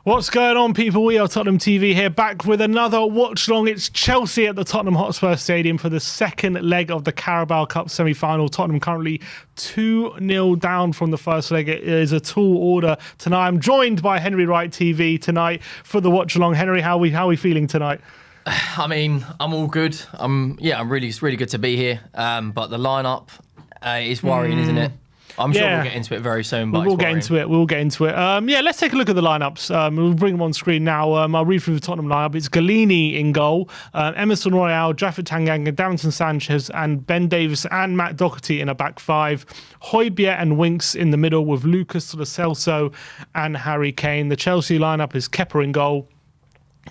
What's going on, people? We are Tottenham TV here, back with another watch long. It's Chelsea at the Tottenham Hotspur Stadium for the second leg of the Carabao Cup semi-final. Tottenham currently 2-0 down from the first leg. It is a tall order tonight. I'm joined by Henry Wright TV tonight for the watch along. Henry, how are we feeling tonight? I mean, I'm all good. It's really good to be here. But the lineup is worrying, isn't it? I'm sure we'll get into it very soon. But we'll get into it. Let's take a look at the lineups. We'll bring them on screen now. I'll read through the Tottenham lineup. It's Galini in goal, Emerson Royale, Jaffet Tanganga, Darrington Sanchez, and Ben Davies and Matt Doherty in a back five. Højbjerg and Winks in the middle with Lucas Lo Celso and Harry Kane. The Chelsea lineup is Kepa in goal,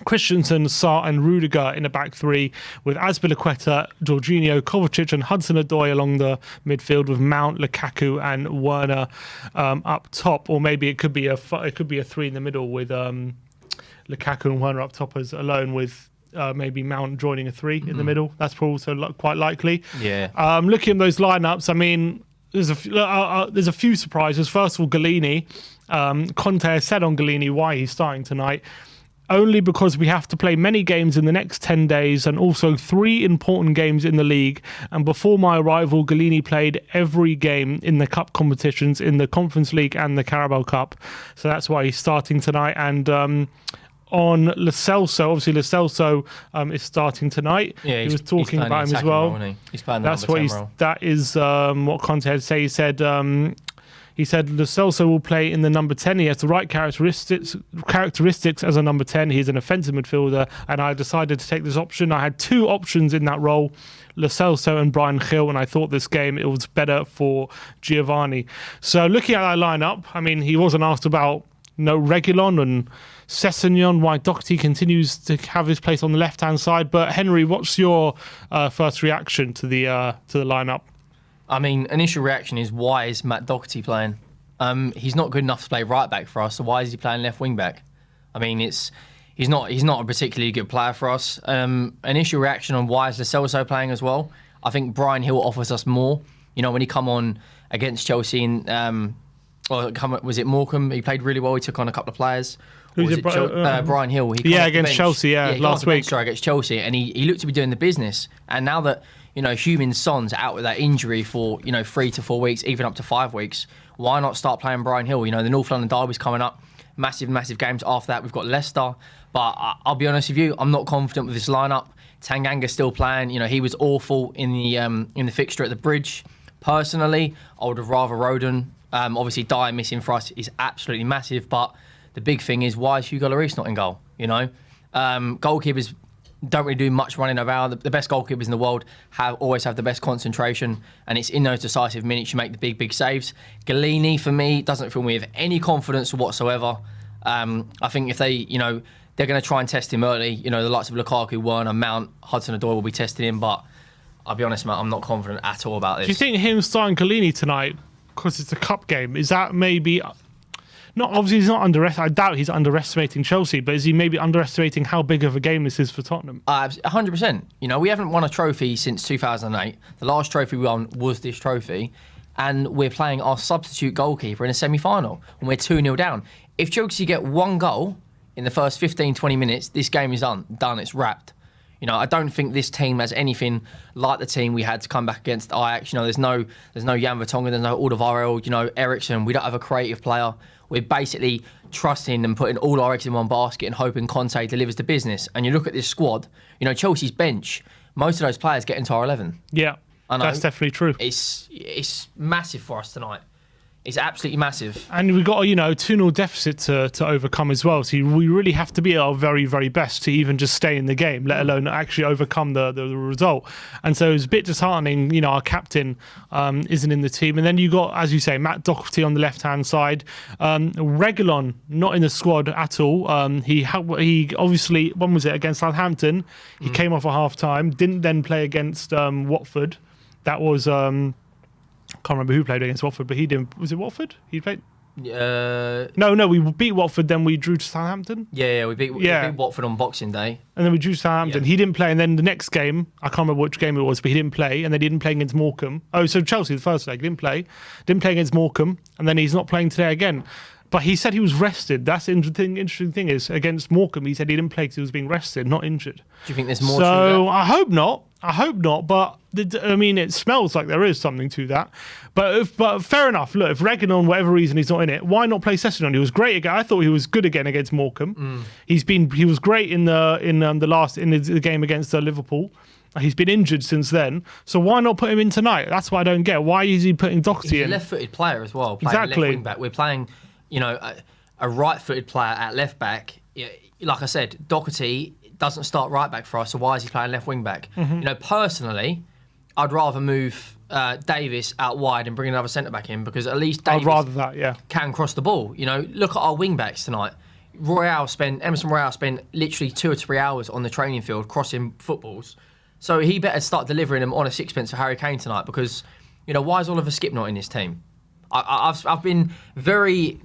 Christensen, Sarr and Rudiger in a back three with Azpilicueta, Jorginho, Kovacic and Hudson-Odoi along the midfield with Mount, Lukaku and Werner up top, or maybe it could be a three in the middle with Lukaku and Werner up top as alone with maybe Mount joining a three in the middle. That's also quite likely. Yeah. Looking at those lineups, I mean, there's a few surprises. First of all, Galini. Conte has said on Galini why he's starting tonight. Only because we have to play many games in the next 10 days and also 3 important games in the league. And before my arrival, Galini played every game in the cup competitions in the Conference League and the Carabao Cup. So that's why he's starting tonight. And on Lo Celso, obviously Lo Celso is starting tonight. Yeah, he was talking about him as well. Role, he's playing the number 10 role. That is what Conte had to say. He said Lo Celso will play in the number 10. He has the right characteristics as a number 10. He's an offensive midfielder, and I decided to take this option. I had 2 options in that role, Lo Celso and Bryan Gil, and I thought this game it was better for Giovanni. So looking at that lineup, I mean, he wasn't asked about Reguilon and Sessegnon, why Doherty continues to have his place on the left-hand side. But Henry, what's your first reaction to the lineup? I mean, initial reaction is, why is Matt Doherty playing? He's not good enough to play right back for us, so why is he playing left wing back? I mean, he's not a particularly good player for us. Initial reaction on why is Lo Celso playing as well? I think Bryan Gil offers us more. You know, when he come on against Chelsea, was it Morecambe? He played really well. He took on a couple of players. Bryan Gil. Against Chelsea, last week. Against Chelsea, and he looked to be doing the business. And now that Heung-min Son's out with that injury for 3 to 4 weeks, even up to 5 weeks, why not start playing Bryan Gil? The North London derby's coming up, massive games. After that, we've got Leicester. But I'll be honest with you, I'm not confident with this lineup. Tanganga's still playing. He was awful in the fixture at the Bridge. Personally, I would have rather Rodon. Obviously, Dyer missing for us is absolutely massive. But the big thing is, why is Hugo Lloris not in goal? Goalkeepers don't really do much running about. The best goalkeepers in the world always have the best concentration, and it's in those decisive minutes you make the big saves. Galini, for me, doesn't fill me with any confidence whatsoever. I think if they, they're going to try and test him early. The likes of Lukaku, Werner, Mount, Hudson-Odoi will be testing him, but I'll be honest, Matt, I'm not confident at all about this. Do you think him starting Galini tonight, because it's a cup game, is that maybe... obviously he's not I doubt he's underestimating Chelsea, but is he maybe underestimating how big of a game this is for Tottenham? 100%. We haven't won a trophy since 2008. The last trophy we won was this trophy, and we're playing our substitute goalkeeper in a semi-final, and we're 2-0 down. If Chelsea get 1 goal in the first 15-20 minutes, this game is done. It's wrapped. I don't think this team has anything like the team we had to come back against Ajax. There's no Jan Vertonghen, there's no Alderweireld, Eriksen. We don't have a creative player. We're basically trusting and putting all our eggs in one basket and hoping Conte delivers the business. And you look at this squad, Chelsea's bench, most of those players get into our 11. Yeah, that's definitely true. It's massive for us tonight. It's absolutely massive. And we've got a 2-0 deficit to overcome as well. So we really have to be at our very, very best to even just stay in the game, let alone actually overcome the result. And so it's a bit disheartening, our captain isn't in the team. And then you got, as you say, Matt Doherty on the left-hand side. Reguilon not in the squad at all. He obviously, when was it, against Southampton? He came off at half-time, didn't then play against Watford. That was... can't remember who played against Watford, but he didn't. Was it Watford? He played. No, we beat Watford, then we drew to Southampton. We beat Watford on Boxing Day. And then we drew Southampton. Yeah. He didn't play, and then the next game, I can't remember which game it was, but he didn't play, and then he didn't play against Morecambe. Oh, so Chelsea, the first leg, didn't play against Morecambe, and then he's not playing today again. But he said he was rested. That's the interesting thing is, against Morecambe, he said he didn't play because he was being rested, not injured. Do you think there's more to that? So I hope not, but I mean, it smells like there is something to that. But fair enough. Look, if Reguilon, whatever reason, he's not in it, why not play Sessegnon? He was great again. I thought he was good again against Morecambe. He was great in the game against Liverpool. He's been injured since then, so why not put him in tonight? That's what I don't get. Why is he putting Doherty in? He's a left-footed player as well. Exactly. Left wing back. We're playing, a right-footed player at left back. Like I said, Doherty doesn't start right back for us, so why is he playing left wing back? Personally, I'd rather move Davis out wide and bring another centre back in, because at least Davis can cross the ball. Look at our wing backs tonight. Emerson Royale spent literally 2 or 3 hours on the training field crossing footballs. So he better start delivering them on a sixpence for Harry Kane tonight, because, why is Oliver Skip not in this team? I've been very,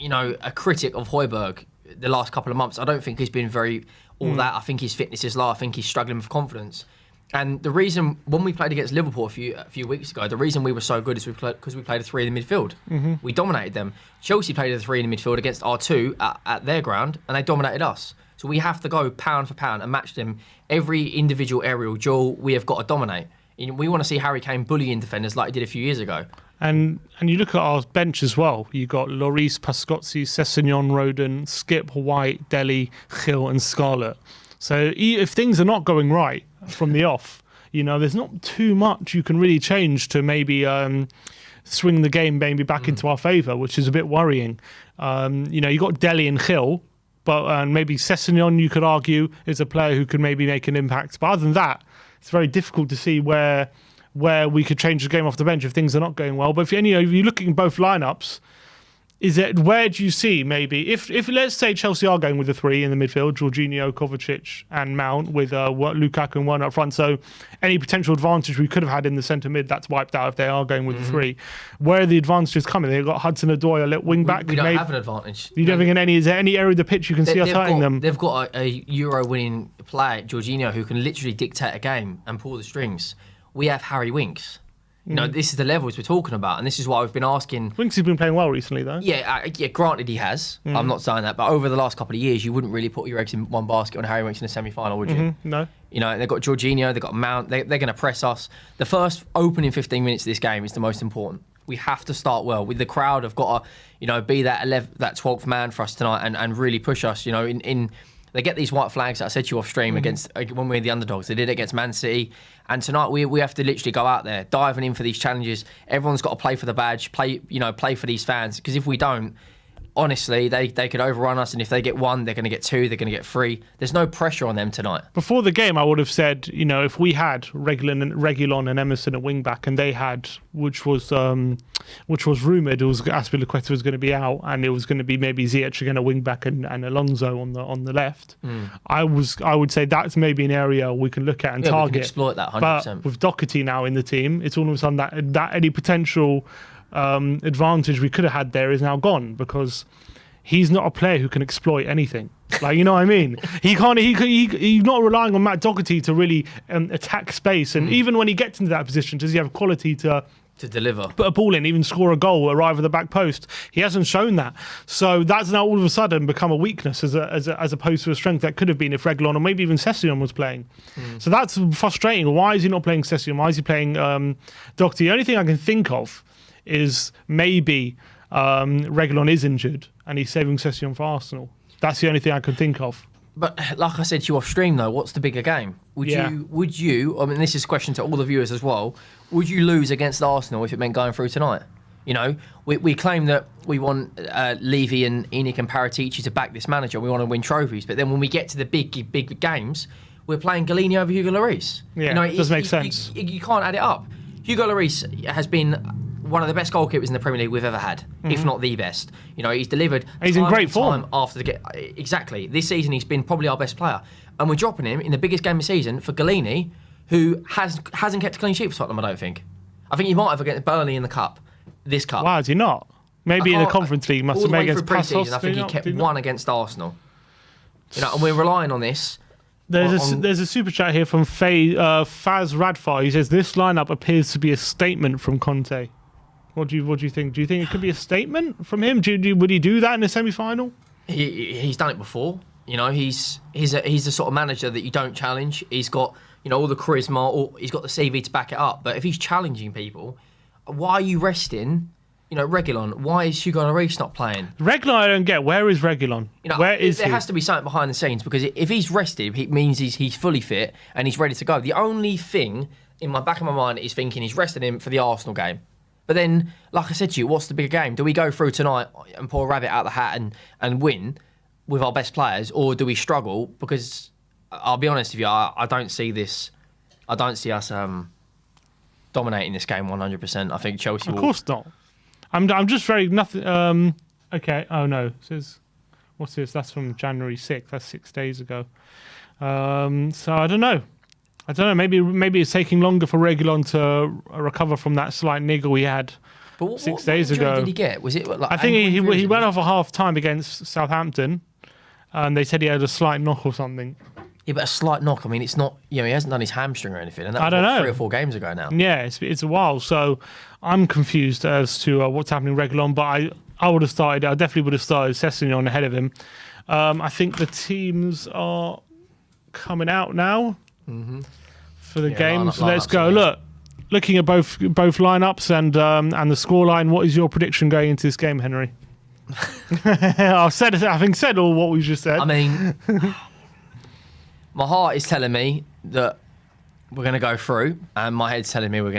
a critic of Højbjerg the last couple of months. I don't think he's been very that. I think his fitness is low. I think he's struggling with confidence. And the reason, when we played against Liverpool a few weeks ago, the reason we were so good is because we played a 3 in the midfield. We dominated them. Chelsea played a 3 in the midfield against our 2 at their ground, and they dominated us. So we have to go pound for pound and match them. Every individual aerial duel, we have got to dominate. We want to see Harry Kane bullying defenders like he did a few years ago. And you look at our bench as well. You got Lloris, Pascozzi, Sessegnon, Rodon, Skip, White, Dele, Gil, and Scarlett. So if things are not going right from the off, there's not too much you can really change to maybe swing the game maybe back into our favour, which is a bit worrying. You got Dele and Gil, but maybe Sessegnon, you could argue, is a player who could maybe make an impact. But other than that, it's very difficult to see where we could change the game off the bench if things are not going well. But if you're looking at both lineups, where do you see maybe if let's say Chelsea are going with the 3 in the midfield, Jorginho, Kovacic, and Mount, with Lukaku and Werner up front, so any potential advantage we could have had in the centre mid, that's wiped out if they are going with the 3. Where are the advantages coming? They've got Hudson-Odoi, a wing back. We don't have an advantage. You don't think is there any area of the pitch you can see us hurting them? They've got a Euro-winning player, Jorginho, who can literally dictate a game and pull the strings. We have Harry Winks. This is the levels we're talking about, and this is why we've been asking. Winks has been playing well recently, though. Yeah, granted he has. I'm not saying that, but over the last couple of years, you wouldn't really put your eggs in one basket on Harry Winks in the semi-final, would you? No. They've got Jorginho, they've got Mount. They're going to press us. The first opening 15 minutes of this game is the most important. We have to start well. With the crowd have got to, be that 12th man for us tonight and really push us. They get these white flags that I said to you off stream against when we're the underdogs. They did it against Man City. And tonight we have to literally go out there, diving in for these challenges. Everyone's got to play for the badge, play for these fans. Because if we don't, honestly, they could overrun us. And if they get 1, they're going to get 2, they're going to get 3. There's no pressure on them tonight. Before the game, I would have said, if we had Reguilon and Emerson at wing back, and they had, which was rumoured, it was Azpilicueta was going to be out, and it was going to be maybe Ziyech again at wing back and Alonso on the left. I would say that's maybe an area we can look at and target. We can exploit that 100%. But with Doherty now in the team, it's all of a sudden that any potential advantage we could have had there is now gone, because he's not a player who can exploit anything. You know what I mean? He can't. He's not relying on Matt Doherty to really attack space, and even when he gets into that position, does he have quality to deliver, put a ball in, even score a goal, arrive at the back post? He hasn't shown that. So that's now all of a sudden become a weakness as opposed to a strength that could have been if Reguilon or maybe even Sessegnon was playing. So that's frustrating. Why is he not playing Sessegnon? Why is he playing Doherty? The only thing I can think of is maybe Reguilon is injured and he's saving Sessegnon for Arsenal. That's the only thing I can think of. But like I said to you off stream, though, what's the bigger game? Would you? I mean, this is a question to all the viewers as well. Would you lose against Arsenal if it meant going through tonight? We claim that we want Levy and Enoch and Paratici to back this manager. We want to win trophies. But then when we get to the big games, we're playing Galini over Hugo Lloris. Yeah, it does make sense. You can't add it up. Hugo Lloris has been one of the best goalkeepers in the Premier League we've ever had, if not the best. He's delivered. He's in great form after the game. Exactly. This season, he's been probably our best player, and we're dropping him in the biggest game of the season for Galini, who hasn't kept a clean sheet for Tottenham. I don't think. I think he might have against Burnley in the cup. This cup. Wow, is he not? Maybe in the Conference League, must all have the made way against through Passos. pre-season, I think he kept one against Arsenal. You know, and we're relying on this. There's a super chat here from Faz Radfar. He says this lineup appears to be a statement from Conte. What do you think? Do you think it could be a statement from him? Would he do that in the semi-final? He's done it before. You know, he's the sort of manager that you don't challenge. He's got, you know, all the charisma, or he's got the CV to back it up. But if he's challenging people, why are you resting? You know, Reguilon. Why is Hugo Lloris not playing? Reguilon, I don't get. Where is Reguilon? You know, where is there he? has to be something behind the scenes, because if he's rested, it means he's fully fit and he's ready to go. The only thing in my back of my mind is thinking he's resting him for the Arsenal game. But then, like I said to you, what's the bigger game? Do we go through tonight and pull a rabbit out of the hat and win with our best players, or do we struggle? Because I'll be honest with you, I don't see this. I don't see us dominating this game 100%. I think Chelsea will. Of course not. I'm just very nothing. Okay. Oh no. It says, what's this? That's from January 6th. That's 6 days ago. So I don't know. Maybe it's taking longer for Reguilon to recover from that slight niggle he had But 6 days ago. What did he get? Was it like? I think he went off a half time against Southampton, and they said he had a slight knock or something. Yeah, but a slight knock. I mean, it's not. You know, he hasn't done his hamstring or anything, and that was I don't know. 3 or 4 games ago now. Yeah, it's a while. So I'm confused as to what's happening with Reguilon. But I would have started. I definitely would have started Sessegnon ahead of him. I think the teams are coming out now for the game. So let's go. Looking at both lineups and the scoreline. What is your prediction going into this game, Henry? Having said all what we just said. I mean, my heart is telling me that we're going to go through, and my head's telling me we're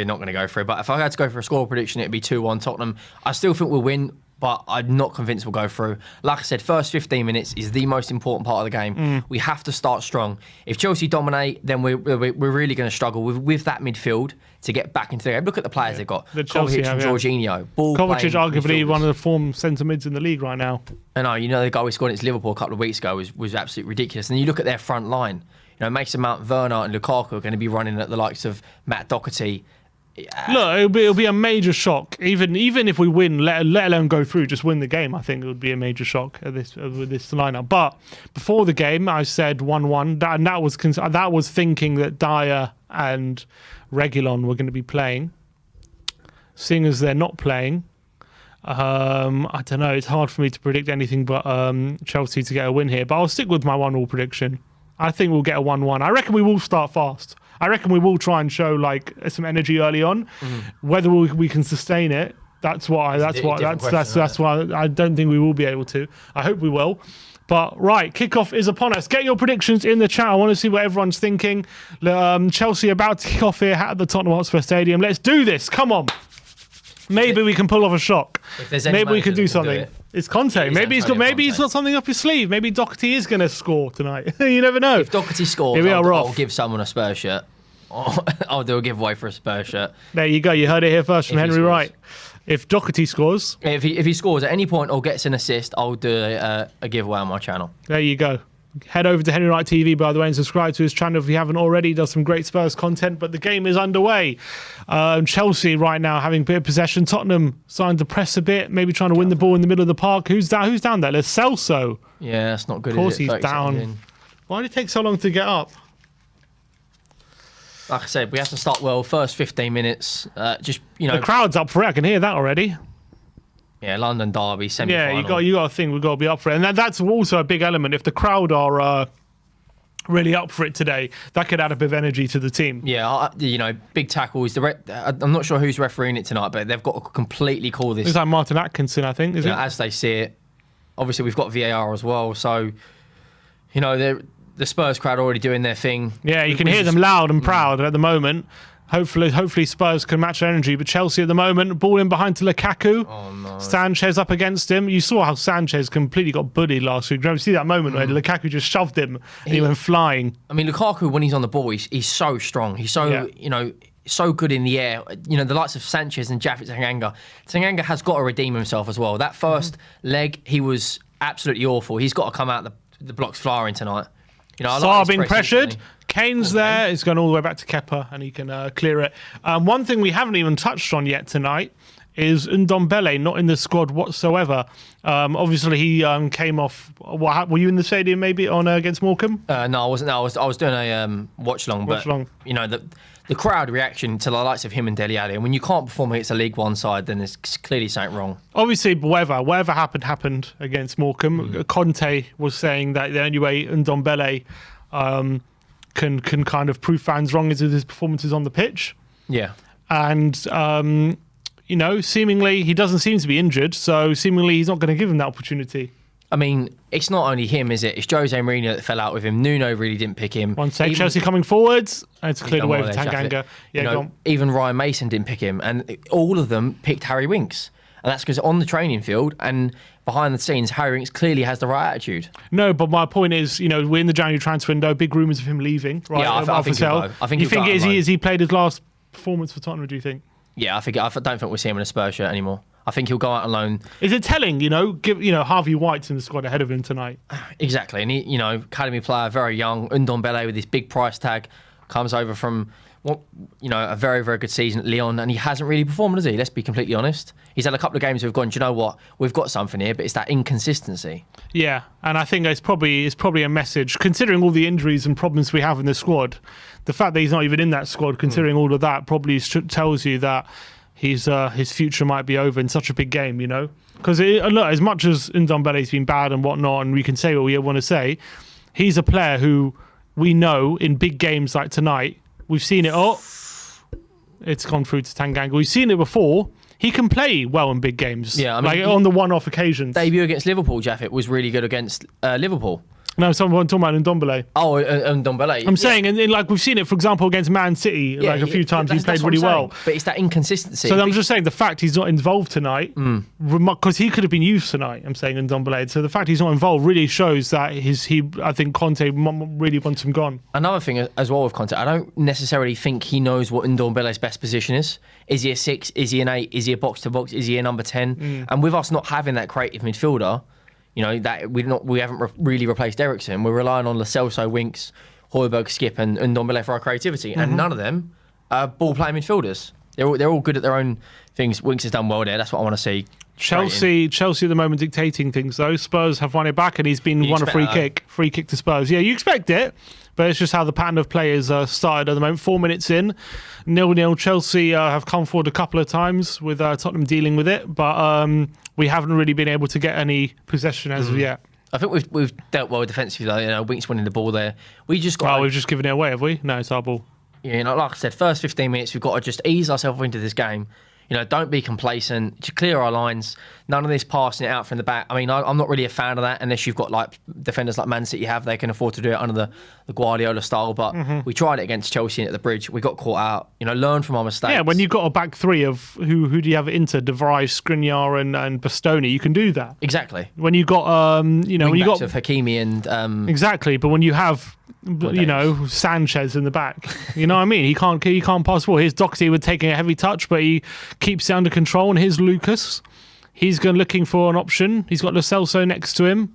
not going to go through. But if I had to go for a score prediction, it'd be 2-1 Tottenham. I still think we'll win, but I'm not convinced we'll go through. Like I said, first 15 minutes is the most important part of the game. We have to start strong. If Chelsea dominate, then we're really going to struggle with that midfield to get back into the game. Look at the players they've got. Kovacic and Jorginho. Kovacic, arguably one of the form centre mids in the league right now. I know, you know, the goal we scored against Liverpool a couple of weeks ago was absolutely ridiculous. And you look at their front line. You know, Mason Mount, Werner and Lukaku are going to be running at the likes of Matt Doherty. Look, it'll be a major shock. Even if we win, let alone go through, just win the game. I think it would be a major shock with this lineup. But before the game, I said 1-1, and that was thinking that Dyer and Reguilon were going to be playing. Seeing as they're not playing, I don't know. It's hard for me to predict anything but Chelsea to get a win here. But I'll stick with my 1-1 prediction. I think we'll get a 1-1. I reckon we will start fast. I reckon we will try and show like some energy early on. Whether we can sustain it, that's why I don't think we will be able to. I hope we will. But right, kickoff is upon us. Get your predictions in the chat. I want to see what everyone's thinking. Chelsea about to kick off here at the Tottenham Hotspur Stadium. Let's do this. Come on. Maybe we can pull off a shock. Maybe we can do something. It's Conte. Maybe he's got something up his sleeve. Maybe Doherty is going to score tonight. You never know. If Doherty scores, I'll give someone a Spurs shirt. I'll do a giveaway for a Spurs shirt. There you go. You heard it here first from Henry Wright. If Doherty scores, if he scores at any point or gets an assist, I'll do a giveaway on my channel. There you go. Head over to Henry Wright TV, by the way, and subscribe to his channel if you haven't already. He does some great Spurs content, but the game is underway. Chelsea right now having a bit of possession. Tottenham starting to press a bit, maybe trying to win the ball in the middle of the park. Who's down there? Lo Celso. Yeah, that's not good. Of course he's down. Why did it take so long to get up? Like I said, we have to start well. First 15 minutes, the crowd's up for it. I can hear that already. Yeah, London derby semi-final. Yeah, you got to think we've got to be up for it, and that's also a big element. If the crowd are really up for it today, that could add a bit of energy to the team. Yeah, big tackles. I'm not sure who's refereeing it tonight, but they've got to completely call this. It's like Martin Atkinson, I think, is it? As they see it. Obviously, we've got VAR as well, so the Spurs crowd already doing their thing. Yeah, you can hear them loud and proud at the moment. Hopefully Spurs can match their energy, but Chelsea at the moment, ball in behind to Lukaku. Oh no! Sanchez up against him. You saw how Sanchez completely got bullied last week. Remember, you see that moment where Lukaku just shoved him and he went flying. I mean, Lukaku, when he's on the ball, he's so strong. He's so so good in the air. The likes of Sanchez and Japhet Tanganga. Tanganga has got to redeem himself as well. That first leg, he was absolutely awful. He's got to come out the blocks firing tonight. Sarr being pressured. Kane's there. It's going all the way back to Kepa, and he can clear it. One thing we haven't even touched on yet tonight is Ndombele not in the squad whatsoever. Obviously, he came off. Were you in the stadium maybe on against Morecambe? No, I wasn't. No, I was doing a watch long. But you know, the crowd reaction to the likes of him and Dele Alli, and when you can't perform against a League One side, then there's clearly something wrong. Obviously, whatever happened against Morecambe. Conte was saying that the only way Ndombele can kind of prove fans wrong is with his performances on the pitch. Yeah, and you know, seemingly he doesn't seem to be injured, so seemingly he's not going to give him that opportunity. I mean, it's not only him, is it? It's Jose Mourinho that fell out with him. Nuno really didn't pick him. One sec, Chelsea coming forwards, and it's cleared away with Tanganga. Yeah, you know, even Ryan Mason didn't pick him, and all of them picked Harry Winks. And that's because on the training field and behind the scenes, Harry Winks clearly has the right attitude. No, but my point is, you know, we're in the January transfer window, big rumours of him leaving. Right? Yeah, I think he'll go. You think is he played his last performance for Tottenham, do you think? Yeah, I don't think we'll see him in a Spurs shirt anymore. I think he'll go out on loan. Is it telling, Harvey White's in the squad ahead of him tonight? Exactly. And he, academy player, very young, Ndombele with his big price tag, comes over from a very, very good season at Lyon, and he hasn't really performed, has he? Let's be completely honest. He's had a couple of games we've gone, do you know what? We've got something here, but it's that inconsistency. Yeah, and I think it's probably a message, considering all the injuries and problems we have in the squad. The fact that he's not even in that squad, considering all of that, probably tells you that his future might be over in such a big game, you know? Because look, as much as Ndombele's been bad and whatnot, and we can say what we want to say, he's a player who we know in big games like tonight, we've seen it. Oh, it's gone through to Tanganga. We've seen it before. He can play well in big games. Yeah, I mean, on the one-off occasions. Debut against Liverpool, Jaffet was really good against Liverpool. No, someone talking about Ndombele. Oh, Ndombele. I'm saying, and like we've seen it, for example, against Man City, a few times he's played really well. But it's that inconsistency. So I'm just saying the fact he's not involved tonight, because he could have been used tonight. I'm saying Ndombele. So the fact he's not involved really shows that I think Conte really wants him gone. Another thing as well with Conte, I don't necessarily think he knows what Ndombele's best position is. Is he a 6? Is he an 8? Is he a box to box? Is he a number 10? And with us not having that creative midfielder, you know, that we haven't really replaced Eriksen. We're relying on Lo Celso, Winks, Højbjerg, Skip, and Ndombele for our creativity. And none of them are ball-playing midfielders. They're all good at their own things. Winks has done well there. That's what I want to see. Chelsea at the moment dictating things though. Spurs have won it back, and he's been won a free kick to Spurs. Yeah, you expect it, but it's just how the pattern of players started at the moment. 4 minutes in, 0-0. Chelsea have come forward a couple of times with Tottenham dealing with it, but we haven't really been able to get any possession as of yet. I think we've dealt well defensively though. You know, Winks winning the ball there. We've just given it away, have we? No, it's our ball. Yeah, like I said, first 15 minutes we've got to just ease ourselves into this game. You know, don't be complacent. To clear our lines. None of this passing it out from the back. I mean, I'm not really a fan of that unless you've got like defenders like Man City have. They can afford to do it under the Guardiola style. But we tried it against Chelsea at the Bridge. We got caught out. You know, learn from our mistakes. Yeah, when you've got a back three of who do you have at Inter? De Vrij, Skriniar, and Bastoni, you can do that. Exactly. When you got when you got of Hakimi and exactly, but when you have Sanchez in the back, you know what I mean? He can't pass the ball. Here's Doherty with taking a heavy touch, but he keeps it under control. And here's Lucas. He's looking for an option. He's got Lo Celso next to him.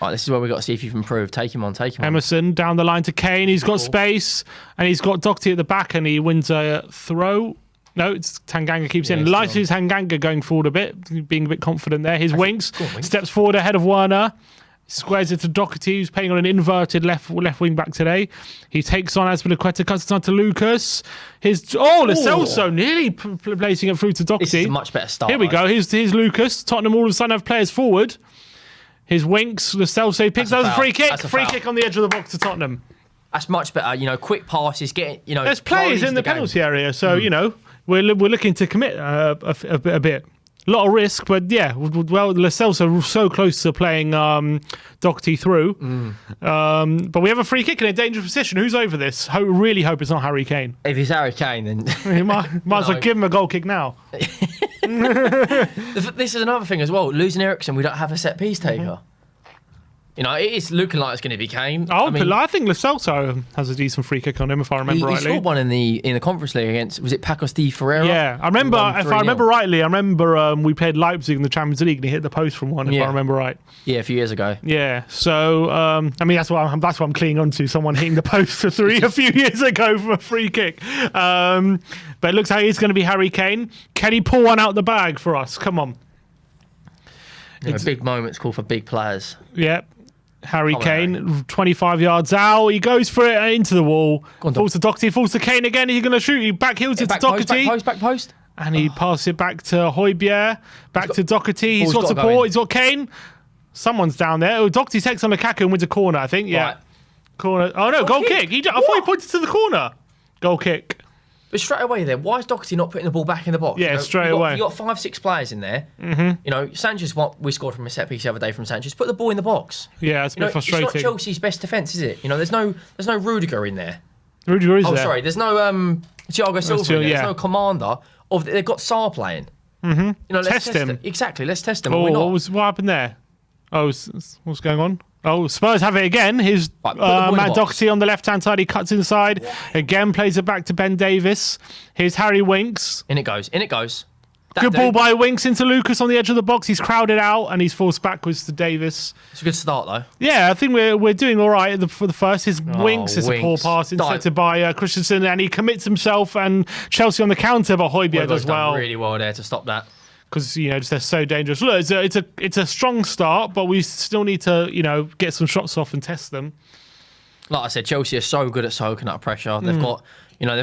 Right, this is where we've got to see if you've improved. Take him on. Emerson down the line to Kane. He's got space, and he's got Doherty at the back, and he wins a throw. No, it's Tanganga keeps in. Lightly's Tanganga going forward a bit, being a bit confident there. His Winks steps forward ahead of Werner. Squares it to Doherty, who's playing on an inverted left wing back today. He takes on Azpilicueta, cuts it on to Lucas. Lo Celso nearly placing it through to Doherty. This is a much better start. Here we go. Here's Lucas. Tottenham all of a sudden have players forward. His Winks, Lo Celso picks up a free kick. Free kick on the edge of the box to Tottenham. That's much better. You know, quick passes, there's players in the penalty area, so we're looking to commit a bit. A lot of risk, but yeah, well, Lo Celso so close to playing Doherty through. But we have a free kick in a dangerous position. Who's over this? Really hope it's not Harry Kane. If it's Harry Kane, then... you might as well give him a goal kick now. This is another thing as well. Losing Eriksen, we don't have a set-piece taker. You know, it is looking like it's going to be Kane. I think Lo Celso has a decent free kick on him, if I remember rightly. He scored one in the Conference League against, was it Pacos de Ferreira? Yeah, I remember. If I remember rightly, we played Leipzig in the Champions League and he hit the post from one. If I remember right. Yeah, a few years ago. Yeah, so that's what I'm clinging on to. Someone hitting the post for three a few years ago for a free kick. But it looks like it's going to be Harry Kane. Can he pull one out the bag for us? Come on. Big moments call for big players. Yeah. Harry Kane, 25 yards out. He goes for it into the wall. Falls to Doherty, falls to Kane again. He's going to shoot. He back heels it to Doherty. Back post. And he passes it back to Højbjerg. Back to Doherty. He's got support. He's got Kane. Someone's down there. Oh, Doherty takes on Lukaku and wins a corner, I think. Yeah. Right. Corner. Oh, no, goal kick. I thought he pointed to the corner. Goal kick. But straight away there, why is Doherty not putting the ball back in the box? Yeah, straight away. You got 5-6 players in there. You know, Sanchez, we scored from a set piece the other day from Sanchez. Put the ball in the box. Yeah, it's a bit frustrating. It's not Chelsea's best defence, is it? You know, there's no Rudiger in there. Rudiger is there. Oh, sorry, there's no Thiago Silva in there. There's no commander. They've got Sarr playing. You know, let's test him. Exactly, let's test him. What happened there? What's going on? Oh, Spurs have it again. His Matt Doherty on the left-hand side. He cuts inside. Again, plays it back to Ben Davies. Here's Harry Winks. In it goes. Good ball by Winks into Lucas on the edge of the box. He's crowded out and he's forced backwards to Davies. It's a good start, though. Yeah, I think we're doing all right for the first. His Winks is a poor pass intercepted by Christensen, and he commits himself, and Chelsea on the counter, but Højbjerg does well. Really well there to stop that. Because they're so dangerous. Look, it's a strong start, but we still need to get some shots off and test them. Like I said, Chelsea are so good at soaking up pressure. They've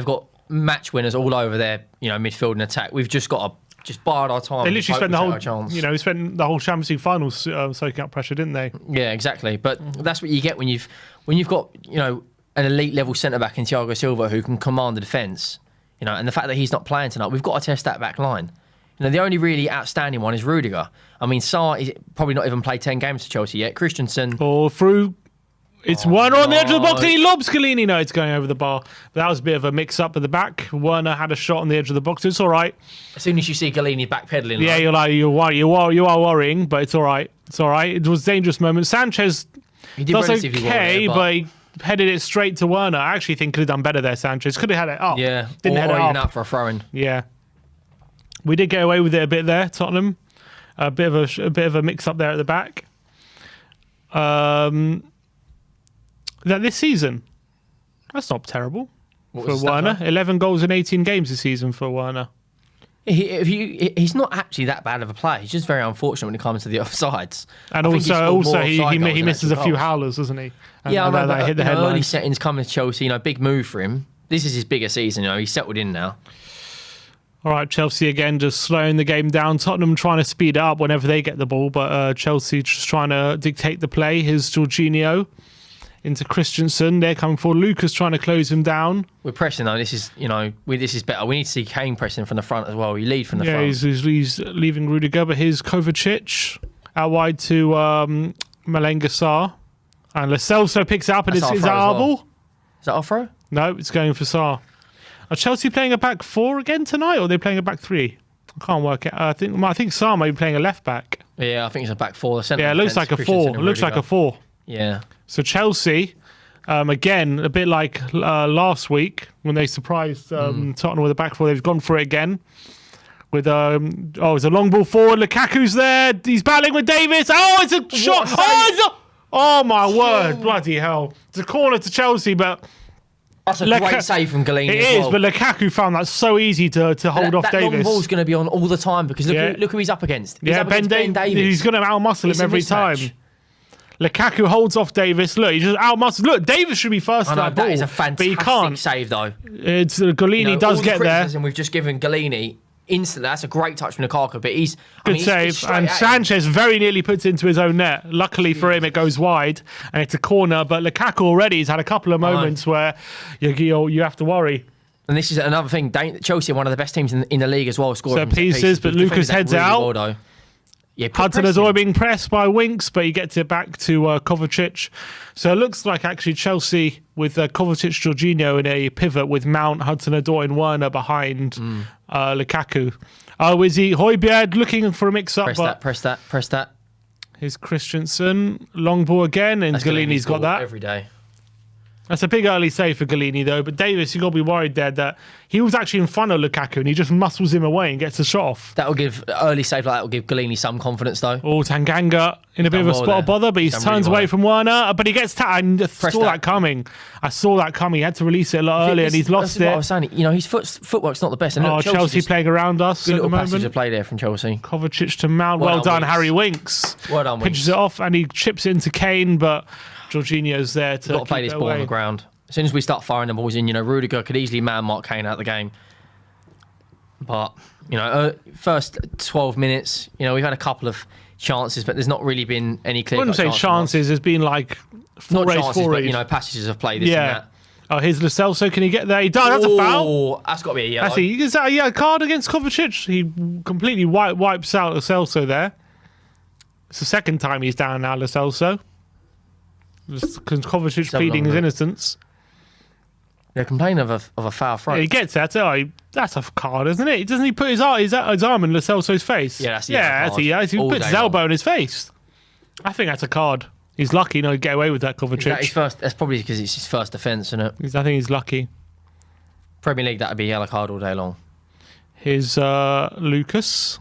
got match winners all over their midfield and attack. We've just got to bide our time. They literally spent the whole Champions League finals soaking up pressure, didn't they? Yeah, exactly. But that's what you get when you've got an elite level centre back in Thiago Silva who can command the defence. And the fact that he's not playing tonight, we've got to test that back line. The only really outstanding one is Rudiger. I mean, Sarr is probably not even played 10 games for Chelsea yet. Christensen. Through. It's Werner on the edge of the box. He lobs Chiellini. No, it's going over the bar. But that was a bit of a mix-up at the back. Werner had a shot on the edge of the box. It's all right. As soon as you see Chiellini backpedaling. Yeah, you are worrying, but it's all right. It's all right. It was a dangerous moment. Sanchez does okay, but he headed it straight to Werner. I actually think could have done better there, Sanchez. Could have had it up. Yeah, Didn't head it even up. up for a throw-in. Yeah. We did get away with it a bit there, Tottenham. A bit of a mix up there at the back. That this season, that's not terrible for Werner. 11 goals in 18 games this season for Werner. He's not actually that bad of a player. He's just very unfortunate when it comes to the offsides. And also he misses a few howlers, doesn't he? And I know, that hit the headline. Early settings coming to Chelsea. Big move for him. This is his bigger season. He's settled in now. All right, Chelsea again just slowing the game down. Tottenham trying to speed it up whenever they get the ball, but Chelsea just trying to dictate the play. Here's Jorginho into Christensen. They're coming forward. Lucas trying to close him down. We're pressing though. This is this is better. We need to see Kane pressing from the front as well. You lead from the front. Yeah, he's leaving Rudiger, but here's Kovacic out wide to Malenga Sarr. And Lo Celso picks it up, and is that our ball? Is that our throw? No, it's going for Sarr. Are Chelsea playing a back four again tonight, or are they playing a back three? I can't work it. I think Sarr might be playing a left back. Yeah, I think it's a back four. Yeah, it looks like a four. It looks like a four. Yeah. So Chelsea, again, a bit like last week when they surprised Tottenham with a back four, they've gone for it again. With it's a long ball forward. Lukaku's there. He's battling with Davis. Oh, it's a shot. Oh my word! Bloody hell! It's a corner to Chelsea, but. That's a great save from Chiellini. It is, but Lukaku found that so easy to hold off Davis. That long ball's going to be on all the time because look who he's up against. He's up against Ben Davies. He's going to outmuscle him every time. Lukaku holds off Davis. Look, he just outmuscles. Look, Davis should be first to that ball. That is a fantastic save, though. It's Chiellini does get there. We've just given Chiellini instantly. That's a great touch from Lukaku, but he's good save. And Sanchez very nearly puts it into his own net. Luckily for him, it goes wide and it's a corner. But Lukaku already has had a couple of moments where you have to worry. And this is another thing. Chelsea are one of the best teams in the league as well. Scoring pieces, but Lucas heads out. Well, yeah, Hudson-Odoi being pressed by Winks, but he gets it back to Kovacic. So it looks like actually Chelsea with Kovacic, Jorginho in a pivot with Mount, Hudson-Odoi and Werner behind Lukaku. Is he Højbjerg looking for a mix-up? Press that. Here's Christensen. Long ball again, and Galini's got that. Every day. That's a big early save for Galini, though. But Davis, you've got to be worried there that he was actually in front of Lukaku and he just muscles him away and gets a shot off. That will give early save like that will give Galini some confidence, though. Oh, Tanganga in a bit of a spot of bother, but he turns away from Werner. But he gets I saw that coming. I saw that coming. He had to release it a lot earlier and he's lost it. What I was saying, his footwork's not the best. And look, Chelsea playing around us. Good little passage of play there from Chelsea. Kovacic to Mount. Well done, Harry Winks. Well done, Winks. Pitches it off and he chips it into Kane, but Jorginho's there to. Got to play this ball on the ground. As soon as we start firing the balls in, Rudiger could easily man-mark Kane out of the game. But, first 12 minutes, we've had a couple of chances, but there's not really been any clear. I wouldn't say chances. There's been like not chances, but passages of play. This and that. Oh, here's Lo Celso. Can he get there? He does. That's a foul. That's got to be a yellow. Is that a card against Kovacic? He completely wipes out Lo Celso there. It's the second time he's down now, Lo Celso. Because Kovacic pleading his innocence. They're complaining of a foul front. Yeah, he gets that. That's a card, isn't it? Doesn't he put his arm in Lo Celso's face? Yeah, that's he puts his elbow in his face. I think that's a card. He's lucky not to get away with that, Kovacic. That's probably because it's his first offence, isn't it? I think he's lucky. Premier League, that'd be a yellow card all day long. Here's Lucas.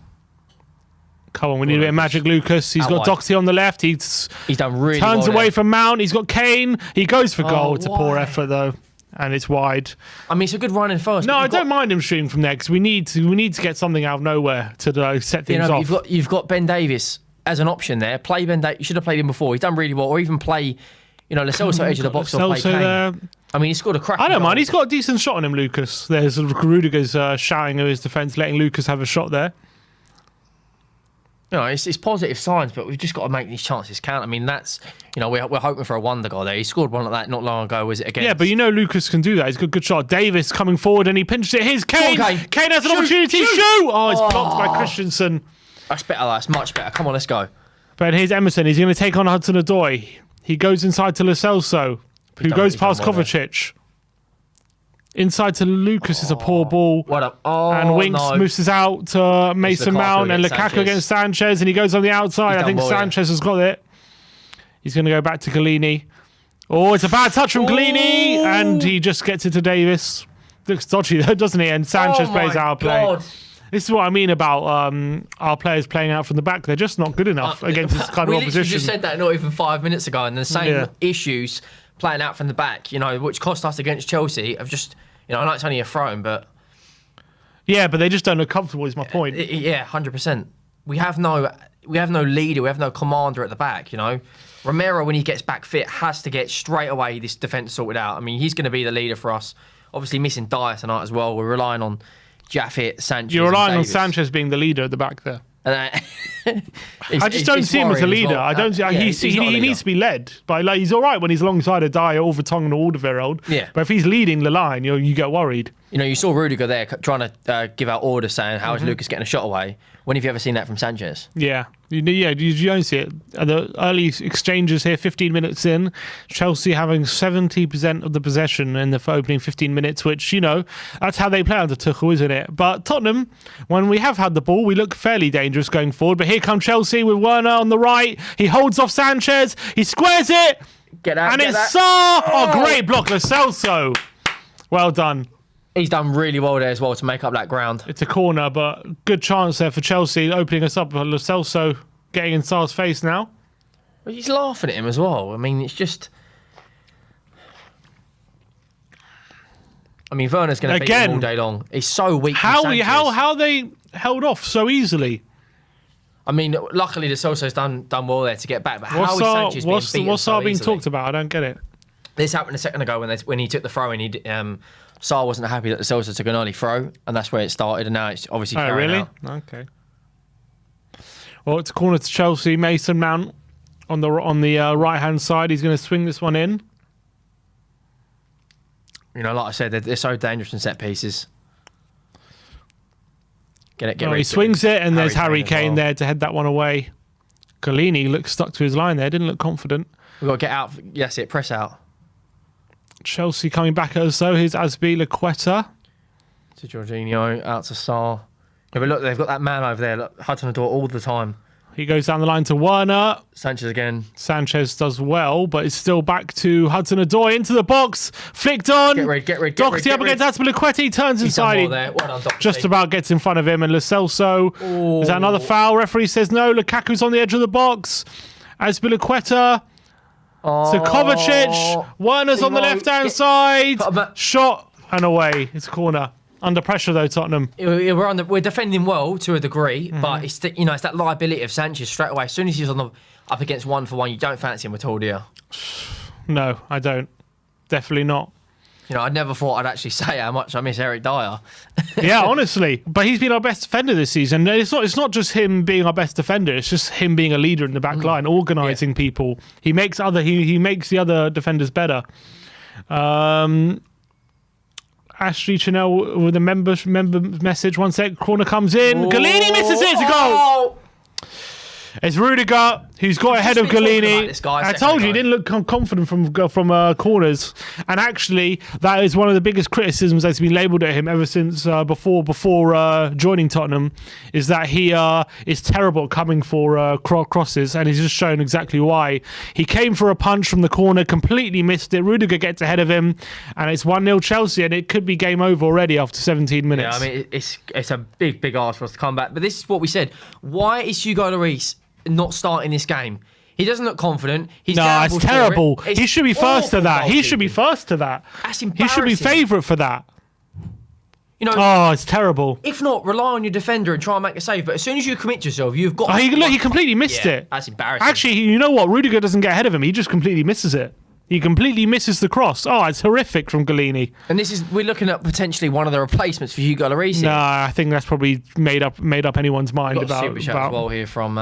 Come on, we need a bit of magic, Lucas. He's got Doxy on the left. He's done really turns well away there. from Mount. He's got Kane. He goes for goal. It's a poor effort, though. And it's wide. I mean, it's a good run in first. No, I don't mind him shooting from there because we need to get something out of nowhere to set things off. You've got Ben Davis as an option there. Play Ben Davis. You should have played him before. He's done really well. Or even play, Lo Celso edge of the box or play Kane. There. I mean, he scored a crack. I don't mind. He's got a decent shot on him, Lucas. There's Rudiger's shouting at his defence, letting Lucas have a shot there. It's positive signs, but we've just got to make these chances count. I mean, that's, we're hoping for a wonder goal there. He scored one like that not long ago, was it, again? Yeah, but Lucas can do that. He's got a good shot. Davis coming forward and he pinches it. Here's Kane. Kane has an opportunity. Shoot! Oh, it's blocked by Christensen. That's better. That's much better. Come on, let's go. But here's Emerson. He's going to take on Hudson-Odoi. He goes inside to Lo Celso, who goes past Kovacic. Inside to Lucas is a poor ball. What up? Oh, and Winks moves us out to Mason Mount and Lukaku against Sanchez, and he goes on the outside. I think Sanchez has got it. He's going to go back to Galini. Oh, it's a bad touch from Galini, and he just gets it to Davis. Looks dodgy though, doesn't he? And Sanchez plays our play. This is what I mean about our players playing out from the back. They're just not good enough against this kind of opposition. We just said that not even 5 minutes ago, and the same issues playing out from the back, which cost us against Chelsea. Of just, I know it's only a throw-in, but yeah, but they just don't look comfortable. Is my point. Yeah, 100%. We have no leader. We have no commander at the back. Romero, when he gets back fit, has to get straight away this defence sorted out. I mean, he's going to be the leader for us. Obviously, missing Dyer tonight as well. We're relying on Jaffet, Sanchez. You're relying on Sanchez being the leader at the back there. I just don't see him as a leader. Well. I don't see. He needs to be led. But he's all right when he's alongside a Dyer or Vertonghen or Alderweireld. Yeah. But if he's leading the line, you get worried. You saw Rudiger there trying to give out orders saying, how is Lucas getting a shot away? When have you ever seen that from Sanchez? Yeah. You don't see it. The early exchanges here, 15 minutes in, Chelsea having 70% of the possession in the opening 15 minutes, which, that's how they play under Tuchel, isn't it? But Tottenham, when we have had the ball, we look fairly dangerous going forward. But here comes Chelsea with Werner on the right. He holds off Sanchez. He squares it. And it's Sarr. Oh, great block, Lo Celso. Well done. He's done really well there as well to make up that ground. It's a corner, but good chance there for Chelsea, opening us up. Lo Celso getting in Sarr's face now. But he's laughing at him as well. I mean, it's just... Werner's going to beat him all day long. He's so weak. How they held off so easily? I mean, luckily Lo Celso's done well there to get back. But how is Sanchez being beaten What's so Sarr being easily? talked about? I don't get it. This happened a second ago when he took the throw and Sarr wasn't happy that Lo Celso took an early throw, and that's where it started. And now it's obviously carrying out. Okay. Well, it's a corner to Chelsea. Mason Mount on the right hand side. He's going to swing this one in. Like I said, they're so dangerous in set pieces. He swings it, and there's Harry Kane there to head that one away. Galini looks stuck to his line there. Didn't look confident. We've got to get out. Yes, press out. Chelsea coming back at us though. Here's Azpilicueta. To Jorginho, out to Sarr. Yeah, but look, they've got that man over there, Hudson-Odoi all the time. He goes down the line to Werner. Sanchez again. Sanchez does well, but it's still back to Hudson-Odoi into the box. Flicked on. Get rid. Doherty up against Azpilicueta. Turns inside. Well done, Just about gets in front of him. And Lo Celso. Is that another foul? Referee says no. Lukaku's on the edge of the box. Azpilicueta. To Kovacic. Werner's on the left-hand side. Shot and away. It's a corner. Under pressure though, Tottenham. We're defending well to a degree, but it's it's that liability of Sanchez straight away. As soon as he's up against 1-for-1, you don't fancy him at all, do you? No, I don't. Definitely not. I never thought I'd actually say how much I miss Eric Dyer. Yeah, honestly. But he's been our best defender this season. It's not just him being our best defender. It's just him being a leader in the back line, organising people. He makes he makes the other defenders better. Ashley Chanel with a member message. 1 sec. Corner comes in. Galini misses it. It's a goal. It's Rudiger who's got ahead of Galini. I told you he didn't look confident from corners, and actually that is one of the biggest criticisms that's been labelled at him ever since before joining Tottenham, is that he is terrible at coming for crosses, and he's just shown exactly why. He came for a punch from the corner, completely missed it. Rudiger gets ahead of him, and it's 1-0 Chelsea, and it could be game over already after 17 minutes. Yeah, I mean it's a big ask for us to come back, but this is what we said. Why is Hugo Lloris not starting this game? He doesn't look confident. It's terrible. He should be first to that. He should be first to that. That's embarrassing. He should be favourite for that. It's terrible. If not, rely on your defender and try and make a save. But as soon as you commit yourself, you've got. He completely missed it. That's embarrassing. Actually, you know what? Rudiger doesn't get ahead of him. He just completely misses it. He completely misses the cross. It's horrific from Galini. And we're looking at potentially one of the replacements for Hugo Lloris. No, I think that's probably made up anyone's mind Got about. A super chat as well here from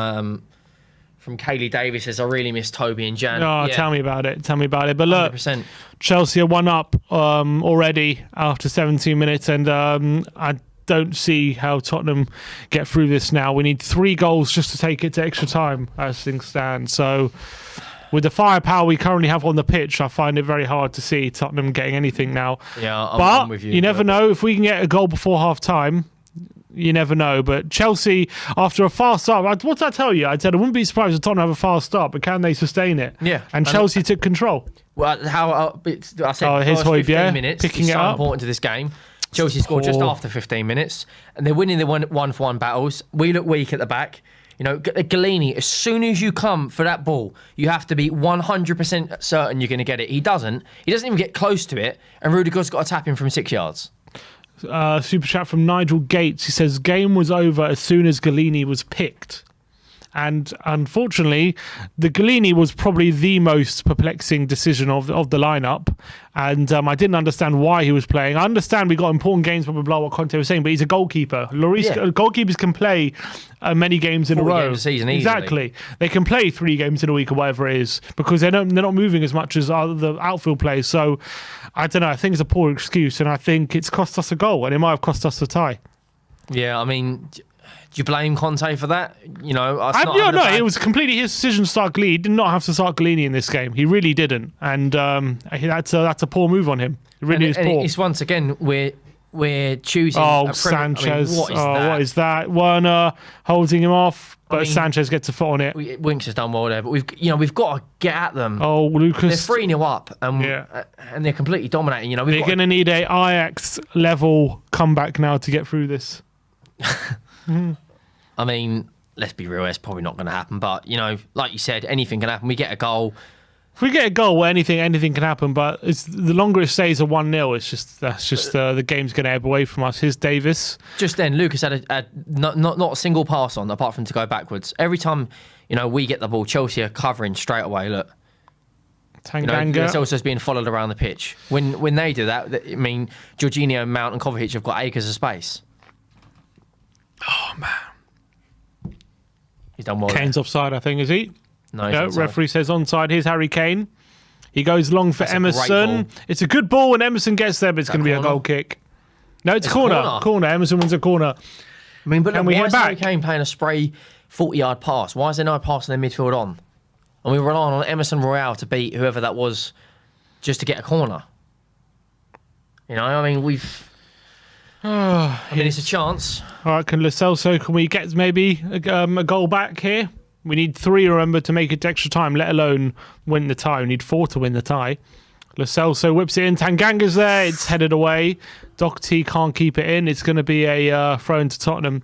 Kaylee Davis says, I really miss Toby and Jan. Tell me about it. But look, 100%. Chelsea are 1 up already after 17 minutes, and I don't see how Tottenham get through this now. We need 3 goals just to take it to extra time as things stand. So with the firepower we currently have on the pitch, I find it very hard to see Tottenham getting anything now. Yeah, I'm with you. You never know. If we can get a goal before half-time, you never know. But Chelsea, after a fast start, what did I tell you? I said I wouldn't be surprised if Tottenham have a fast start, but can they sustain it? Yeah. And Chelsea took control. Well, I said here's 15 minutes picking is it so up. important to this game. Chelsea scored just after 15 minutes, and they're winning the 1-for-1 battles. We look weak at the back. Galini, as soon as you come for that ball, you have to be 100% certain you're going to get it. He doesn't even get close to it, and Rudiger's got to tap him from 6 yards. Super chat from Nigel Gates. He says, game was over as soon as Galini was picked. And unfortunately, the Galini was probably the most perplexing decision of the lineup. And I didn't understand why he was playing. I understand we got important games, blah, blah, blah, what Conte was saying, but he's a goalkeeper. Goalkeepers can play many games in a row. Games a season easily. Exactly. They can play 3 games in a week or whatever it is, because they're not moving as much as the outfield players. So, I don't know. I think it's a poor excuse, and I think it's cost us a goal, and it might have cost us a tie. Yeah, I mean, do you blame Conte for that? It was completely his decision to start Galini. He did not have to start Galini in this game. He really didn't, and that's a poor move on him. It really is poor. It's once again we're choosing. Sanchez! What is that? Werner holding him off, but Sanchez gets a foot on it. Winks has done well there, but we've got to get at them. Lucas! They're 3-0 up, and they're completely dominating. They're going to need a Ajax level comeback now to get through this. I mean, let's be real, it's probably not going to happen. But, like you said, anything can happen. We get a goal. If we get a goal, anything can happen. But the longer it stays a 1-0, that's just the game's going to ebb away from us. Here's Davis. Just then, Lucas had not a single pass on, apart from to go backwards. Every time, we get the ball, Chelsea are covering straight away. Look. Tanganga. It's also being followed around the pitch. When they do that, Jorginho, Mount and Kovacic have got acres of space. Oh, man. He's done well. Kane's offside, I think, is he? No, referee says onside. Here's Harry Kane. He goes long for Emerson. It's a good ball when Emerson gets there, but it's going to be a goal kick. No, it's a corner. Emerson wins a corner. I mean, but why is Harry Kane playing a spray 40-yard pass? Why is there no pass in the midfield on? And we rely on Emerson Royale to beat whoever that was just to get a corner. It's a chance. All right, can Lo Celso, can we get maybe a goal back here? We need 3, remember, to make it to extra time, let alone win the tie. We need 4 to win the tie. Lo Celso whips it in. Tanganga's there. It's headed away. Doherty can't keep it in. It's going to be a throw into Tottenham.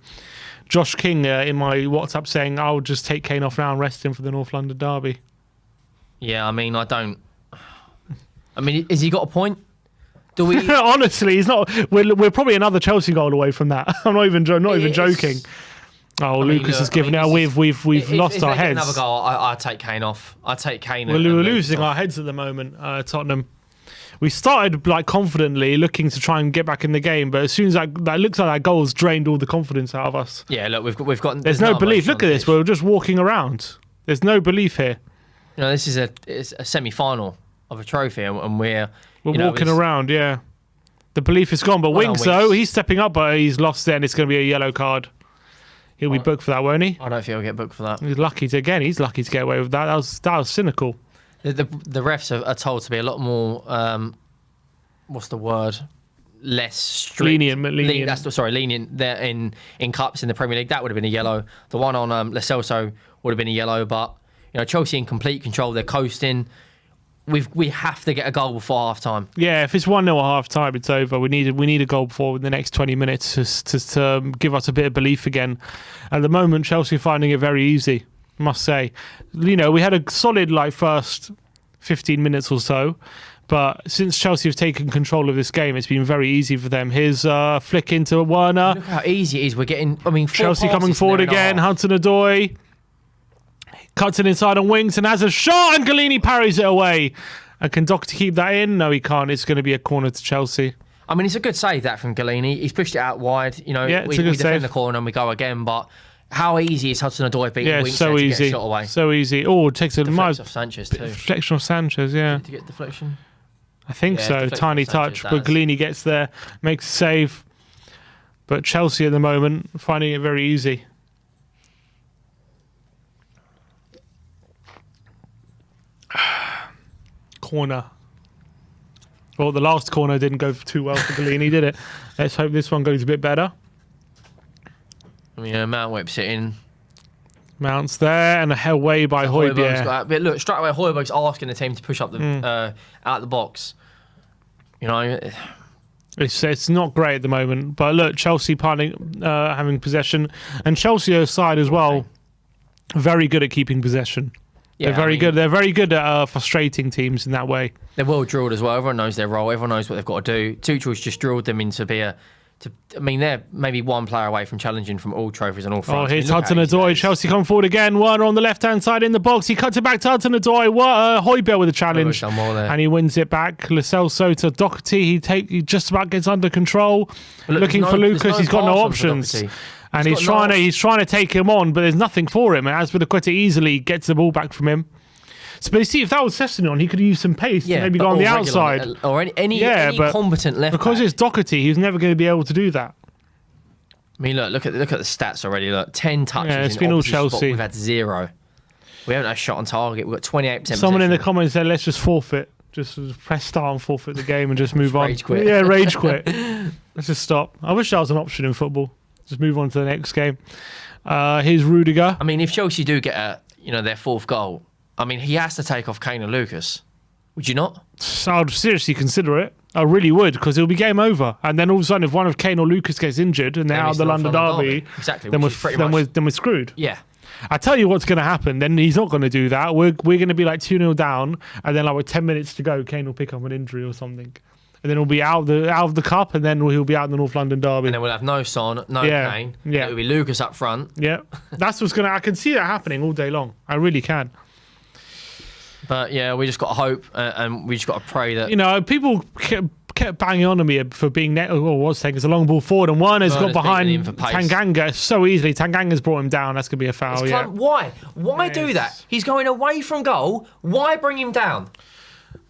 Josh King in my WhatsApp saying, I'll just take Kane off now and rest him for the North London derby. Yeah, I mean, has he got a point? Do we? Honestly, he's not. We're probably another Chelsea goal away from that. I'm not even joking. Oh, Lucas has given out. We've lost our heads. Another goal. I'd take Kane off. I'd take Kane. We're losing our heads at the moment. Tottenham. We started like confidently looking to try and get back in the game, but as soon as that looks like that goal's drained all the confidence out of us. Yeah, look, we've got. There's no belief. Look at this. We're just walking around. There's no belief here. You know, this is a semi-final of a trophy, and we're walking around. Yeah, the belief is gone. But Winks, though, he's stepping up, but he's lost it, and it's going to be a yellow card. He'll be booked for that, won't he? I don't think he'll get booked for that. He's lucky to get away with that. That was cynical. The refs are told to be a lot more, what's the word? Less strict. Lenient. Lenient there in cups in the Premier League. That would have been a yellow. The one on Lo Celso would have been a yellow. But Chelsea in complete control. They're coasting. We have to get a goal before half time. Yeah, if it's 1-0 at half time, it's over. We need a goal before in the next 20 minutes to give us a bit of belief again. At the moment, Chelsea are finding it very easy, I must say. We had a solid first 15 minutes or so, but since Chelsea have taken control of this game, it's been very easy for them. Here's flick into Werner. Look how easy it is. We're getting. Chelsea coming forward again. Hudson-Odoi. Cuts it inside on Wings and has a shot, and Galini parries it away. And can Doherty keep that in? No, he can't. It's going to be a corner to Chelsea. I mean, it's a good save that from Galini. He's pushed it out wide. We defend the corner and we go again. But how easy is Hudson-Odoi beating Wings so easy. To get a shot away? So easy. Oh, it takes a deflection off Sanchez too. Deflection off Sanchez, yeah. Did you get deflection? I think so. Tiny touch, but Galini gets there, makes a save. But Chelsea at the moment finding it very easy. Corner. Well, the last corner didn't go too well for Galini, did it? Let's hope this one goes a bit better. Mount whips it in. Mount's there, and away by Højbjerg. But look, straight away, Højbjerg's asking the team to push up the out the box. It's not great at the moment. But look, Chelsea having possession, and Chelsea aside as well, very good at keeping possession. Yeah, they're very good. They're very good at frustrating teams in that way. They're well drilled as well. Everyone knows their role. Everyone knows what they've got to do. Tuchel's just drilled them into be a. They're maybe one player away from challenging from all trophies and all fronts. Oh, here's Hudson-Odoi. Chelsea come forward again. Werner on the left-hand side in the box. He cuts it back to Hudson-Odoi. Højbjerg with a challenge. And he wins it back. Lo Celso to Doherty. He just about gets under control. Looking for Lucas. He's got no options. And he's trying to take him on, but there's nothing for him. And Azpilicueta easily gets the ball back from him. But you see, if that was Sessegnon, he could use some pace to maybe go on the outside. Or any competent left because back. It's Doherty, he's never going to be able to do that. I mean, look at the stats already. Look, 10 touches. Yeah, it's been all Chelsea. We've had 0. We haven't had a shot on target. We've got 28%. Someone in the comments said, let's just forfeit. Just press start and forfeit the game and just move on. Rage quit. Yeah, rage quit. Let's just stop. I wish that was an option in football. Just move on to the next game. Here's Rudiger. I mean, if Chelsea do get their 4th goal, I mean, he has to take off Kane and Lucas. Would you not? I'd seriously consider it. I really would, because it'll be game over. And then all of a sudden, if one of Kane or Lucas gets injured and they're out of the London derby, exactly, then we're screwed. Yeah. I tell you what's going to happen. Then he's not going to do that. We're going to be 2-0 down, and then with 10 minutes to go, Kane will pick up an injury or something. And then he'll be out of the cup, and then he'll be out in the North London derby. And then we'll have no Son, no Kane. Yeah. It'll be Lucas up front. Yeah. That's what's going to... I can see that happening all day long. I really can. But yeah, we just got to hope, and we just got to pray that... people kept banging on me for being... it's a long ball forward, and Werner's got behind Tanganga so easily. Tanganga's brought him down. That's going to be a foul, Why? Why do that? He's going away from goal. Why bring him down?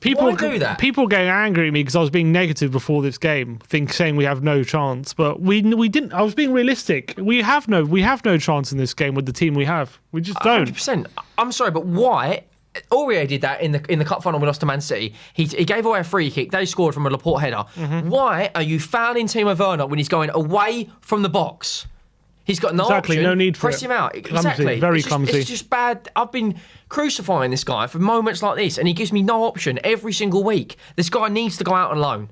Why do that? People getting angry at me because I was being negative before this game, saying we have no chance. But we didn't. I was being realistic. We have no chance in this game with the team we have. We just don't. 100%. I'm sorry, but why... Aurier did that in the cup final we lost to Man City. He gave away a free kick. They scored from a Laporte header. Why are you fouling Timo Werner when he's going away from the box? He's got no Exactly, option. no need for Press it. him out. Clumsy, Exactly. very It's clumsy. It's just bad. I've been crucifying this guy for moments like this, and he gives me no option every single week. This guy needs to go out on loan.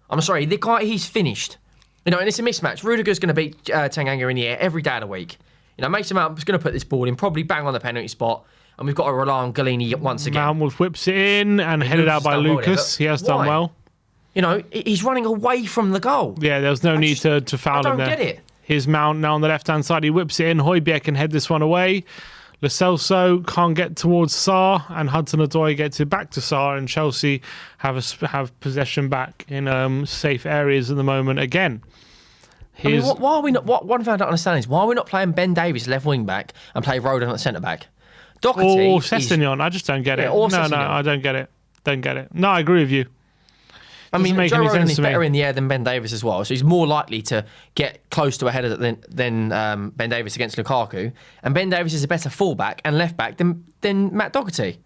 I'm sorry, the guy, he's finished. You know, and it's a mismatch. Rudiger's going to beat Tanganga in the air every day of the week. You know, Mason Mount is going to put this ball in, probably bang on the penalty spot, and we've got to rely on Galini once again. Mount whips it in and headed out by Lucas. He has done well. You know, he's running away from the goal. Yeah, there's no need to foul him there. I don't get it. Here's Mount now on the left-hand side. He whips it in. Højbjerg can head this one away. Lo Celso can't get towards Sarr, and Hudson-Odoi gets it back to Sarr, and Chelsea have possession back in safe areas at the moment again. I mean, why are we not? One thing I don't understand is why are we not playing Ben Davies left wing back and play Rodon at centre back? Doherty or Sessegnon. I just don't get it. No, I don't get it. Don't get it. No, I agree with you. I mean, make Joe any Rodon sense is to me. better in the air than Ben Davies as well, so he's more likely to get close to a header than Ben Davies against Lukaku. And Ben Davies is a better fullback and left back than Matt Doherty.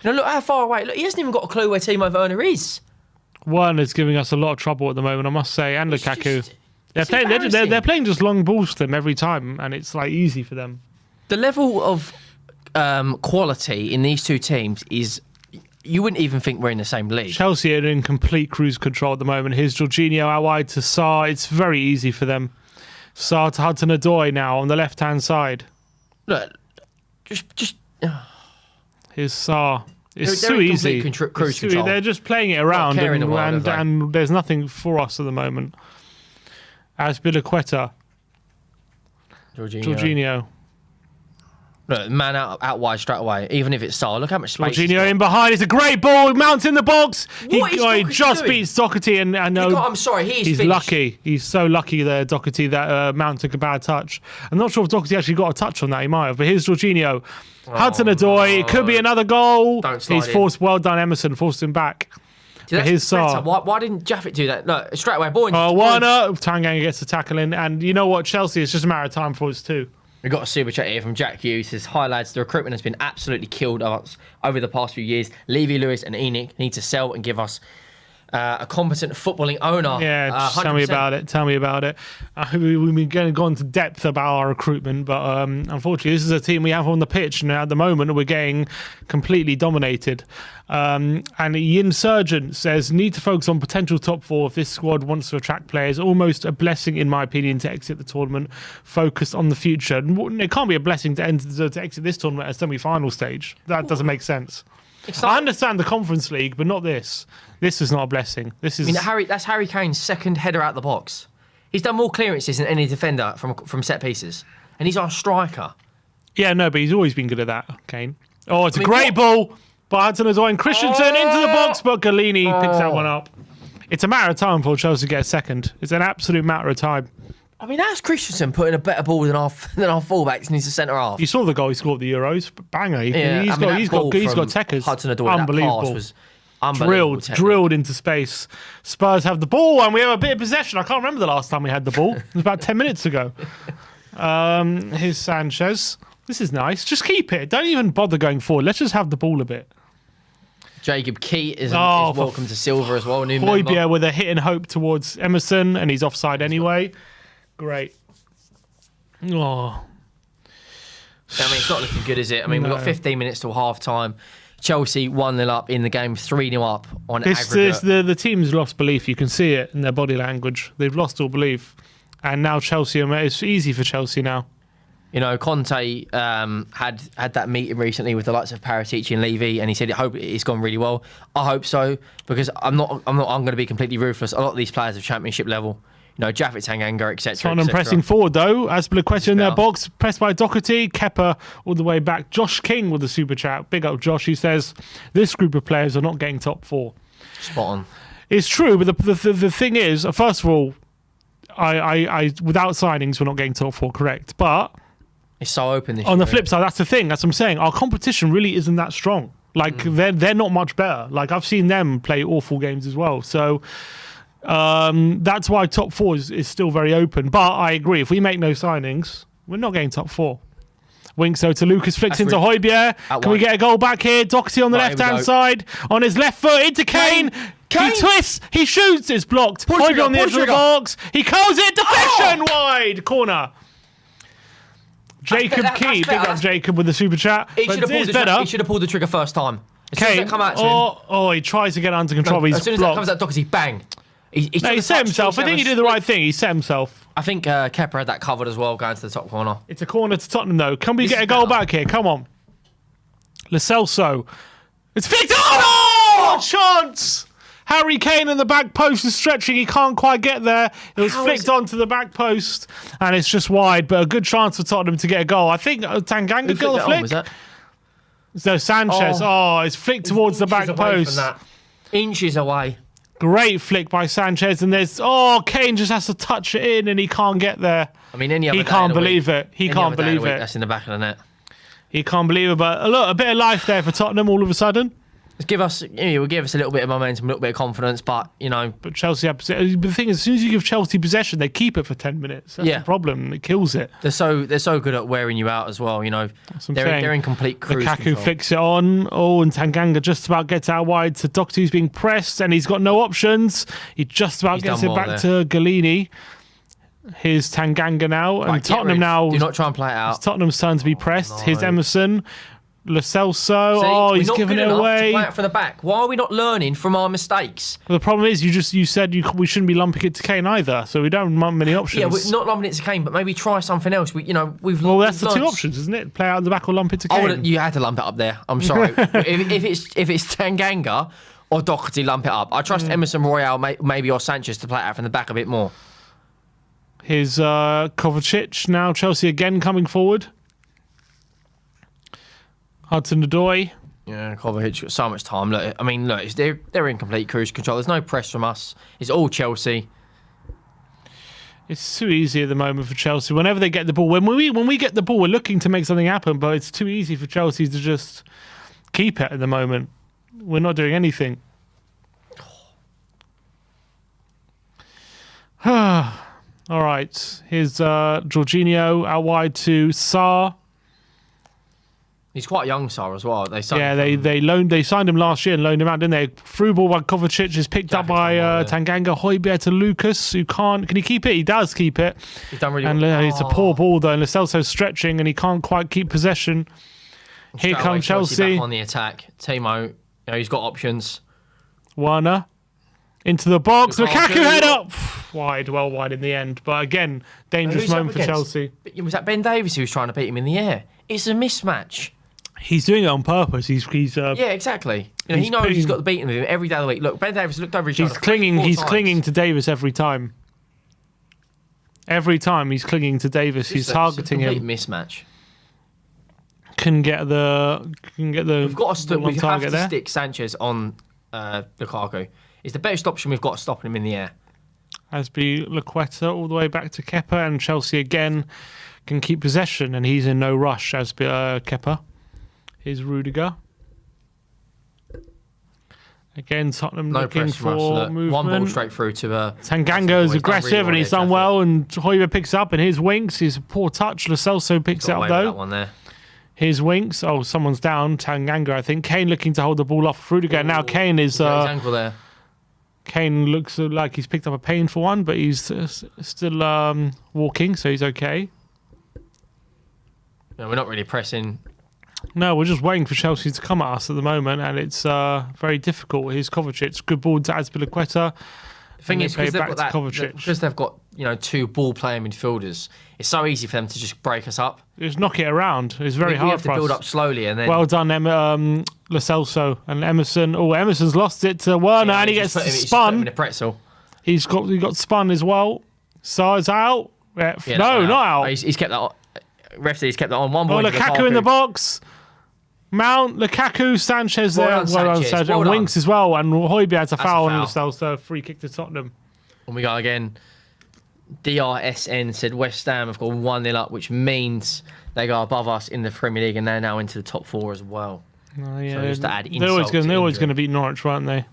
You know, look how far away. Look, he hasn't even got a clue where Timo Werner is. One is giving us a lot of trouble at the moment, I must say, and Lukaku. They're playing just long balls to them every time, and it's like easy for them. The level of quality in these two teams is. You wouldn't even think we're in the same league. Chelsea are in complete cruise control at the moment. Here's Jorginho out wide to Sarr. It's very easy for them. Sarr to Hudson-Odoi now on the left-hand side. Look, just. Here's Sarr. It's They're too in easy. complete cruise control. They're just playing it around, caring a while, and there's nothing for us at the moment. Azpilicueta. Jorginho. Look, man out wide straight away, even if it's Sarr. Look how much space. Jorginho in behind. It's a great ball. Mounts in the box. He just doing? beats Doherty, and I know. I'm sorry, he's finished. Lucky. He's so lucky there, Doherty, that Mount took a bad touch. I'm not sure if Doherty actually got a touch on that. He might have. But here's Jorginho. Hudson-Odoi. It could be another goal. He's forced. Well done, Emerson. Forced him back. Here's Sarr. Why didn't Jaffet do that? No, straight away. Warner. Tanganga gets the tackle in, and you know what, Chelsea? It's just a matter of time for us too. We've got a super chat here from Jack Hughes. Says, hi lads, the recruitment has been absolutely killed us over the past few years. Levy, Lewis and Enoch need to sell and give us a competent footballing owner. Yeah, just tell me about it. Tell me about it. We've been going into depth about our recruitment, but unfortunately, this is a team we have on the pitch, and at the moment, we're getting completely dominated. And Yin Surgeon says, need to focus on potential top four if this squad wants to attract players. Almost a blessing, in my opinion, to exit the tournament. Focused on the future. It can't be a blessing to exit this tournament at semi-final stage. That doesn't make sense. I understand the Conference League, but not this. This is not a blessing. This is. I mean, that's Harry Kane's second header out the box. He's done more clearances than any defender from set pieces, and he's our striker. Yeah, no, but he's always been good at that, Kane. Oh, it's a great ball by Hudson-Odoi and Christensen into the box, but Galini picks that one up. It's a matter of time for Chelsea to get a second. It's an absolute matter of time. I mean, how's Christensen putting a better ball than our fullbacks, and he's a centre half? You saw the goal he scored at the Euros, banger. He's got techers. Hudson-Odoi, unbelievable. That pass was unbelievable. Drilled into space. Spurs have the ball, and we have a bit of possession. I can't remember the last time we had the ball. It was about 10 minutes ago. Here's Sanchez. This is nice. Just keep it. Don't even bother going forward. Let's just have the ball a bit. Jacob Keat is welcome to Silver as well. Højbjerg with a hit and hope towards Emerson, and he's offside anyway. Great. Oh. I mean, it's not looking good, is it? I mean, we've got 15 minutes till half time. Chelsea 1-0 up in the game, 3-0 up on aggregate. The team's lost belief. You can see it in their body language. They've lost all belief. And now Chelsea, it's easy for Chelsea now. You know, Conte had that meeting recently with the likes of Paratici and Levy, and he said, "I hope it's gone really well." I hope so, because I'm going to be completely ruthless. A lot of these players are Championship level. You know, Jaffet Tanganga, etc. Tottenham pressing forward though. Azpilicueta in their box, pressed by Doherty. Kepa all the way back. Josh King with the super chat. Big up Josh. He says this group of players are not getting top four. Spot on. It's true, but the thing is, first of all, I without signings we're not getting top four, correct? But it's so open this year. On the flip side, that's the thing. That's what I'm saying. Our competition really isn't that strong. Like they're not much better. Like I've seen them play awful games as well. So. That's why top four is still very open. But I agree, if we make no signings, we're not getting top four. Wink so to Lucas, flicks into Højbjerg. Can we get a goal back here? Doherty on the left-hand side. On his left foot, into Kane. He twists, he shoots, it's blocked. Højbjerg on the edge of the box. He curls it, deflection, wide, corner. Jacob Key, big up Jacob with the super chat. He should have pulled the trigger first time. As soon as that come out to him, he tries to get under control. No, He's as soon as blocked. that comes out, Doherty, bang. He set himself. I think he did the right thing. He set himself. I think Kepa had that covered as well, going to the top corner. It's a corner to Tottenham, though. Can we get a goal back here? Come on. Lo Celso. It's Victor! Oh! Chance! Harry Kane in the back post is stretching. He can't quite get there. It was flicked onto the back post, and it's just wide. But a good chance for Tottenham to get a goal. I think Tanganga got the flick. Was that? No, Sanchez. It's flicked towards the back post. Inches away. Great flick by Sanchez, and there's Kane just has to touch it in, and he can't get there. I mean, he can't believe it. He can't believe it. That's in the back of the net. He can't believe it. But look, a bit of life there for Tottenham all of a sudden. It will give us a little bit of momentum, a little bit of confidence, but But Chelsea, the thing is, as soon as you give Chelsea possession, they keep it for 10 minutes. That's the problem. It kills it. They're so good at wearing you out as well. They're in complete cruise Lukaku control. flicks it on. And Tanganga just about gets out wide to Doherty, who's being pressed, and he's got no options. He just about gets it back to Galini. Here's Tanganga now, and Tottenham now. Do not try and play it out. It's Tottenham's turn to be pressed. Here's Emerson. Lo Celso, he's giving it away. To play it from the back. Why are we not learning from our mistakes? Well, the problem is, you said we shouldn't be lumping it to Kane either, so we don't have many options. Yeah, we're not lumping it to Kane, but maybe try something else. That's the two options, isn't it? Play out of the back or lump it to Kane. You had to lump it up there. I'm sorry. if it's Tanganga or Doherty, lump it up. I trust Emerson Royale, maybe or Sanchez to play it out from the back a bit more. Here's Kovacic now. Chelsea again coming forward. Hudson-Odoi. Yeah, Kovacic got so much time. Look, they're in complete cruise control. There's no press from us. It's all Chelsea. It's too easy at the moment for Chelsea. Whenever they get the ball, when we get the ball, we're looking to make something happen, but it's too easy for Chelsea to just keep it at the moment. We're not doing anything. All right. Here's Jorginho out wide to Sarr. He's quite young, Sarr, as well. They signed they signed him last year and loaned him out, didn't they? Through ball by Kovacic is picked up by Tanganga. Højbjerg to Lucas, who can't. Can he keep it? He does keep it. He's done really well. And it's a poor ball though, and Lo Celso's stretching and he can't quite keep possession. Here comes Chelsea back on the attack. Timo, he's got options. Werner into the box. Lukaku head up. Well wide in the end, but again, dangerous moment for Chelsea. Was that Ben Davies who was trying to beat him in the air? It's a mismatch. He's doing it on purpose. He's yeah, exactly. He knows he's got the beating of him every day of the week. Look, Ben Davies looked over his shoulder. He's clinging to Davis every time. Every time he's clinging to Davis, he's targeting him. Mismatch. Can get the. We've got to stick Sanchez on Lukaku. It's the best option we've got, stopping him in the air. Asby Laqueta all the way back to Kepa, and Chelsea again can keep possession, and he's in no rush. Asby Kepa. Here's Rudiger. Again, Tottenham looking for movement. One ball straight through to Tanganga is aggressive and he's done well, and Højbjerg picks up, and here's Winks. He's a poor touch. Lo Celso picks it up though. That one there. Here's Winks. Oh, someone's down. Tanganga, I think. Kane looking to hold the ball off Rudiger. Now Kane is. His ankle there. Kane looks like he's picked up a painful one, but he's still walking, so he's okay. No, we're not really pressing. No, we're just waiting for Chelsea to come at us at the moment, and it's very difficult. Here's Kovacic. Good ball to Azpilicueta. The thing is, because they've got two ball-playing midfielders, it's so easy for them to just break us up. Just knock it around. It's very hard for us. We have to build up slowly, and then. Well done, Lo Celso and Emerson. Oh, Emerson's lost it to Werner, and he gets spun. In a pretzel. He got spun as well. Sarr's out. No, not out. He's kept that on. He's kept that on. One ball. Lukaku in the box. Mount, Lukaku, Sanchez there. Well done, Sanchez. And Winks as well. And Højbjerg had a foul on Lo Celso. Free kick to Tottenham. And we got again. DRSN said West Ham have got 1-0 up, which means they go above us in the Premier League, and they're now into the top 4 as well. Yeah, so just to add they're always going to beat Norwich, aren't they?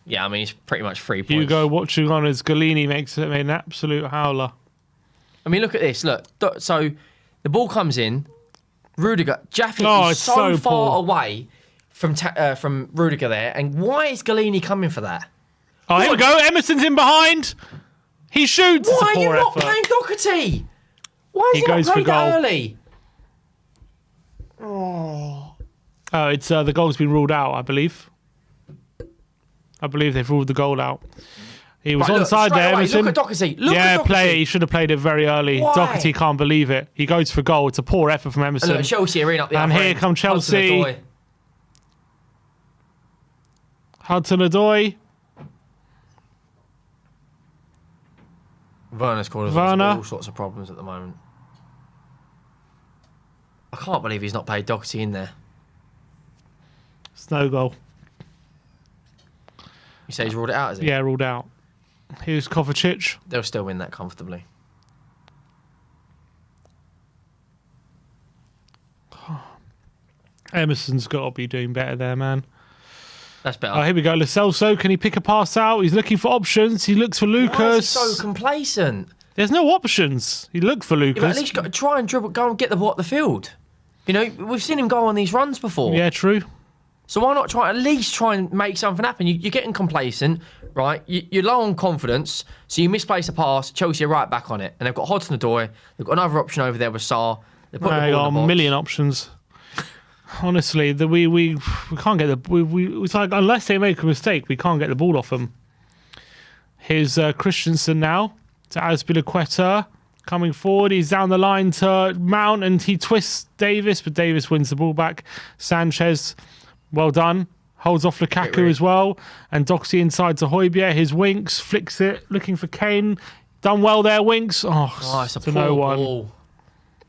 Yeah, I mean, it's pretty much 3 points. Hugo watching on as Galini makes it an absolute howler. I mean, look at this. Look, so the ball comes in. Rudiger, Jaffe is so far away from Rudiger there, and why is Galini coming for that? Oh, here we go. Emerson's in behind. He shoots. Why are you not playing Doherty? Why is he not played that early? Oh, it's the goal's been ruled out, I believe. I believe they've ruled the goal out. He was onside there, Emerson. Look at Doherty. Look at Doherty. Play it. He should have played it very early. Why? Doherty can't believe it. He goes for goal. It's a poor effort from Emerson. And look, Chelsea are in up the And other here end. come Chelsea. Hudson-Odoi. Werner's causing all sorts of problems at the moment. I can't believe he's not played Doherty in there. It's no goal. You say he's ruled it out, is he? Yeah, ruled out. Here's Kovacic. They'll still win that comfortably. Emerson's got to be doing better there, man. That's better. Oh, here we go. Lo Celso, can he pick a pass out? He's looking for options. He looks for Lucas. Why is he so complacent? There's no options. He looked for Lucas. Yeah, at least got to try and dribble, go and get the ball at the field. You know, we've seen him go on these runs before. Yeah, true. So why not at least try and make something happen? You're getting complacent, right? You're low on confidence, so you misplace a pass. Chelsea are right back on it, and they've got Hudson-Odoi. They've got another option over there with Sarr. They put the ball They in got the a box. million options. Honestly, we can't get the it's like unless they make a mistake, we can't get the ball off them. Here's Christensen now to Azpilicueta coming forward. He's down the line to Mount and he twists Davis, but Davis wins the ball back. Sanchez, well done, holds off Lukaku as well, and Doxy inside to Højbjerg. His Winks flicks it, looking for Kane. Done well there, Winks. Oh, It's a to poor no one. ball.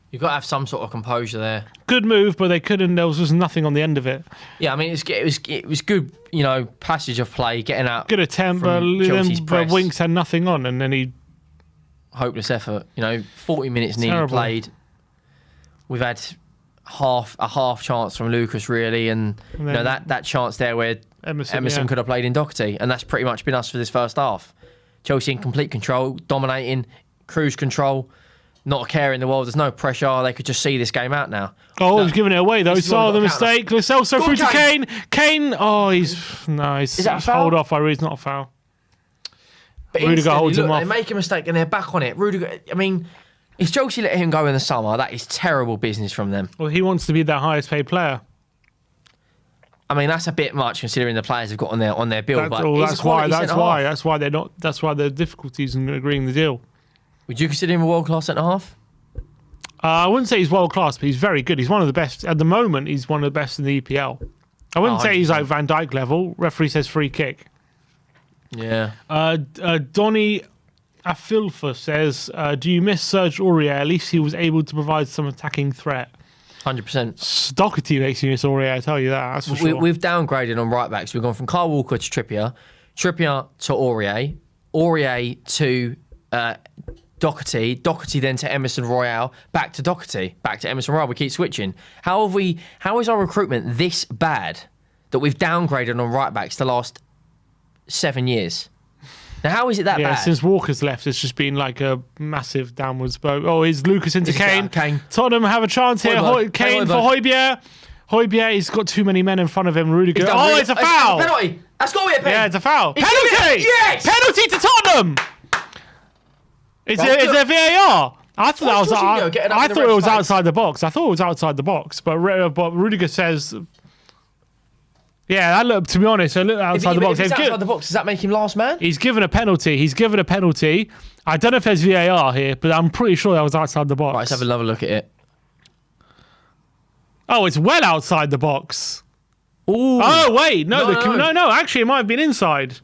You've got to have some sort of composure there. Good move, but they couldn't. There was just nothing on the end of it. Yeah, I mean, it was good, you know, passage of play, getting out. Good attempt, but Chelsea's then press. Winks had nothing on, and then he. Hopeless effort. You know, 40 minutes nearly Terrible. played. We've had a half chance from Lucas, really, and you know that chance there where Emerson could have played in Doherty, and that's pretty much been us for this first half. Chelsea in complete control, dominating, cruise control. Not a care in the world. There's no pressure. They could just see this game out now. Oh, he's giving it away though. He saw the mistake. Lo Celso through to Kane. Kane. Oh, he's nice. Is that a foul? Hold off. It's not a foul. But Rudiger instantly, holds him look, off. they make a mistake and they're back on it. Rudiger, I mean, if Chelsea let him go in the summer, that is terrible business from them. Well, he wants to be their highest paid player. I mean, that's a bit much considering the players have got on their bill. That's but all. he's a quality centre-half. That's why they're not. That's why the difficulties in agreeing the deal. Would you consider him a world-class centre-half? I wouldn't say he's world class, but he's very good. He's one of the best at the moment. He's one of the best in the EPL. I wouldn't say he's like Van Dijk level. Referee says free kick. Yeah. Donny Afilfa says, "Do you miss Serge Aurier? At least he was able to provide some attacking threat." 100%. Doherty makes you miss Aurier. I tell you that. That's for sure. We've downgraded on right backs. We've gone from Kyle Walker to Trippier, Trippier to Aurier, Aurier to Doherty, Doherty then to Emerson Royale, back to Doherty, back to Emerson Royale. We keep switching. How is our recruitment this bad that we've downgraded on right backs the last 7 years? Now, how is it that bad? Since Walker's left, it's just been like a massive downwards boat. Oh, is Lucas into Kane? Tottenham have a chance here. Kane for Højbjerg. Højbjerg, he's got too many men in front of him. Rudiger. Oh, it's a foul. Penalty. That's got to be a penalty. Yeah, it's a foul. It's Penalty! Yes! Penalty to Tottenham! Is there VAR? I thought that was. I thought it was outside the box. I thought it was outside the box, but Rudiger says. Yeah, that looked. To be honest, it looked outside the box. If he's outside the box, does that make him last man? He's given a penalty. I don't know if there's VAR here, but I'm pretty sure that was outside the box. Right, let's have another look at it. Oh, it's well outside the box. Ooh. Oh wait, no. No. Actually, it might have been inside.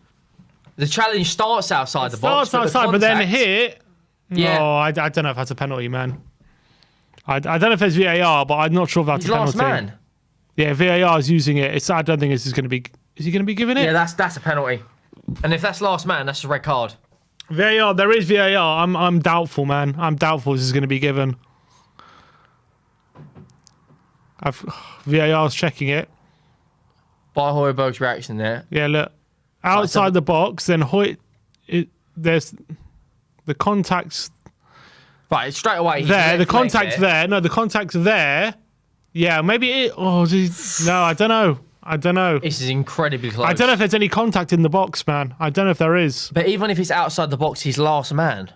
The challenge starts outside the box. Starts outside, but then here. Yeah. Oh, I don't know if that's a penalty, man. I don't know if there's VAR, but I'm not sure if that's a penalty. Last man. Yeah, VAR is using it. I don't think this is going to be. Is he going to be giving it? Yeah, that's a penalty. And if that's last man, that's a red card. VAR, there is VAR. I'm doubtful, man. I'm doubtful this is going to be given. VAR's checking it. By Højbjerg's reaction there. Yeah, look. Outside the box, then there's the contacts. Right, straight away. There, the contact's there. No, the contact's there. Yeah, maybe it. Oh, no, I don't know. This is incredibly close. I don't know if there's any contact in the box, man. I don't know if there is. But even if it's outside the box, he's last man.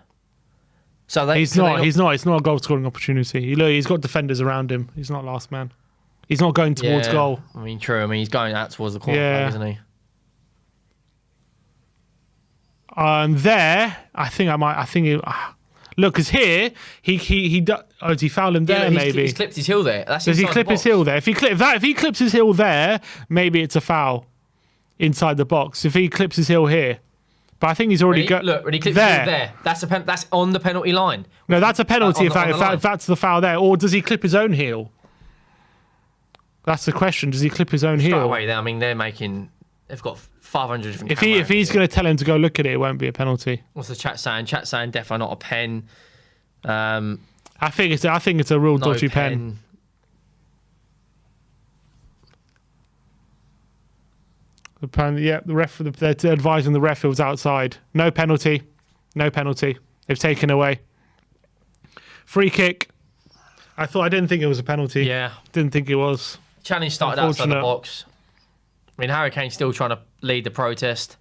So He's not. It's not a goal scoring opportunity. He's got defenders around him. He's not last man. He's not going towards goal. I mean, true. I mean, he's going out towards the corner flag, isn't he? There, I think I might. I think look, because here does he foul him there? Maybe he's clipped his heel there. Does he clip his heel there? If he clips his heel there, maybe it's a foul inside the box. If he clips his heel here, but I think he's already got. Look, when he clips his heel there, that's on the penalty line. No, that's a penalty if that's the foul there. Or does he clip his own heel? That's the question. Does he clip his own heel? Straight away there. I mean, they've got 500 different. If he's going to tell him to go look at it, it won't be a penalty. What's the chat saying? Chat saying definitely not a pen. I think it's a real dodgy pen. The ref. They're advising the ref it was outside. No penalty. No penalty. They've taken away. Free kick. I didn't think it was a penalty. Yeah. Didn't think it was. Challenge started outside the box. I mean, Harry Kane's still trying to lead the protest.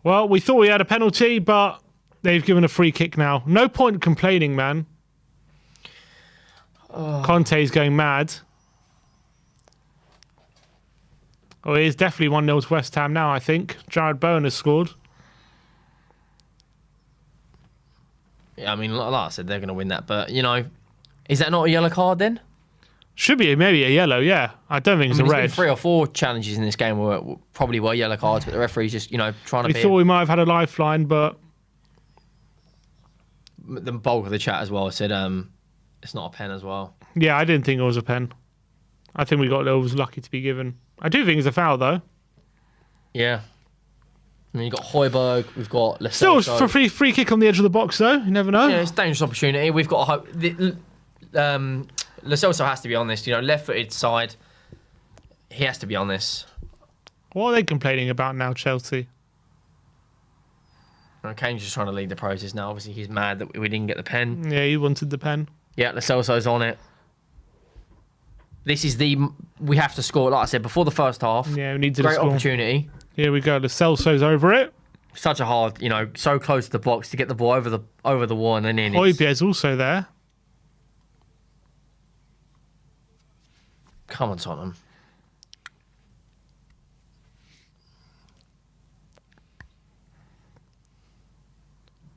Well, we thought we had a penalty, but they've given a free kick now. No point complaining, man. Conte's going mad. Oh, it is definitely 1-0 to West Ham now, I think. Jared Bowen has scored. Yeah, I mean, like I said, they're going to win that. But, is that not a yellow card then? Should be maybe a yellow, yeah. I don't think it's a red. There's been 3 or 4 challenges in this game where probably were yellow cards, but the referee's just, trying to We thought we might have had a lifeline, but... The bulk of the chat as well said it's not a pen as well. Yeah, I didn't think it was a pen. I think it was lucky to be given. I do think it's a foul, though. Yeah. I mean, you've got Højbjerg, we've got Lo Still, Celso. for free kick on the edge of the box, though. You never know. Yeah, it's a dangerous opportunity. We've got Lo Celso has to be on this. Left-footed side. He has to be on this. What are they complaining about now, Chelsea? Kane's just trying to lead the process now. Obviously, he's mad that we didn't get the pen. Yeah, he wanted the pen. Yeah, Lo Celso's on it. This is we have to score, like I said, before the first half. Yeah, we need to Great score. Opportunity. Here we go. Lo Celso's over it. Such a hard, so close to the box to get the ball over the wall and then in. Højbjerg's also there. Come on, Tottenham.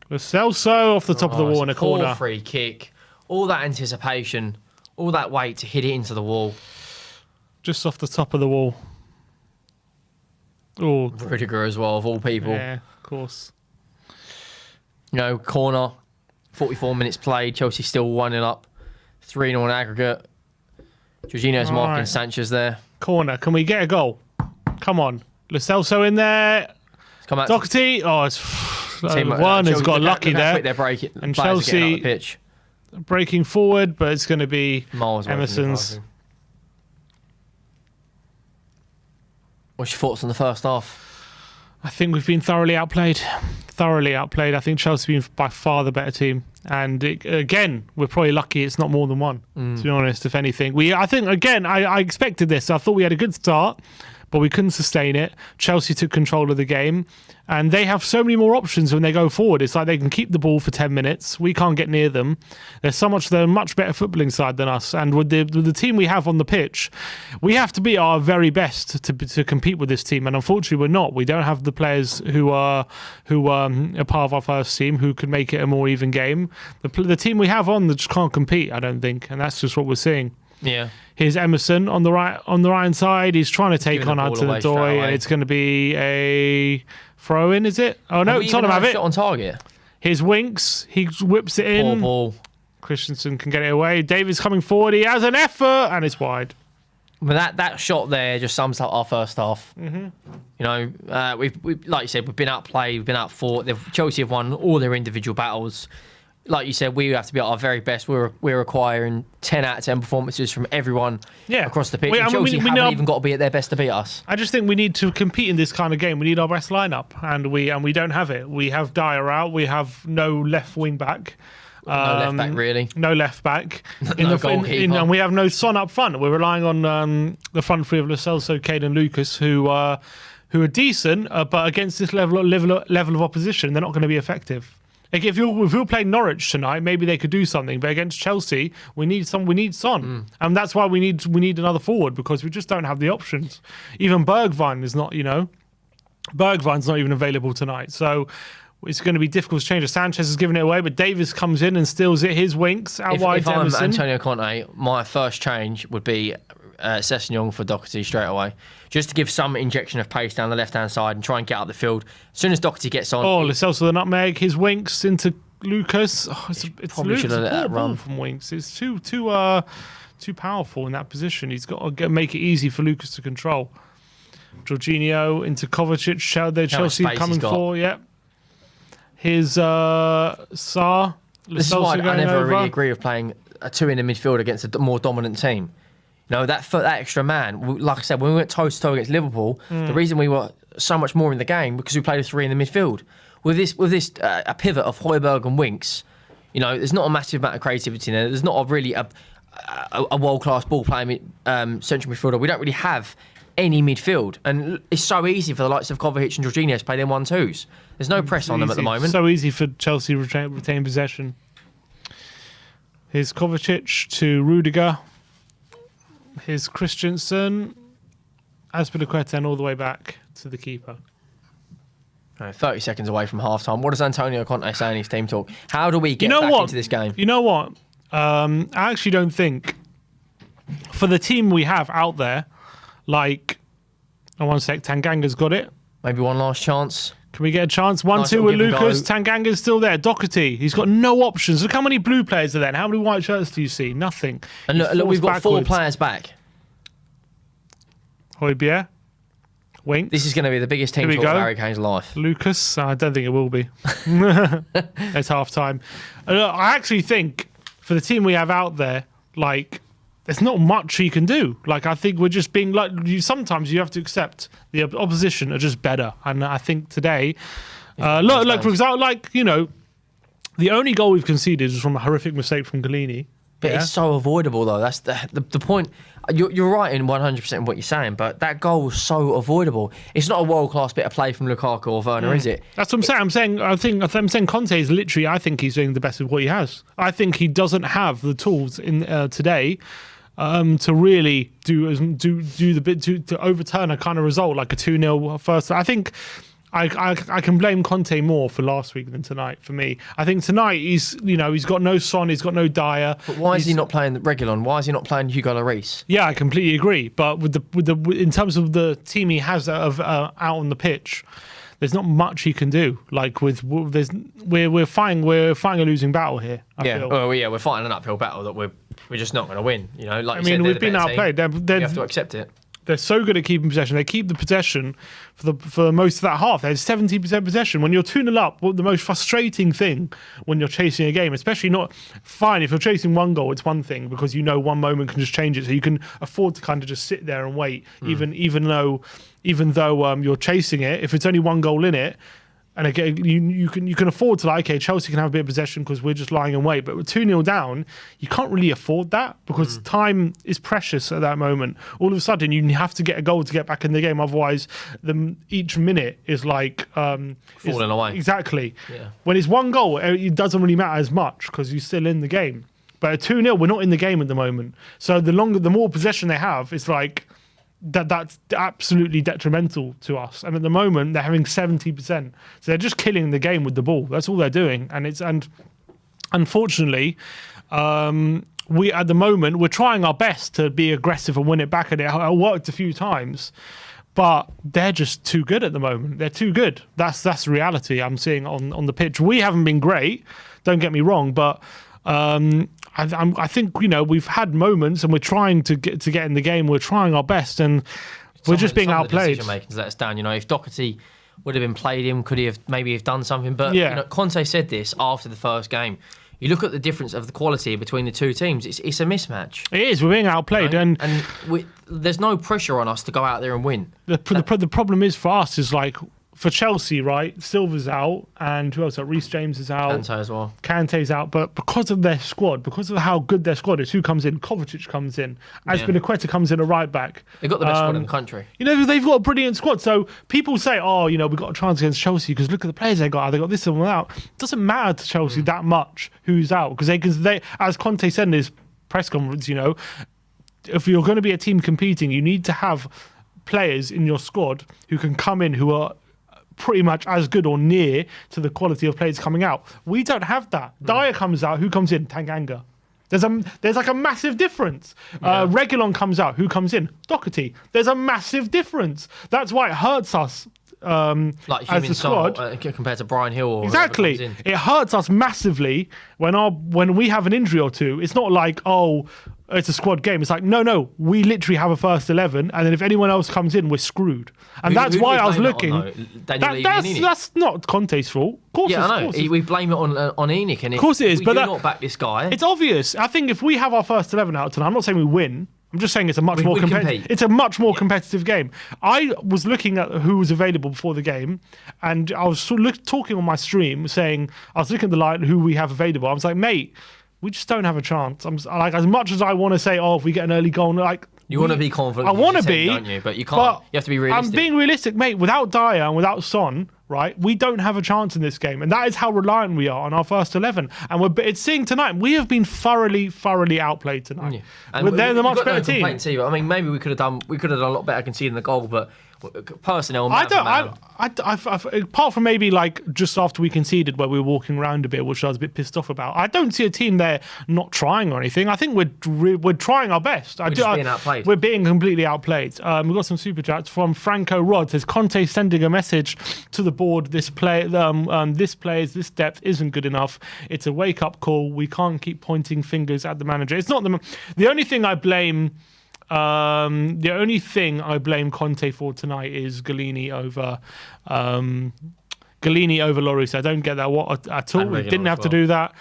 Lo Celso off the top of the wall in a corner. Poor free kick. All that anticipation, all that weight to hit it into the wall. Just off the top of the wall. Oh, Rudiger as well, of all people. yeah, of course. Corner. 44 minutes played. Chelsea still 1-0 up. 3-0 on aggregate. Jorginho's marking Sanchez there. Corner. Can we get a goal? Come on. Lo Celso in there. Doherty. Oh, it's one has got lucky there. They're breaking. And Chelsea the pitch. Breaking forward, but it's going to be Miles Emerson's. What's your thoughts on the first half? I think we've been thoroughly outplayed. Thoroughly outplayed. I think Chelsea have been by far the better team. And again, we're probably lucky it's not more than one, to be honest, if anything. I think, again, I expected this. I thought we had a good start, but we couldn't sustain it. Chelsea took control of the game. And they have so many more options when they go forward. It's like they can keep the ball for 10 minutes. We can't get near them. They're a much better footballing side than us. And with the team we have on the pitch, we have to be our very best to compete with this team. And unfortunately, we're not. We don't have the players who are a part of our first team who can make it a more even game. The team we have on just can't compete, I don't think. And that's just what we're seeing. Yeah. Here's Emerson on the right hand. He's trying to take on Hudson-Odoi, and it's going to be a throw in, is it? Oh no, Tottenham have it. Shot on target. Here's Winks. He whips it in. Poor ball. Christensen can get it away. Davies coming forward. He has an effort, and it's wide. But that shot there just sums up our first half. Mm-hmm. We've like you said, we've been outplayed, we've been outfought. Chelsea have won all their individual battles. Like you said, we have to be at our very best. We're requiring 10 out of 10 performances from everyone across the pitch. Chelsea haven't even got to be at their best to beat us. I just think we need to compete in this kind of game. We need our best lineup, and we don't have it. We have Dyer out. We have no left wing back. No left back, really. No left back. No goalkeeper. And we have no Son up front. We're relying on the front three of Lo Celso, Kane and Lucas, who are decent, but against this level of opposition, they're not going to be effective. Like if you're playing Norwich tonight, maybe they could do something. But against Chelsea, we need Son, and that's why we need another forward, because we just don't have the options. Even Bergwijn is not, Bergwijn's not even available tonight. So it's going to be difficult to change. Sanchez has given it away, but Davis comes in and steals it. His winks out wide. If to I'm Emerson. Antonio Conte, my first change would be Sessegnon for Doherty straight away, just to give some injection of pace down the left-hand side and try and get up the field. As soon as Doherty gets on... Oh, Lascelles with the nutmeg. His winks into Lucas. Oh, it's probably should have let that run from Winks. It's too powerful in that position. He's got to make it easy for Lucas to control. Jorginho into Kovacic. Chelsea coming for. Yep. His Sarr. This is why I never really agree with playing a 2 in the midfield against a more dominant team. That extra man, like I said, when we went toe-to-toe against Liverpool, the reason we were so much more in the game because we played a 3 in the midfield. With this a pivot of Højbjerg and Winks, there's not a massive amount of creativity in there. There's not really a world-class ball-playing central midfielder. We don't really have any midfield. And it's so easy for the likes of Kovacic and Jorginho to play them 1-2s. There's no press on them at the moment. So easy for Chelsea to retain possession. Here's Kovacic to Rudiger. Here's Christensen. Azpilicueta all the way back to the keeper. 30 seconds away from half-time. What does Antonio Conte say in his team talk? How do we get back into this game? You know what? I actually don't think, for the team we have out there, like, one sec, Tanganga's got it. Maybe one last chance. Can we get a chance? 1-2 with Lucas. Tanganga's still there. Doherty. He's got no options. Look how many blue players are there. And how many white shirts do you see? Nothing. And look, we've got 4 players back. Højbjerg. Winks. This is going to be the biggest team talk of Harry Kane's life. Lucas. I don't think it will be. It's half time. I actually think for the team we have out there, like, there's not much he can do. Like, I think we're just being like, sometimes you have to accept the opposition are just better. And I think today, look, for example, the only goal we've conceded is from a horrific mistake from Galini. But it's so avoidable, though. That's the point. You're right in 100% in what you're saying, but that goal was so avoidable. It's not a world-class bit of play from Lukaku or Werner, is it? That's what I'm saying. I'm saying Conte is literally, I think he's doing the best of what he has. I think he doesn't have the tools in today to really do the bit to overturn a kind of result like a 2-0 first. I think I can blame Conte more for last week than tonight. For me, I think tonight he's got no Son, he's got no Dyer. But why is he not playing Reguilon? Why is he not playing Hugo Lloris? Yeah, I completely agree. But with in terms of the team he has out on the pitch, there's not much he can do. Like we're fighting a losing battle here. I feel. We're fighting an uphill battle that we're just not going to win. We've been outplayed. You have to accept it. They're so good at keeping possession. They keep the possession for most of that half. They had 70% possession. When you're 2-0 up, the most frustrating thing when you're chasing a game, especially not fine if you're chasing one goal, it's one thing because one moment can just change it. So you can afford to kind of just sit there and wait, even though you're chasing it. If it's only one goal in it. And again, you can afford to Chelsea can have a bit of possession because we're just lying in wait. But with 2-0 down, you can't really afford that because time is precious at that moment. All of a sudden, you have to get a goal to get back in the game. Otherwise, each minute is like falling away. Exactly. Yeah. When it's one goal, it doesn't really matter as much because you're still in the game. But at 2-0, we're not in the game at the moment. So the more possession they have, it's like that's absolutely detrimental to us. And at the moment, they're having 70%. So they're just killing the game with the ball. That's all they're doing. And unfortunately, at the moment, we're trying our best to be aggressive and win it back. And it worked a few times. But they're just too good at the moment. They're too good. That's the reality I'm seeing on the pitch. We haven't been great, don't get me wrong, but I think we've had moments and we're trying to get in the game. We're trying our best and we're just being outplayed. Decision making let us down. If Doherty would have been played in, could he have maybe done something? But Conte said this after the first game. You look at the difference of the quality between the two teams. It's a mismatch. It is. We're being outplayed, and there's no pressure on us to go out there and win. The problem is for us is like for Chelsea, right? Silva's out, and who else? Reece James is out. Kante as well. Kante's out, but because of their squad, because of how good their squad is, who comes in? Kovacic comes in. Azpilicueta comes in a right back. They've got the best squad in the country. You know, they've got a brilliant squad. So people say, oh, you know, we've got a chance against Chelsea because look at the players they got. They got this and that out. It doesn't matter to Chelsea that much who's out because they, as Conte said in his press conference, you know, if you're going to be a team competing, you need to have players in your squad who can come in who are pretty much as good or near to the quality of players coming out. We don't have that. Dyer comes out, who comes in? Tanganga. There's like a massive difference. Reguilon comes out, who comes in? Doherty. There's a massive difference. That's why it hurts us. Like as the squad compared to Brian Hill or exactly, it hurts us massively when we have an injury or two. It's not like, oh, it's a squad game. It's like, no, we literally have a first 11, and then if anyone else comes in, we're screwed. And that's why I was looking. That's not Conte's fault. Of course, yeah, I know. We blame it on ENIC, and of course it is. But not back this guy. It's obvious. I think if we have our first 11 out tonight, I'm not saying we win. I'm just saying it's a much more competitive. It's a much more competitive game. I was looking at who was available before the game, and I was talking on my stream, saying I was looking at the line who we have available. I was like, mate, we just don't have a chance. I'm like, as much as I want to say, oh, if we get an early goal, like you want to be confident. I want to be, don't you? But you can't. You have to be realistic. I'm being realistic, mate. Without Dyer and without Son, right, we don't have a chance in this game, and that is how reliant we are on our first 11. And it's seeing tonight. We have been thoroughly outplayed tonight. Yeah. And they're the much better team. Either. I mean, maybe we could have done a lot better conceding the goal, but personnel. Apart from maybe like just after we conceded, where we were walking around a bit, which I was a bit pissed off about. I don't see a team there not trying or anything. I think we're trying our best. We're being outplayed. We're being completely outplayed. We've got some super chats from Franco Rod. Says Conte sending a message to the board. This this depth isn't good enough. It's a wake up call. We can't keep pointing fingers at the manager. It's not the only thing I blame. The only thing I blame Conte for tonight is Galini over Lloris. I don't get that at all. We didn't have to do that.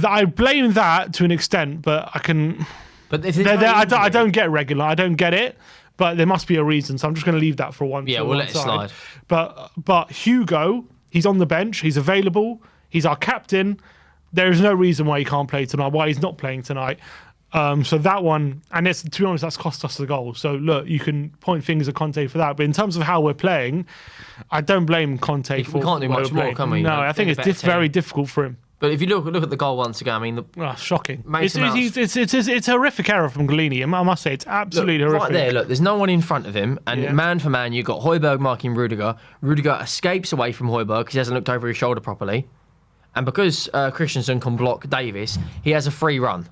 I blame that to an extent, but I can. But I don't get regular. I don't get it. But there must be a reason, so I'm just going to leave that for one. Yeah, we'll let it slide. But Hugo, he's on the bench. He's available. He's our captain. There is no reason why he can't play tonight. Why he's not playing tonight. So that one, and to be honest, that's cost us the goal. So look, you can point fingers at Conte for that, but in terms of how we're playing, I don't blame Conte for. We can't do much more, can we? No, I think it's very difficult for him. But if you look at the goal once again, I mean, shocking. It's a horrific error from Galini. I must say, it's absolutely horrific. Right there, look, there's no one in front of him, and man for man, you've got Højbjerg marking Rudiger. Rudiger escapes away from Højbjerg because he hasn't looked over his shoulder properly, and because Christensen can block Davis, he has a free run.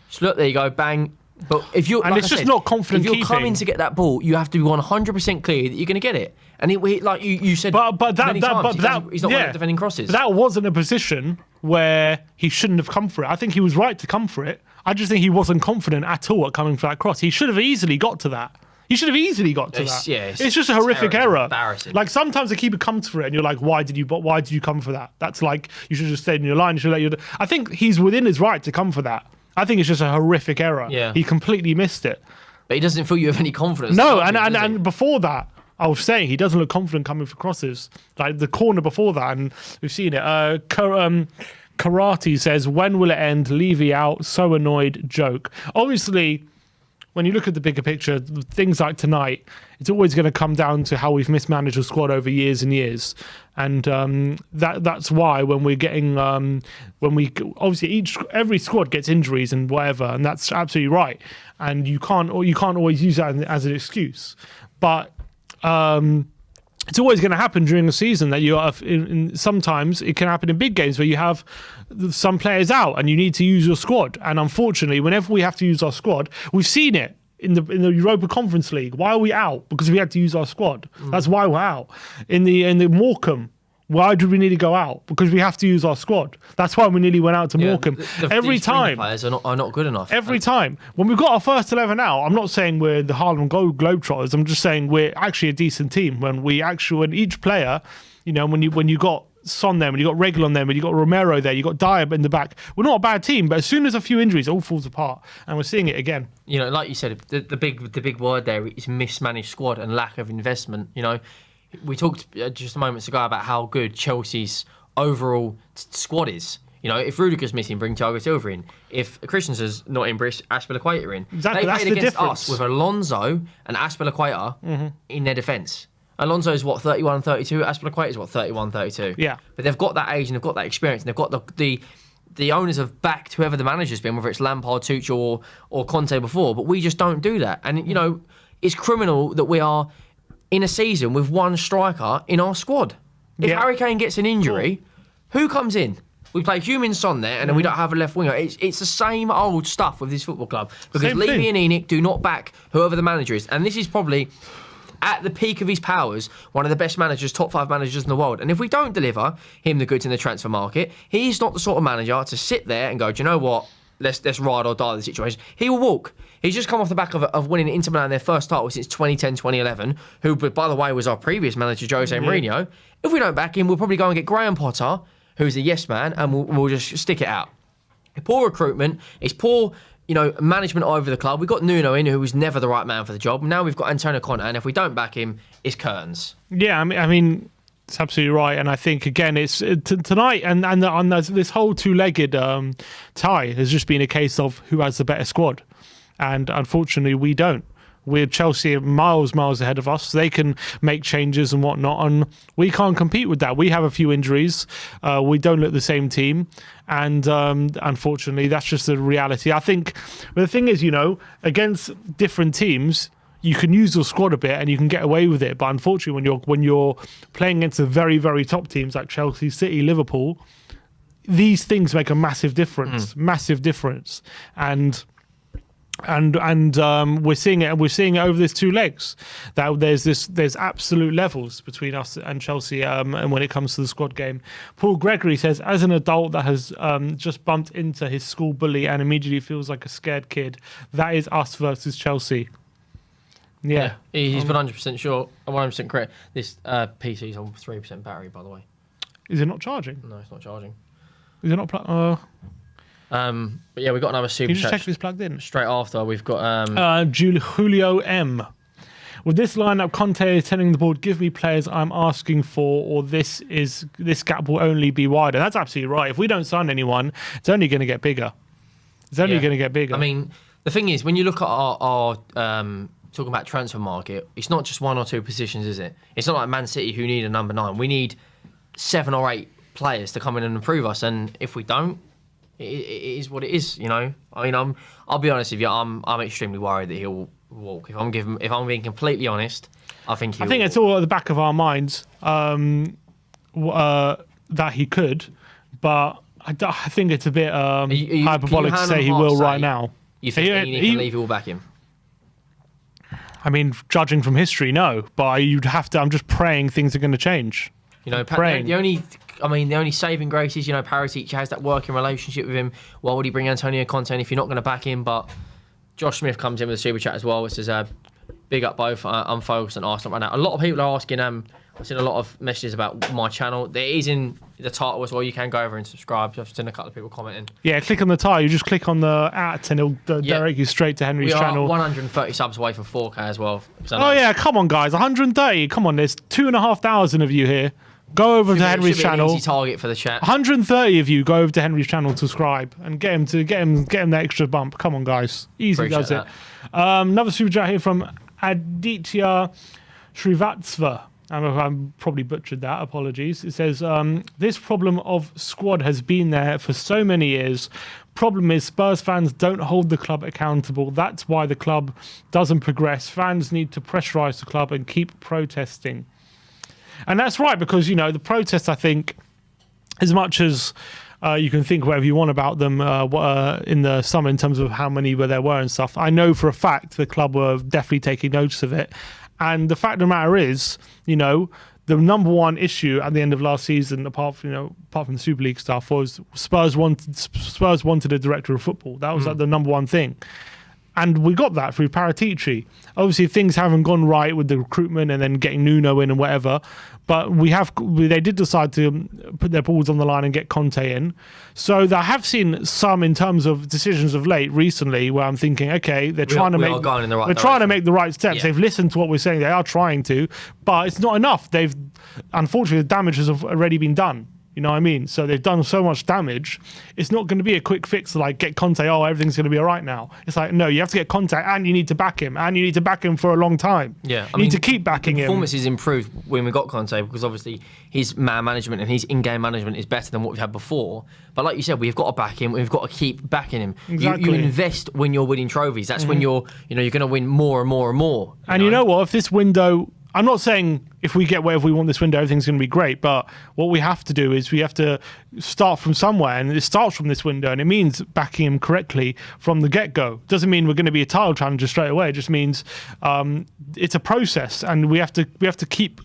So look, there you go, bang. But if you're, and it's just not confident. If you're coming to get that ball, you have to be 100% clear that you're going to get it. And like you said, he's not good at defending crosses. But that wasn't a position where he shouldn't have come for it. I think he was right to come for it. I just think he wasn't confident at all at coming for that cross. He should have easily got to that. He should have easily got to that. Yeah, it's just a horrific error. Embarrassing. Like sometimes the keeper comes for it, and you're like, "Why did you come for that?" That's like you should just stay in your line. I think he's within his right to come for that. I think it's just a horrific error. Yeah. He completely missed it. But he doesn't feel you have any confidence. No, and before that, I was saying he doesn't look confident coming for crosses. Like the corner before that, and we've seen it. Karate says, when will it end? Levy out. So annoyed. Joke. Obviously, when you look at the bigger picture, things like tonight, it's always going to come down to how we've mismanaged the squad over years and years. And that's why when we're getting, obviously every squad gets injuries and whatever, and that's absolutely right. And you can't always use that as an excuse. But it's always going to happen during the season that you are. Sometimes it can happen in big games where you have some players out and you need to use your squad. And unfortunately, whenever we have to use our squad, we've seen it in the Europa Conference League. Why are we out? Because we had to use our squad. That's why we're out. In the Morecambe, why did we need to go out? Because we have to use our squad. That's why we nearly went out to Morecambe. Every time players are not good enough. Every time when we've got our first 11 out, I'm not saying we're the Harlem Globetrotters. I'm just saying we're actually a decent team. When each player, when you got Son there, when you got Reguilon there, when you got Romero there, you got Dyer in the back. We're not a bad team, but as soon as a few injuries, it all falls apart, and we're seeing it again. Like you said, the big word there is mismanaged squad and lack of investment. we talked just a moment ago about how good Chelsea's overall squad is. You know, if Rudiger's missing, bring Thiago Silva in. If Christensen's not in, bring Aspilicueta in. Exactly, they that's played the against difference. us with Alonso and Aspilicueta in their defence. Alonso's what, 31, 32? Aspilicueta's what, 31, 32? Yeah. But they've got that age and they've got that experience and they've got the owners have backed whoever the manager's been, whether it's Lampard, Tuchel or Conte before, but we just don't do that. And, you know, it's criminal that we are in a season with one striker in our squad. If Harry Kane gets an injury, who comes in? We play Heung-min Son there, and then we don't have a left winger. It's the same old stuff with this football club because Same Levy thing. and ENIC do not back whoever the manager is, and this is probably at the peak of his powers, one of the best managers, top 5 managers in the world. And if we don't deliver him the goods in the transfer market, he's not the sort of manager to sit there and go, do you know what? Let's ride or die the situation. He will walk. He's just come off the back of winning Inter Milan their first title since 2010, 2011, who, by the way, was our previous manager, Jose Mourinho. If we don't back him, we'll probably go and get Graham Potter, who's a yes man, and we'll just stick it out. Poor recruitment. It's poor, you know, management over the club. We've got Nuno in, who was never the right man for the job. Now we've got Antonio Conte, and if we don't back him, it's curtains. Yeah, I mean, it's absolutely right, and I think again, it's tonight and on this whole two-legged tie has just been a case of who has the better squad, and unfortunately, we don't. We're Chelsea miles ahead of us. They can make changes and whatnot, and we can't compete with that. We have a few injuries. We don't look the same team, and unfortunately, that's just the reality. I think, but the thing is, you know, against different teams, you can use your squad a bit and you can get away with it. But unfortunately, when you're playing against the very, very top teams like Chelsea, City, Liverpool, these things make a massive difference. And we're seeing it over this two legs that there's absolute levels between us and Chelsea and when it comes to the squad game. Paul Gregory says, as an adult that has just bumped into his school bully and immediately feels like a scared kid, that is us versus Chelsea. Yeah. He's been 100% sure, 100% correct. This PC's on 3% battery, by the way. Is it not charging? No, it's not charging. Is it not But yeah, we've got another super can you just chat check if it's plugged in? straight after. We've got Julio M. With this lineup, Conte is telling the board, give me players I'm asking for, or this gap will only be wider. That's absolutely right. If we don't sign anyone, it's only going to get bigger. I mean, the thing is, when you look at our talking about transfer market, it's not just 1 or 2 positions, is it? It's not like Man City who need a number 9. We need 7 or 8 players to come in and improve us, and if we don't, it is what it is, you know. I mean, I'll be honest with you, I'm extremely worried that he'll walk. If I'm being completely honest, I think it's all at the back of our minds that he could, but I think it's a bit hyperbolic to say he will right now. You think he leave, he will back him? I mean, judging from history, no. But you'd have to. I'm just praying things are going to change. You know, the only saving grace is, you know, Paratici has that working relationship with him. Why would he bring Antonio Conte in if you're not going to back him? But Josh Smith comes in with a super chat as well, which says, big up both. I'm focused on Arsenal right now. A lot of people are asking, I've seen a lot of messages about my channel. There is in the title as well. You can go over and subscribe. I've seen a couple of people commenting. Yeah, click on the title. You just click on the @ and it'll direct you straight to Henry's channel. 130 subs away from 4K as well. Oh yeah, come on guys, 130. Come on, there's 2,500 of you here. Go over to Henry's channel. An easy target for the chat. 130 of you go over to Henry's channel to subscribe and get him the extra bump. Come on, guys. Easy does it. Another super chat here from Aditya Srivatsva. I'm probably butchered that. Apologies. It says, this problem of squad has been there for so many years. Problem is Spurs fans don't hold the club accountable. That's why the club doesn't progress. Fans need to pressurise the club and keep protesting. And that's right, because, you know, the protests, I think, as much as you can think whatever you want about them in the summer in terms of how many there were and stuff, I know for a fact the club were definitely taking notice of it. And the fact of the matter is, you know, the number one issue at the end of last season, apart from the Super League stuff, was Spurs wanted a director of football. That was like the number one thing. And we got that through Paratici. Obviously, things haven't gone right with the recruitment and then getting Nuno in and whatever. But they did decide to put their balls on the line and get Conte in. So I have seen some in terms of decisions of late recently where I'm thinking, okay, they're trying to make the right steps. Yeah. They've listened to what we're saying. They are trying to, but it's not enough. Unfortunately, the damage has already been done. You know what I mean? So they've done so much damage. It's not going to be a quick fix to like get Conte, everything's going to be all right now. It's like, no, you have to get Conte and you need to back him. And you need to back him for a long time. Yeah. You need to keep backing him. Performance is improved when we got Conte because obviously his man management and his in-game management is better than what we've had before. But like you said, we've got to back him. We've got to keep backing him. Exactly. You invest when you're winning trophies. That's when you're going to win more and more and more. You know what? If this window... I'm not saying if we get whatever we want this window, everything's going to be great. But what we have to do is we have to start from somewhere, and it starts from this window, and it means backing him correctly from the get-go. Doesn't mean we're going to be a title challenger straight away. It just means it's a process, and we have to keep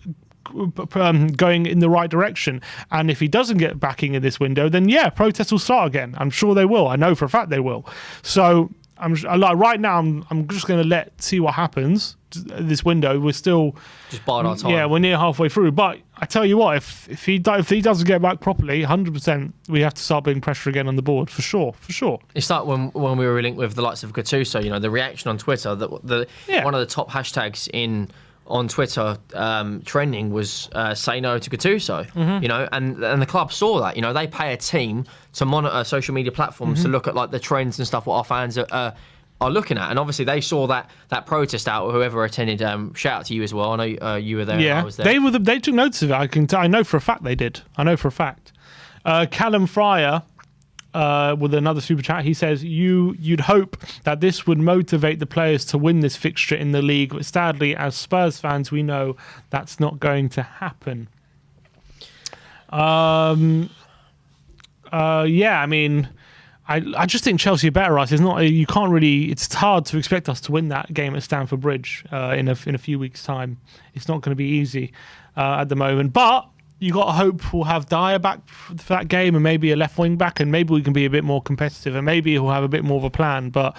going in the right direction. And if he doesn't get backing in this window, then yeah, protests will start again. I'm sure they will. I know for a fact they will. So right now, I'm just going to see what happens. This window, we're still just biding our time. Yeah, we're near halfway through. But I tell you what, if he doesn't get back properly, 100%, we have to start putting pressure again on the board for sure. It's like when we were linked with the likes of Gattuso. You know, the reaction on Twitter. One of the top hashtags on Twitter trending was "Say no to Gattuso." You know, and the club saw that. You know, they pay a team to monitor social media platforms to look at like the trends and stuff what our fans are looking at, and obviously they saw that protest out. Whoever attended, shout out to you as well. I know you were there. Yeah, I was there. They took notice of it. I know for a fact they did. I know for a fact. Callum Fryer with another super chat. He says you'd hope that this would motivate the players to win this fixture in the league, but sadly, as Spurs fans, we know that's not going to happen. Yeah, I mean. I just think Chelsea are better, right? It's hard to expect us to win that game at Stamford Bridge in a few weeks' time. It's not going to be easy at the moment. But you got to hope we'll have Dyer back for that game and maybe a left wing back, and maybe we can be a bit more competitive, and maybe he'll have a bit more of a plan. But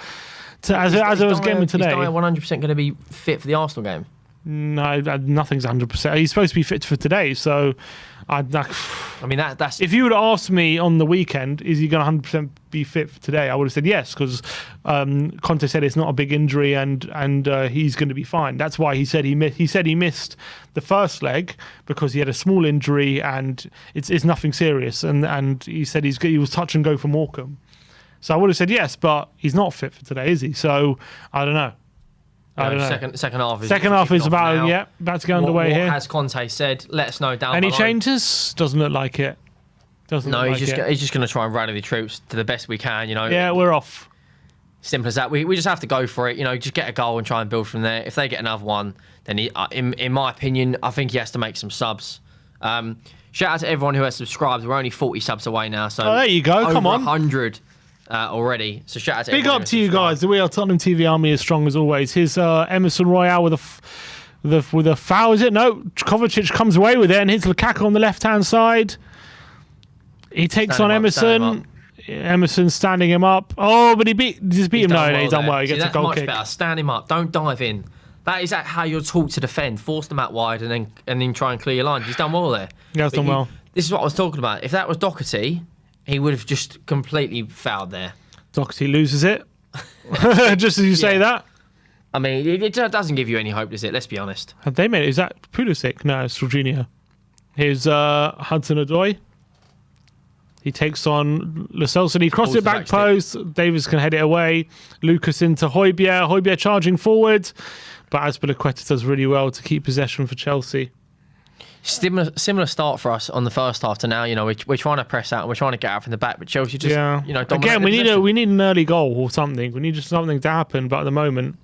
as I was getting today, is Dyer 100% going to be fit for the Arsenal game? No, nothing's 100%. He's supposed to be fit for today, so I mean that's. If you would have asked me on the weekend, is he going to 100% be fit for today? I would have said yes, because Conte said it's not a big injury and he's going to be fine. That's why he said he missed the first leg because he had a small injury and it's nothing serious. And he said he was touch and go for Morecambe. So I would have said yes, but he's not fit for today, is he? So I don't know. Second half is about to go underway here. As Conte said, let us know down below. Any changes? Doesn't look like it. He's just going to try and rally the troops to the best we can. You know. Yeah, we're off. Simple as that. We just have to go for it. You know, just get a goal and try and build from there. If they get another one, then in my opinion, I think he has to make some subs. Shout out to everyone who has subscribed. We're only 40 subs away now, so there you go. Come on, 100. Already, so shout out to big up to you guys. The We Are Tottenham TV army is strong as always. Here's Emerson Royale with a foul. Is it? No, Kovacic comes away with it and hits Lukaku on the left hand side. He takes on Emerson. Emerson's standing him up. Oh, but he beat him. No, he's done well. He gets a goal kick. Better. Stand him up. Don't dive in. That is how you're taught to defend. Force them out wide and then try and clear your line. He's done well there. Yeah, he's done well. This is what I was talking about. If that was Doherty, he would have just completely fouled there. Doherty loses it. Just as you say that. I mean, it doesn't give you any hope, does it? Let's be honest. Have they made it? Is that Pulisic? No, it's Jorginho. Here's Hudson-Odoi. He takes on Lascelles and he crosses it back post. Davis can head it away. Lucas into Højbjerg. Højbjerg charging forward. But Azpilicueta does really well to keep possession for Chelsea. Similar start for us on the first half to now. You know, we're trying to press out and we're trying to get out from the back, but Chelsea just dominate. Again, we need an early goal or something. We need just something to happen. But at the moment,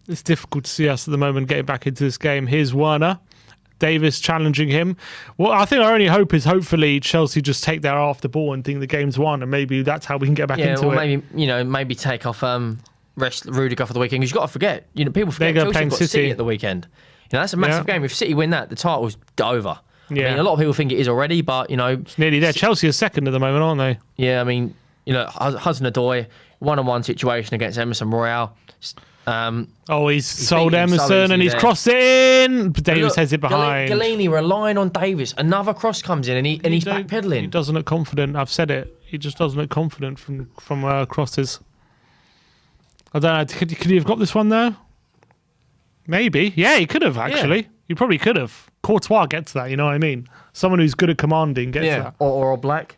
it's difficult to see us at the moment getting back into this game. Here's Werner. Davis challenging him. Well, I think our only hope is hopefully Chelsea just take their after ball and think the game's won, and maybe that's how we can get back into it. Maybe take off rest Rudiger for the weekend. Because you've got to forget, people forget Chelsea got City at the weekend. That's a massive game. If City win that, the title's over. Yeah. I mean, a lot of people think it is already, but it's nearly there. Chelsea are second at the moment, aren't they? Yeah, I mean, Hudson-Odoi, one-on-one situation against Emerson Royale. He's sold beaten him so Emerson and easy he's there. crossed it in. But Davis Look, heads it behind. Galini relying on Davis. Another cross comes in and he's He backpedaling. doesn't look confident. I've said it. He just doesn't look confident from crosses. I don't know. Could he have got this one though? Maybe. Yeah, he could have actually. Yeah. He probably could have. Courtois gets that. You know what I mean? Someone who's good at commanding gets that. Or Black.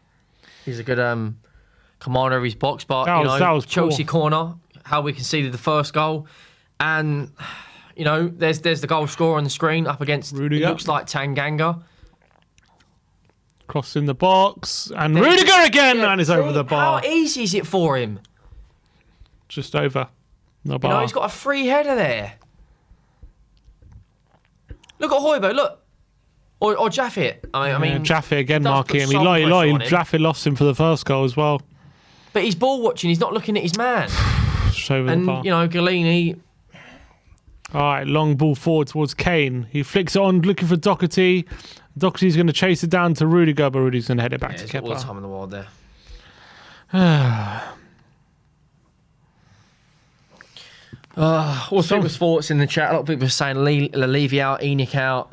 He's a good commander of his box. But That was Chelsea poor. corner, how we conceded the first goal. And, there's the goal scorer on the screen up against, Rudiger. It looks like Tanganga. Cross in the box. And Rudiger again! And it's over the bar. How easy is it for him? Just over the bar. He's got a free header there. Look at Højbjerg, look. Or Jaffe. I mean, Jaffe again does marking put him. some pressure on him. Jaffe lost him for the first goal as well. But he's ball watching. He's not looking at his man. Just over the bar. And, Galini... All right, long ball forward towards Kane. He flicks it on, looking for Doherty. Doherty's going to chase it down to Rudiger, but Rudiger's going to head it back to He's got all the Kepa. time in the world there. What's people's thoughts in the chat? A lot of people are saying Levy out, Enoch out.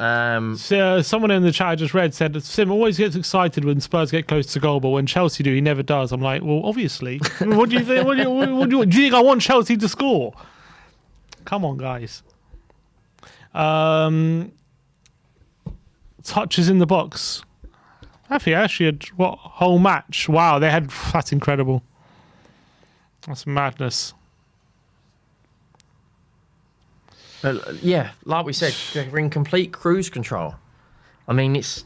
Someone in the chat I just read said, Sim always gets excited when Spurs get close to goal, but when Chelsea do, he never does. I'm like, well, obviously. What do you think? Do you think I want Chelsea to score? Come on, guys. Touches in the box. Actually had whole match? Wow, that's incredible. That's madness. But like we said, they're in complete cruise control. I mean, it's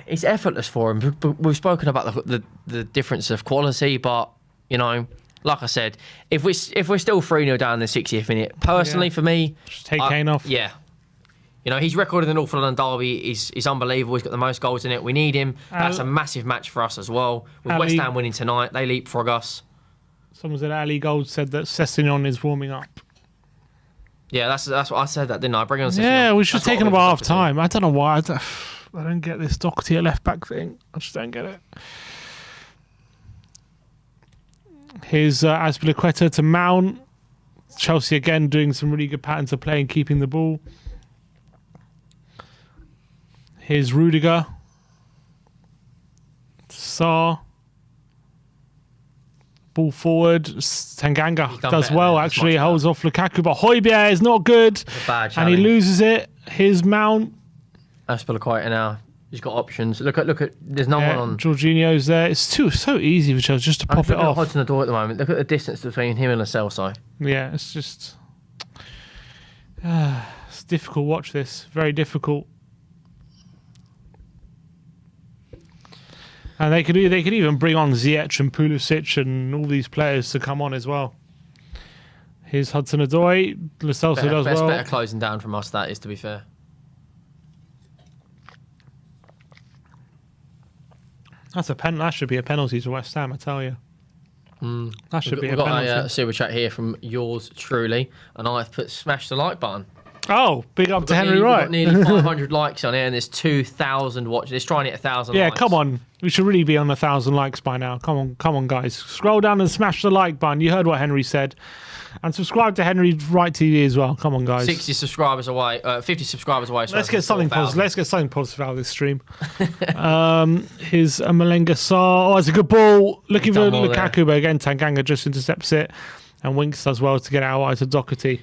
effortless for him. We've spoken about the difference of quality, but like I said, if we're still 3-0 down in the 60th minute, personally for me, Just take Kane off. Yeah. His record in the North London derby is unbelievable. He's got the most goals in it. We need him. That's a massive match for us as well. With West Ham winning tonight, they leapfrog us. Someone said Ali Gold said that Sessegnon is warming up. Yeah, that's what I said. That didn't I? Bring on. Yeah, we should take him about half time. I don't know why. I don't get this Doherty at left back thing. I just don't get it. Here's Azpilicueta to Mount. Chelsea again doing some really good patterns of play and keeping the ball. Here's Rudiger. Sarr. Ball forward. Tanganga does well, actually. Holds off Lukaku, but Højbjerg is not good. And he loses it. Here's Mount. Azpilicueta now. He's got options. Look at. There's no one on. Jorginho's there. It's so easy for Chelsea just to pop it off. Hudson-Odoi at the moment. Look at the distance between him and Lo Celso. Yeah, it's just. It's difficult. Watch this. Very difficult. And they could even bring on Ziyech and Pulisic and all these players to come on as well. Here's Hudson-Odoi. Lo Celso does well. Better closing down from us, that is, to be fair. That's a pen. That should be a penalty to West Ham, I tell you. That should be a penalty. We've got a super chat here from yours truly, and I've put smash the like button. Oh, big up to Henry Wright. We've got nearly 500 likes on it, and there's 2,000 watching. It's trying to hit 1,000 likes. Yeah, come on. We should really be on 1,000 likes by now. Come on, guys. Scroll down and smash the like button. You heard what Henry said. And subscribe to Henry Wright TV as well. Come on, guys. 60 subscribers away, 50 subscribers away. Let's get something positive. Let's get something positive out of this stream. Here's a Malenga Sarr. Oh, it's a good ball. Looking for Lukaku, but again, Tanganga just intercepts it. And Winks does well to get out to Doherty.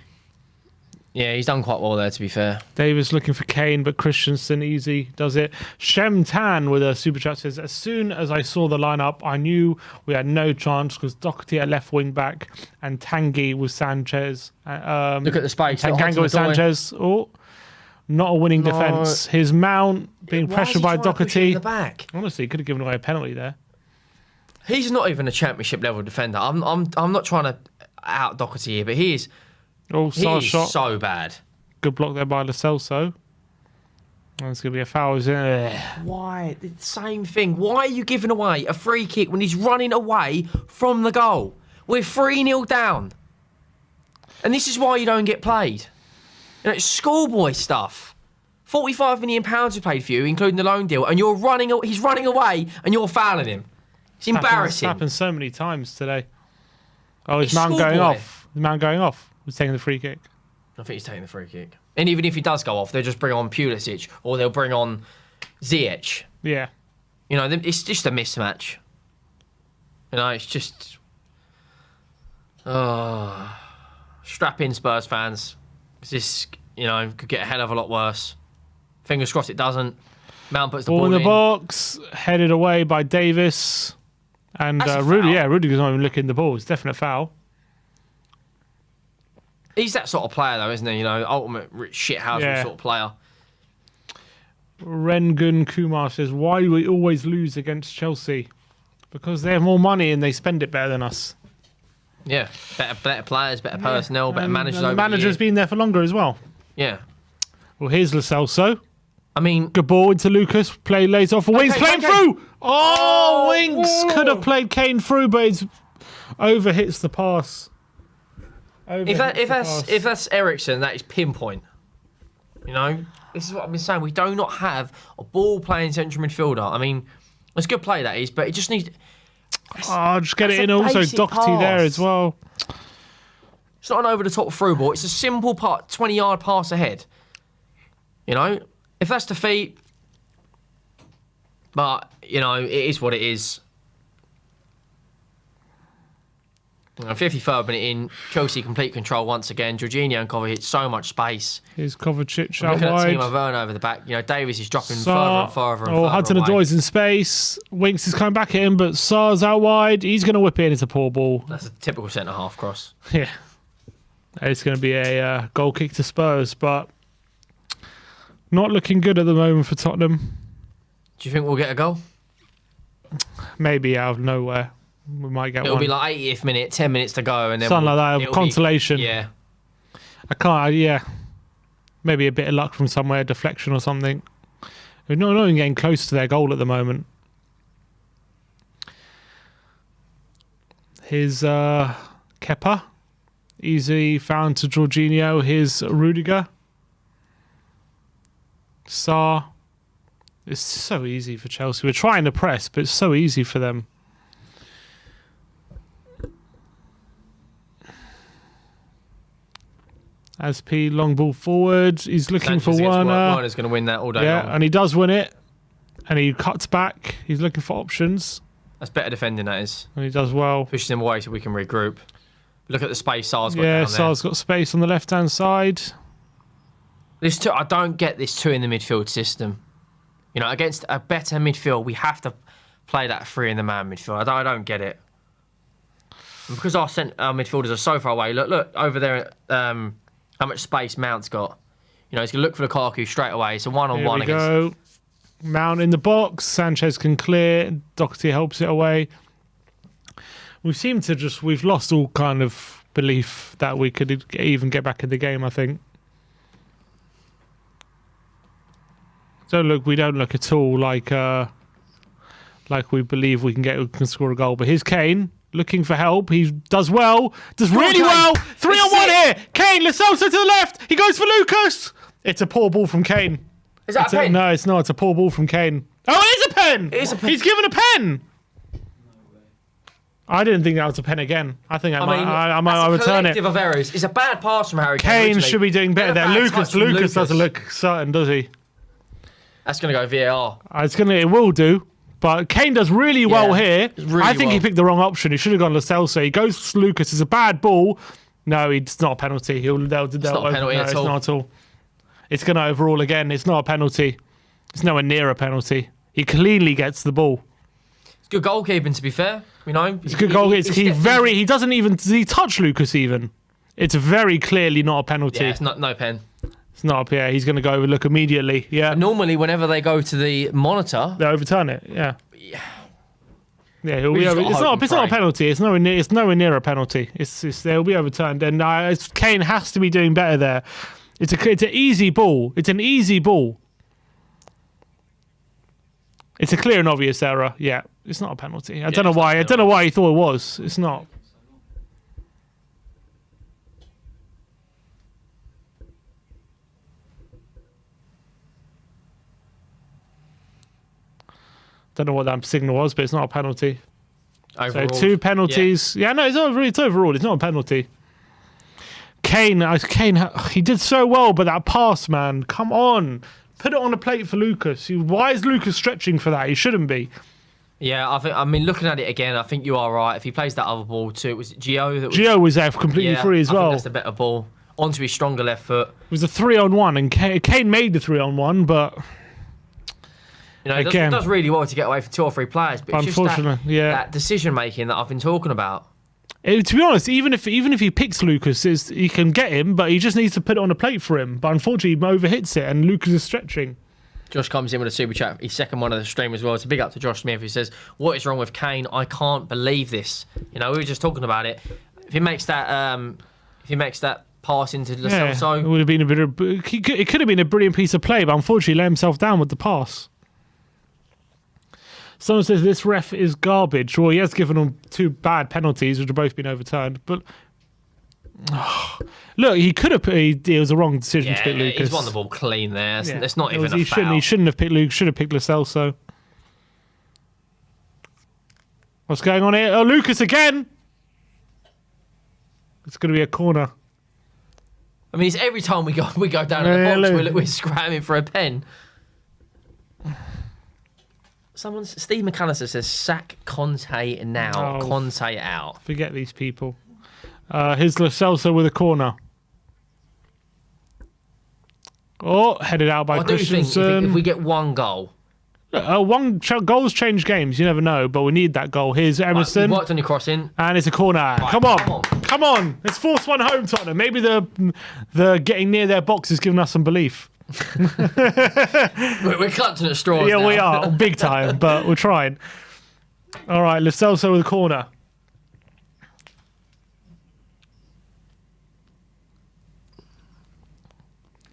Yeah, he's done quite well there, to be fair. Davis looking for Kane, but Christensen easy does it. Shem Tan with a super chat says, as soon as I saw the lineup, I knew we had no chance because Doherty at left wing back and Tanguy with Sanchez. Look at the space. Tanganga with Sanchez. Oh, not a winning defence. His Mount being pressured by Doherty. Honestly, could have given away a penalty there. He's not even a championship level defender. I'm not trying to out Doherty here, but he is. Oh, Sarr shot. So bad. Good block there by Lo Celso. That's going to be a foul, isn't it? Why? The same thing. Why are you giving away a free kick when he's running away from the goal? We're 3-0 down. And this is why you don't get played. It's schoolboy stuff. £45 million we paid for you, including the loan deal, and he's running away and you're fouling him. It's embarrassing. It's happened so many times today. Oh, is It's Mount going schoolboy. off? Is Mount going off? He's taking the free kick. I think he's taking the free kick. And even if he does go off, they'll just bring on Pulisic or they'll bring on Ziyech. Yeah. You know, it's just a mismatch. You know, it's just... strap in, Spurs fans. This, you know, could get a hell of a lot worse. Fingers crossed it doesn't. Mount puts the Ball ball in the in. box, headed away by Davis. And That's a Rudy, foul. Rudiger's not even looking at the ball. It's a definite foul. He's that sort of player, though, isn't he? You know, ultimate shithousery Yeah. sort of player. Rengun Kumar says, why do we always lose against Chelsea? Because they have more money and they spend it better than us. Yeah, better players, better personnel, better managers. And the over manager's the year. been there for longer as well. Yeah, Well, here's Lo Celso. I mean, Good ball into Lucas. Play lays off. Winks playing okay. through. Oh, Winks could have played Kane through, but it's overhits the pass. if that's Ericsson, that is pinpoint. You know, this is what I've been saying. We do not have a ball playing central midfielder. I mean, it's a good play that is, but it just needs. Oh, just get it in. a Also, basic Doherty there pass. as well. It's not an over the top through ball. It's a simple 20-yard pass ahead. You know, if that's defeat, but you know, it is what it is. 53rd minute in, Chelsea complete control once again. Jorginho and Kovacic so much space. Here's Kovacic out Looking at wide. Timo Werner over the back. You know, Davies is dropping Sarr. further and Oh, further Hudson away. Odoi's in space. Winks is coming back at him, but Sarr's out wide. He's going to whip it in. It's a poor ball. That's a typical centre half cross. Yeah. It's going to be a goal kick to Spurs, but not looking good at the moment for Tottenham. Do you think we'll get a goal? Maybe out of nowhere. We might get It'll one. be like 80th minute, 10 minutes to go, and then Something like that, it'll consolation. Yeah. I can't, yeah. Maybe a bit of luck from somewhere, deflection or something. We're not even getting close to their goal at the moment. Here's Kepa. Easy found to Jorginho. Here's Rudiger. Sarr. It's so easy for Chelsea. We're trying to press, but it's so easy for them. As P long ball forward, he's looking Sanchez for against Werner. Werner's going to win that all day Yeah, long. and he does win it. And he cuts back. He's looking for options. That's better defending, that is. And he does well. Pushes him away so we can regroup. Look at the space Sarr's got Yeah, down there. Sarr's got space on the left-hand side. I don't get this two in the midfield system. You know, against a better midfield, we have to play that three in the man midfield. I don't get it. And because our midfielders are so far away. Look over there. How much space Mount's got. You know, he's going to look for Lukaku straight away. It's a one-on-one Here we against. go. Mount in the box. Sanchez can clear. Doherty helps it away. We've lost all kind of belief that we could even get back in the game, I think. We don't look at all like we believe we can score a goal. But here's Kane looking for help. He does well. Does really Kane. well. 3-on-1 here. Kane, Lo Celso to the left. He goes for Lucas. It's a poor ball from Kane. Is that a pen? No, it's not. It's a poor ball from Kane. Oh, it is a pen. It is a pen. He's given a pen. I didn't think that was a pen again. I think I might return it. Collective of errors. It's a bad pass from Harry Kane. Kane originally. should be doing better Then a there. bad touch from Lucas doesn't look certain, does he? That's going to go VAR. It will do. But Kane does really well here. really I think he well. picked the wrong option. He should have gone Lo Celso. He goes to Lucas. It's a bad ball. No, it's not a penalty. It's not a penalty at it's all. not at all. It's going to overrule again. It's not a penalty. It's nowhere near a penalty. He cleanly gets the ball. It's good goalkeeping, to be fair. You know, It's a good goal. He doesn't even. Does he touch Lucas even? It's very clearly not a penalty. Yeah, it's not no pen. It's not. Yeah, he's going to go overlook immediately. Yeah, Normally, whenever they go to the monitor, they overturn it. Yeah. Yeah. Yeah, just gotta it's hope not. and It's not a pray. penalty. It's nowhere near a penalty. They'll be overturned, and Kane has to be doing better there. It's an easy ball. It's an easy ball. It's a clear and obvious error. Yeah, it's not a penalty. I don't know why. I don't know why he thought it was. It's not. Don't know what that signal was, but it's not a penalty. Overall. So 2 penalties. Yeah, no, it's overall. It's not a penalty. Kane, he did so well, but that pass, man, come on. Put it on a plate for Lucas. Why is Lucas stretching for that? He shouldn't be. Yeah, I mean, looking at it again, I think you are right. If he plays that other ball too, was it Gio? Gio was there completely free as well. I think that's the better ball. Onto his stronger left foot. It was a 3-on-1, and Kane made the 3-on-1 but... You know, he does really well to get away from 2 or 3 players, but it's just that decision-making that I've been talking about. To be honest, even if he picks Lucas, he can get him, but he just needs to put it on a plate for him. But unfortunately, he overhits it, and Lucas is stretching. Josh comes in with a super chat. He's second one of the stream as well. It's a big up to Josh Smith, who says, "What is wrong with Kane? I can't believe this." You know, we were just talking about it. If he makes that pass into Lo Celso, it would have been it could have been a brilliant piece of play, but unfortunately, he let himself down with the pass. Someone says this ref is garbage. Well, he has given them 2 bad penalties, which have both been overturned. But look, he could have. It was a wrong decision to pick Lucas. He's won the ball clean there. It's not even a foul. He shouldn't have picked Luke. Should have picked Lo Celso. What's going on here? Oh, Lucas again. It's going to be a corner. I mean, it's every time we go down in the box, we're scramming for a pen. Steve McAllister says, sack Conte now. Conte out. Forget these people. Here's Lo Celso with a corner. Oh, headed out by Christensen. If we get 1 goal. Goals change games. You never know, but we need that goal. Here's Emerson. Right, worked on your crossing. And it's a corner. Right, come on. Let's force one home, Tottenham. Maybe the getting near their box is giving us some belief. We're clutching at straws now. We are, big time, but we're trying. All right, Lo Celso with a corner.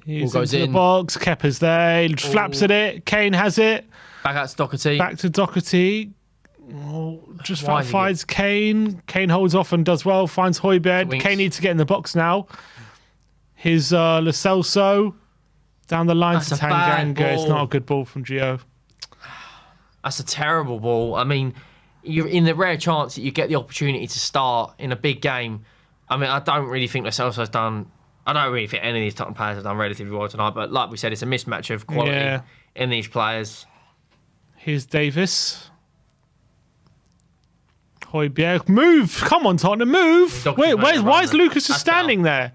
He's goes into in. the box. Kepa's there. He flaps at it. Kane has it. Back out to Doherty. Back to Doherty. Just finds Kane. Kane holds off and does well. Finds Højbjerg. Kane needs to get in the box now. Here's Lo Celso. Down the line to Tanganga. It's not a good ball from Gio. That's a terrible ball. I mean, you're in the rare chance that you get the opportunity to start in a big game. I mean, I don't really think Lo Celso's done... I don't really think any of these Tottenham players have done relatively well tonight, but like we said, it's a mismatch of quality in these players. Here's Davis. Højbjerg. Move! Come on, Tottenham, move! Wait, why is Lucas just standing there?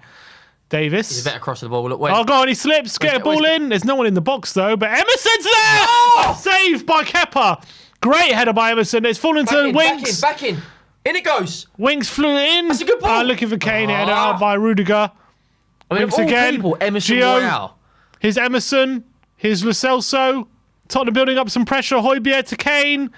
Davis. He's a better cross of the ball. Look, oh, God, he slips. Get a ball in. There's no one in the box, though, but Emerson's there! Oh! Saved by Kepa. Great header by Emerson. It's fallen to Winks. Back in. In it goes. Winks flew in. That's a good ball. Looking for Kane. Headed out by Rudiger. I mean, Winks again. People, Emerson Royale. Here's Emerson. Here's Lo Celso. Tottenham building up some pressure. Højbjerg to Kane.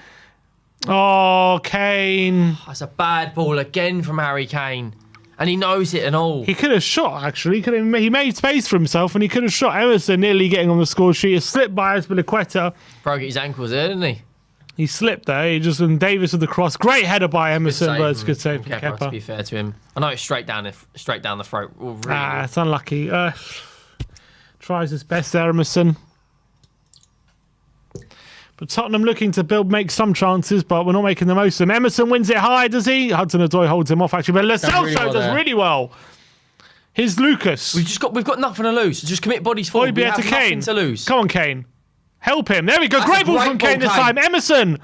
Oh, Kane. That's a bad ball again from Harry Kane. And he knows it and all. He could have shot, actually. He made space for himself, and he could have shot. Emerson nearly getting on the score sheet. A slip by Azpilicueta. Broke his ankles there, didn't he? He slipped there. And Davis with the cross. Great header by Emerson, but it's a good save from Kepa. To be fair to him. I know it's straight down the throat. Really it's unlucky. Tries his best there, Emerson. But Tottenham looking to make some chances, but we're not making the most of them. Emerson wins it high, does he? Hudson-Odoi holds him off, actually. But Lo Celso does really well. Here's Lucas. We've got nothing to lose. Just commit bodies forward. We have nothing to lose. Come on, Kane. Help him. There we go. Great ball from Kane this time. Emerson.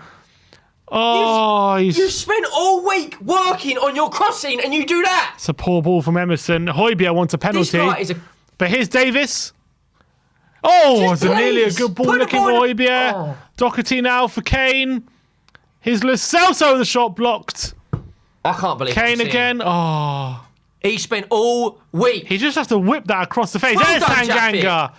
Oh, you spent all week working on your crossing and you do that. It's a poor ball from Emerson. Højbjerg wants a penalty. But here's Davis. Oh, it's nearly a good ball looking for Højbjerg. Oh. Doherty now for Kane. Here's Lo Celso, the shot blocked. I can't believe Kane again. Oh. He spent all week. He just has to whip that across the face. There's Tanganga.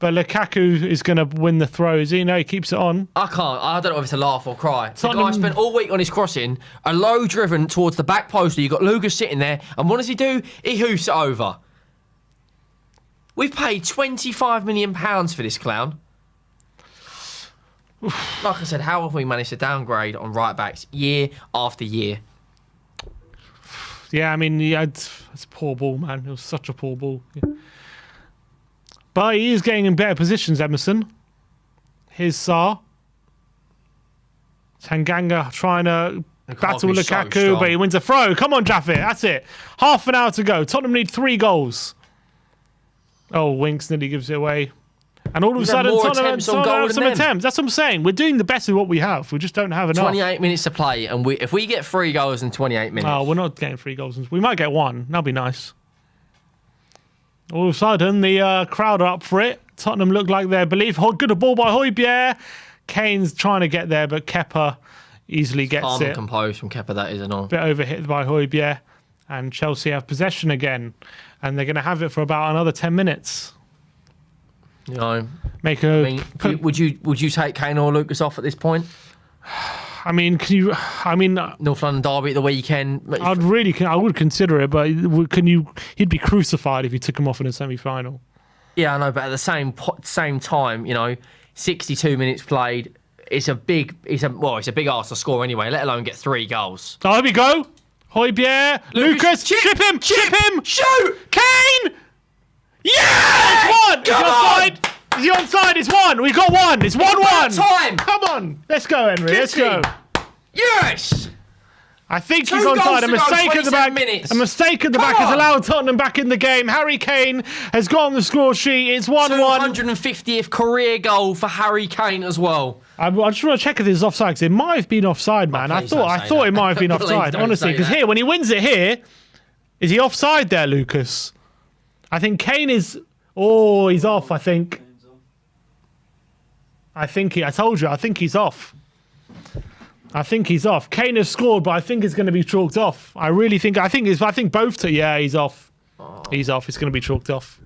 But Lukaku is going to win the throw, is he? No, he keeps it on. I can't. I don't know if it's a laugh or cry. The guy spent all week on his crossing, a low driven towards the back post. You've got Lucas sitting there, and what does he do? He hoofs it over. We've paid £25 million for this clown. Like I said, how have we managed to downgrade on right backs year after year? Yeah, I mean, it's a poor ball, man. It was such a poor ball. Yeah. But he is getting in better positions, Emerson. Here's Sarr. Tanganga trying to Battle Lukaku's so Lukaku, strong. but he wins a throw. Come on, Jaffet. That's it. Half an hour to go. Tottenham need 3 goals. Oh, Winks nearly gives it away. And all of a sudden, more Tottenham attempts on goal have than some them. attempts. That's what I'm saying. We're doing the best with what we have. We just don't have enough. 28 minutes to play, and if we get 3 goals in 28 minutes... Oh, we're not getting 3 goals. We might get 1. That'll be nice. All of a sudden, the crowd are up for it. Tottenham look like they're belief. Good ball by Højbjerg. Kane's trying to get there, but Kepa easily gets Calm it. and composed from Kepa, that is and all. Bit overhit by Højbjerg. And Chelsea have possession again. And they're going to have it for about another 10 minutes. You know, Make I mean, would you take Kane or Lucas off at this point? I mean, can you? I mean, North London derby at the weekend. I would consider it, but can you? He'd be crucified if you took him off in a semi-final. Yeah, I know, but at the same time, you know, 62 minutes played. It's a big ask to score anyway. Let alone get 3 goals. Oh, here we go. Højbjerg, Lucas, chip him, shoot, Kane. Yeah, it's 1. Come on! Is he onside? It's 1. We got 1. It's 1-1. Time. Come on, let's go, Henry. Let's go. Yes. I think 2 he's goals onside. to A go, mistake at the 27 back. minutes. A mistake at the back Come has on. allowed Tottenham back in the game. Harry Kane has got on the score sheet. It's 1-1. 250th career goal for Harry Kane as well. I just want to check if this is offside, because it might have been offside, man. I please don't thought say it might have been that. Please offside, don't honestly. say Because that. here, when he wins it here, is he offside there, Lucas? I think Kane is... Oh, he's off, I think. I told you, I think he's off. I think he's off. Kane has scored, but I think it's going to be chalked off. I think both... Yeah, he's off. He's off. It's going to be chalked off.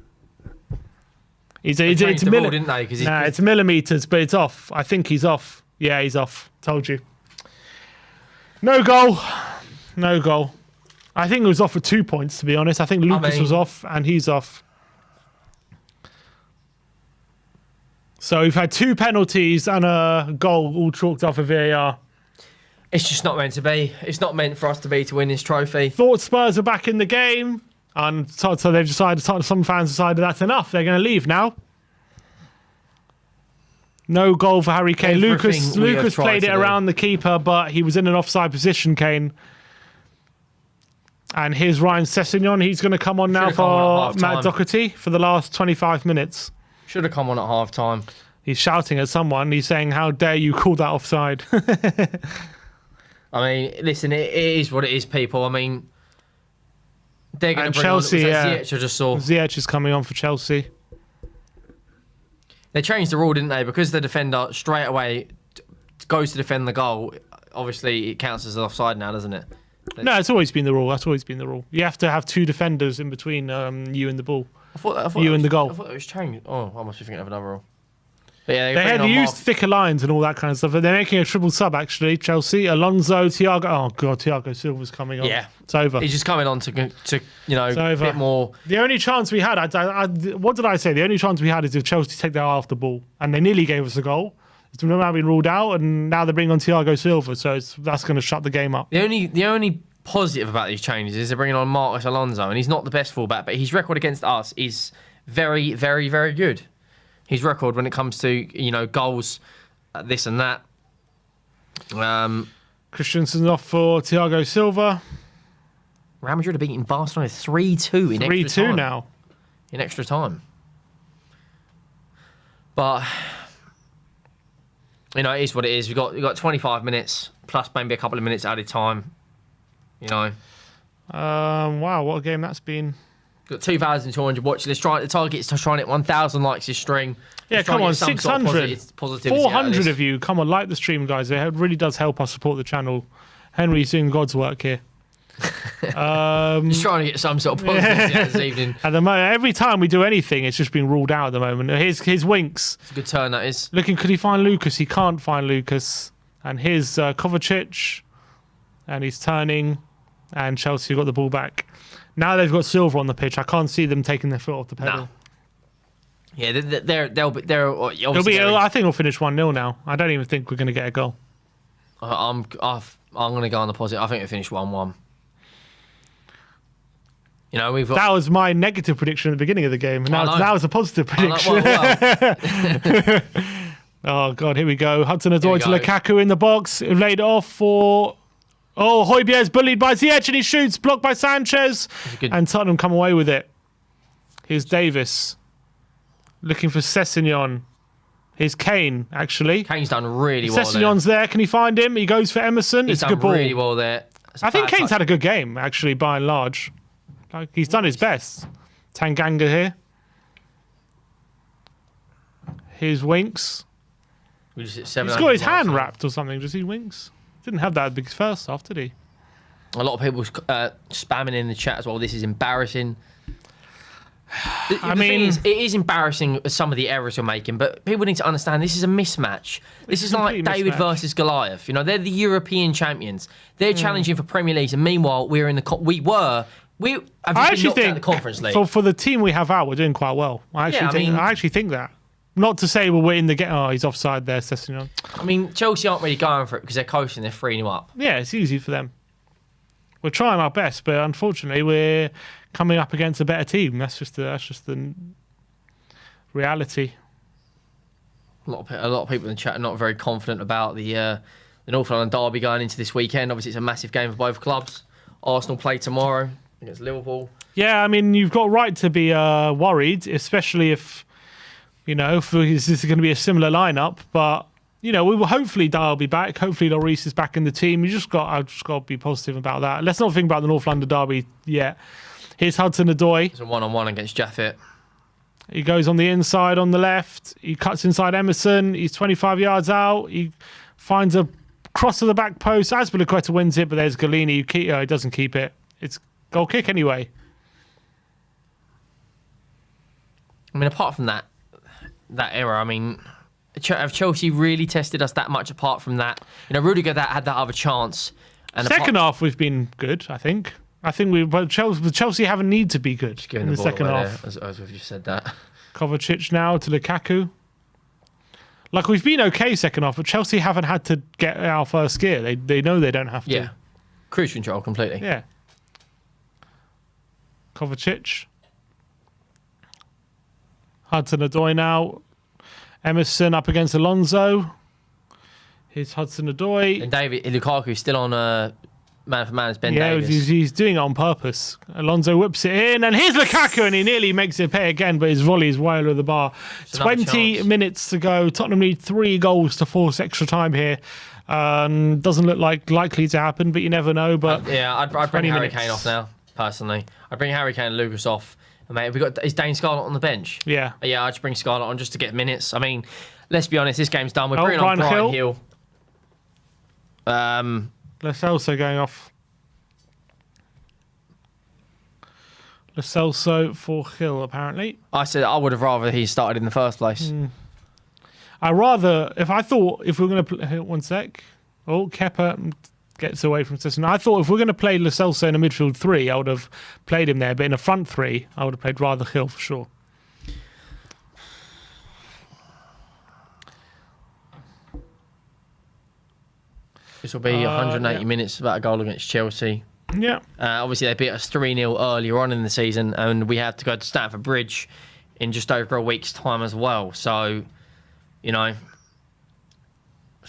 It's the rule, didn't they? it's millimeters, but it's off. I think he's off. Yeah, he's off. Told you. No goal. No goal. I think it was off for 2 points, to be honest. I think Lucas was off, and he's off. So we've had 2 penalties and a goal all chalked off for VAR. It's just not meant to be. It's not meant for us to win this trophy. Thought Spurs are back in the game, and so they've decided. Some fans decided that's enough. They're going to leave now. No goal for Harry Kane. Lucas played it around the keeper, but he was in an offside position, Kane. And here's Ryan Sessegnon. He's going to come on now for Matt Doherty for the last 25 minutes. Should have come on at half time. He's shouting at someone. He's saying, "How dare you call that offside?" I mean, listen, it is what it is, people. I mean, they're going to bring Chelsea, on... Ziyech, I just saw. Ziyech is coming on for Chelsea. They changed the rule, didn't they? Because the defender straight away goes to defend the goal, obviously it counts as an offside now, doesn't it? No, it's always been the rule. That's always been the rule. You have to have 2 defenders in between you and the ball. I thought you and the goal. I thought it was changed. Oh, I must be thinking of another rule. But yeah, they had used thicker lines and all that kind of stuff. They're making a triple sub, actually. Chelsea, Alonso, Thiago. Oh, God, Thiago Silva's coming on. Yeah. It's over. He's just coming on to a bit more... The only chance we had, what did I say? The only chance we had is if Chelsea take their eye off the ball. And they nearly gave us a goal. It's now been ruled out, and now they're bringing on Thiago Silva. So that's going to shut the game up. The only positive about these changes is they're bringing on Marcos Alonso, and he's not the best fullback, but his record against us is very, very, very good. His record when it comes to, goals, this and that. Christensen's off for Thiago Silva. Real Madrid are beating Barcelona 3-2 in extra time. 3-2 now. In extra time. But, it is what it is. We've got 25 minutes, plus maybe a couple of minutes added time. Wow, what a game that's been. Got 2,200 watches. The target is to try and hit 1,000 likes this string. Yeah, come on, 600. 400 of you. Come on, like the stream, guys. It really does help us support the channel. Henry's doing God's work here. Just trying to get some sort of positivity out this evening. At the moment, every time we do anything, it's just been ruled out at the moment. Here's Winks. It's a good turn, that is. Looking, could he find Lucas? He can't find Lucas. And here's Kovacic. And he's turning. And Chelsea got the ball back. Now they've got Silva on the pitch. I can't see them taking their foot off the pedal. No. Yeah, they'll be. I think we'll finish 1-0 now. I don't even think we're going to get a goal. I'm going to go on the positive. I think we finish 1-1. We've got... That was my negative prediction at the beginning of the game. Now that was a positive prediction. Oh, God, here we go. Hudson-Odoi to Lukaku in the box. Laid it off for... Oh, Højbjerg's bullied by Ziyech and he shoots, blocked by Sanchez. And Tottenham come away with it. Here's Davis. Looking for Sessegnon. Here's Kane, actually. Kane's done really well there. Sessegnon's there. Can he find him? He goes for Emerson. He's It's a good ball. done really well there. I think Kane's had a good game, actually, by and large. Like, he's done his best. Tanganga here. Here's Winks. He's got his hand wrapped or something. Does he, Winks? Didn't have that big first half, did he? A lot of people spamming in the chat as well. This is embarrassing. The thing is, it is embarrassing some of the errors you're making, but people need to understand this is a mismatch. This is like David versus Goliath. You know, they're the European champions. They're challenging for Premier League, and meanwhile, we're in the we have just been knocked out of the Conference League. For the team we have out, we're doing quite well. I actually think that. Not to say we're in the game. Oh, he's offside there, Sessegnon. I mean, Chelsea aren't really going for it because they're coasting. They're 3-0 up. Yeah, it's easy for them. We're trying our best, but unfortunately, we're coming up against a better team. That's just the reality. A lot of people in the chat are not very confident about the North London derby going into this weekend. Obviously, it's a massive game for both clubs. Arsenal play tomorrow against Liverpool. Yeah, I mean, you've got right to be worried, especially if this is going to be a similar lineup. But we will hopefully Dial be back. Hopefully Lloris is back in the team. I've just got to be positive about that. Let's not think about the North London derby yet. Here's Hudson-Odoi. It's a 1-on-1 against Jaffet. He goes on the inside on the left. He cuts inside Emerson. He's 25 yards out. He finds a cross to the back post. Azpilicueta wins it, but there's Galini. He doesn't keep it. It's goal kick anyway. I mean, apart from that error, I mean, have Chelsea really tested us that much apart from that? Rudiger had that other chance. And second half, we've been good, I think. Chelsea haven't need to be good in the second half. As we've just said that. Kovacic now to Lukaku. Like, we've been okay second half, but Chelsea haven't had to get our first gear. They know they don't have to. Yeah. Cruise control completely. Yeah. Kovacic. Hudson-Odoi now. Emerson up against Alonso. Here's Hudson-Odoi. And Lukaku's still on man for man as Ben Davies. Yeah, he's doing it on purpose. Alonso whips it in, and here's Lukaku, and he nearly makes it pay again, but his volley is wide of the bar. 20 minutes to go. Tottenham need 3 goals to force extra time here. Doesn't look likely to happen, but you never know. But I'd bring Harry Kane off now, personally. I'd bring Harry Kane and Lucas off. Mate, is Dane Scarlett on the bench? Yeah. Yeah, I'd just bring Scarlett on just to get minutes. I mean, let's be honest, this game's done. We're bringing on Brian Hill. Lo Celso going off. Lo Celso for Hill, apparently. I said I would have rather he started in the first place. If we're going to play... One sec. Oh, Kepa gets away from Sisson. I thought if we're going to play Lo Celso in a midfield 3, I would have played him there. But in a front 3, I would have played rather Hill for sure. This will be 180 minutes about a goal against Chelsea. Yeah. Obviously, they beat us 3-0 earlier on in the season, and we have to go to Stamford Bridge in just over a week's time as well. So, it's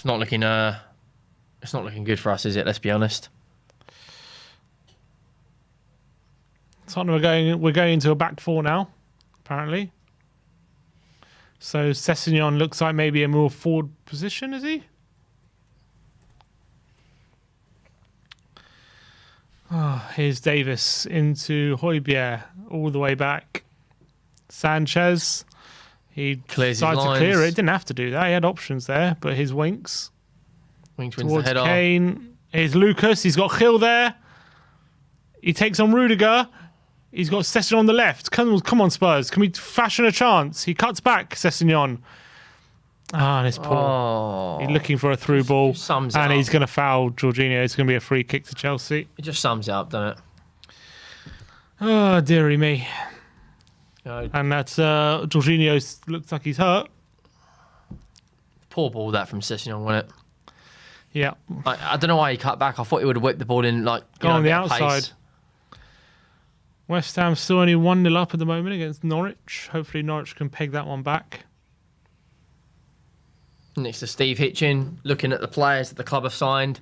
not looking good for us, is it? Let's be honest. Tottenham we're going into a back 4 now, apparently. So Sessegnon looks like maybe a more forward position, is he? Oh, here's Davis into Højbjerg all the way back. Sanchez, he decided to clear it. Didn't have to do that. He had options there, but his Winks wins the towards header. Kane. Here's Lucas. He's got Hill there. He takes on Rudiger. He's got Sessegnon on the left. Come on, Spurs. Can we fashion a chance? He cuts back, Sessegnon. And it's poor. Oh, He's looking for a through ball. And he's going to foul Jorginho. It's going to be a free kick to Chelsea. It just sums it up, doesn't it? Oh, dearie me. And that's Jorginho looks like he's hurt. Poor ball that from Sessegnon, wasn't it? Yeah. I don't know why he cut back. I thought he would have whipped the ball in on the outside. Pace. West Ham still only 1-0 up at the moment against Norwich. Hopefully Norwich can peg that one back. Next to Steve Hitchin, looking at the players that the club have signed.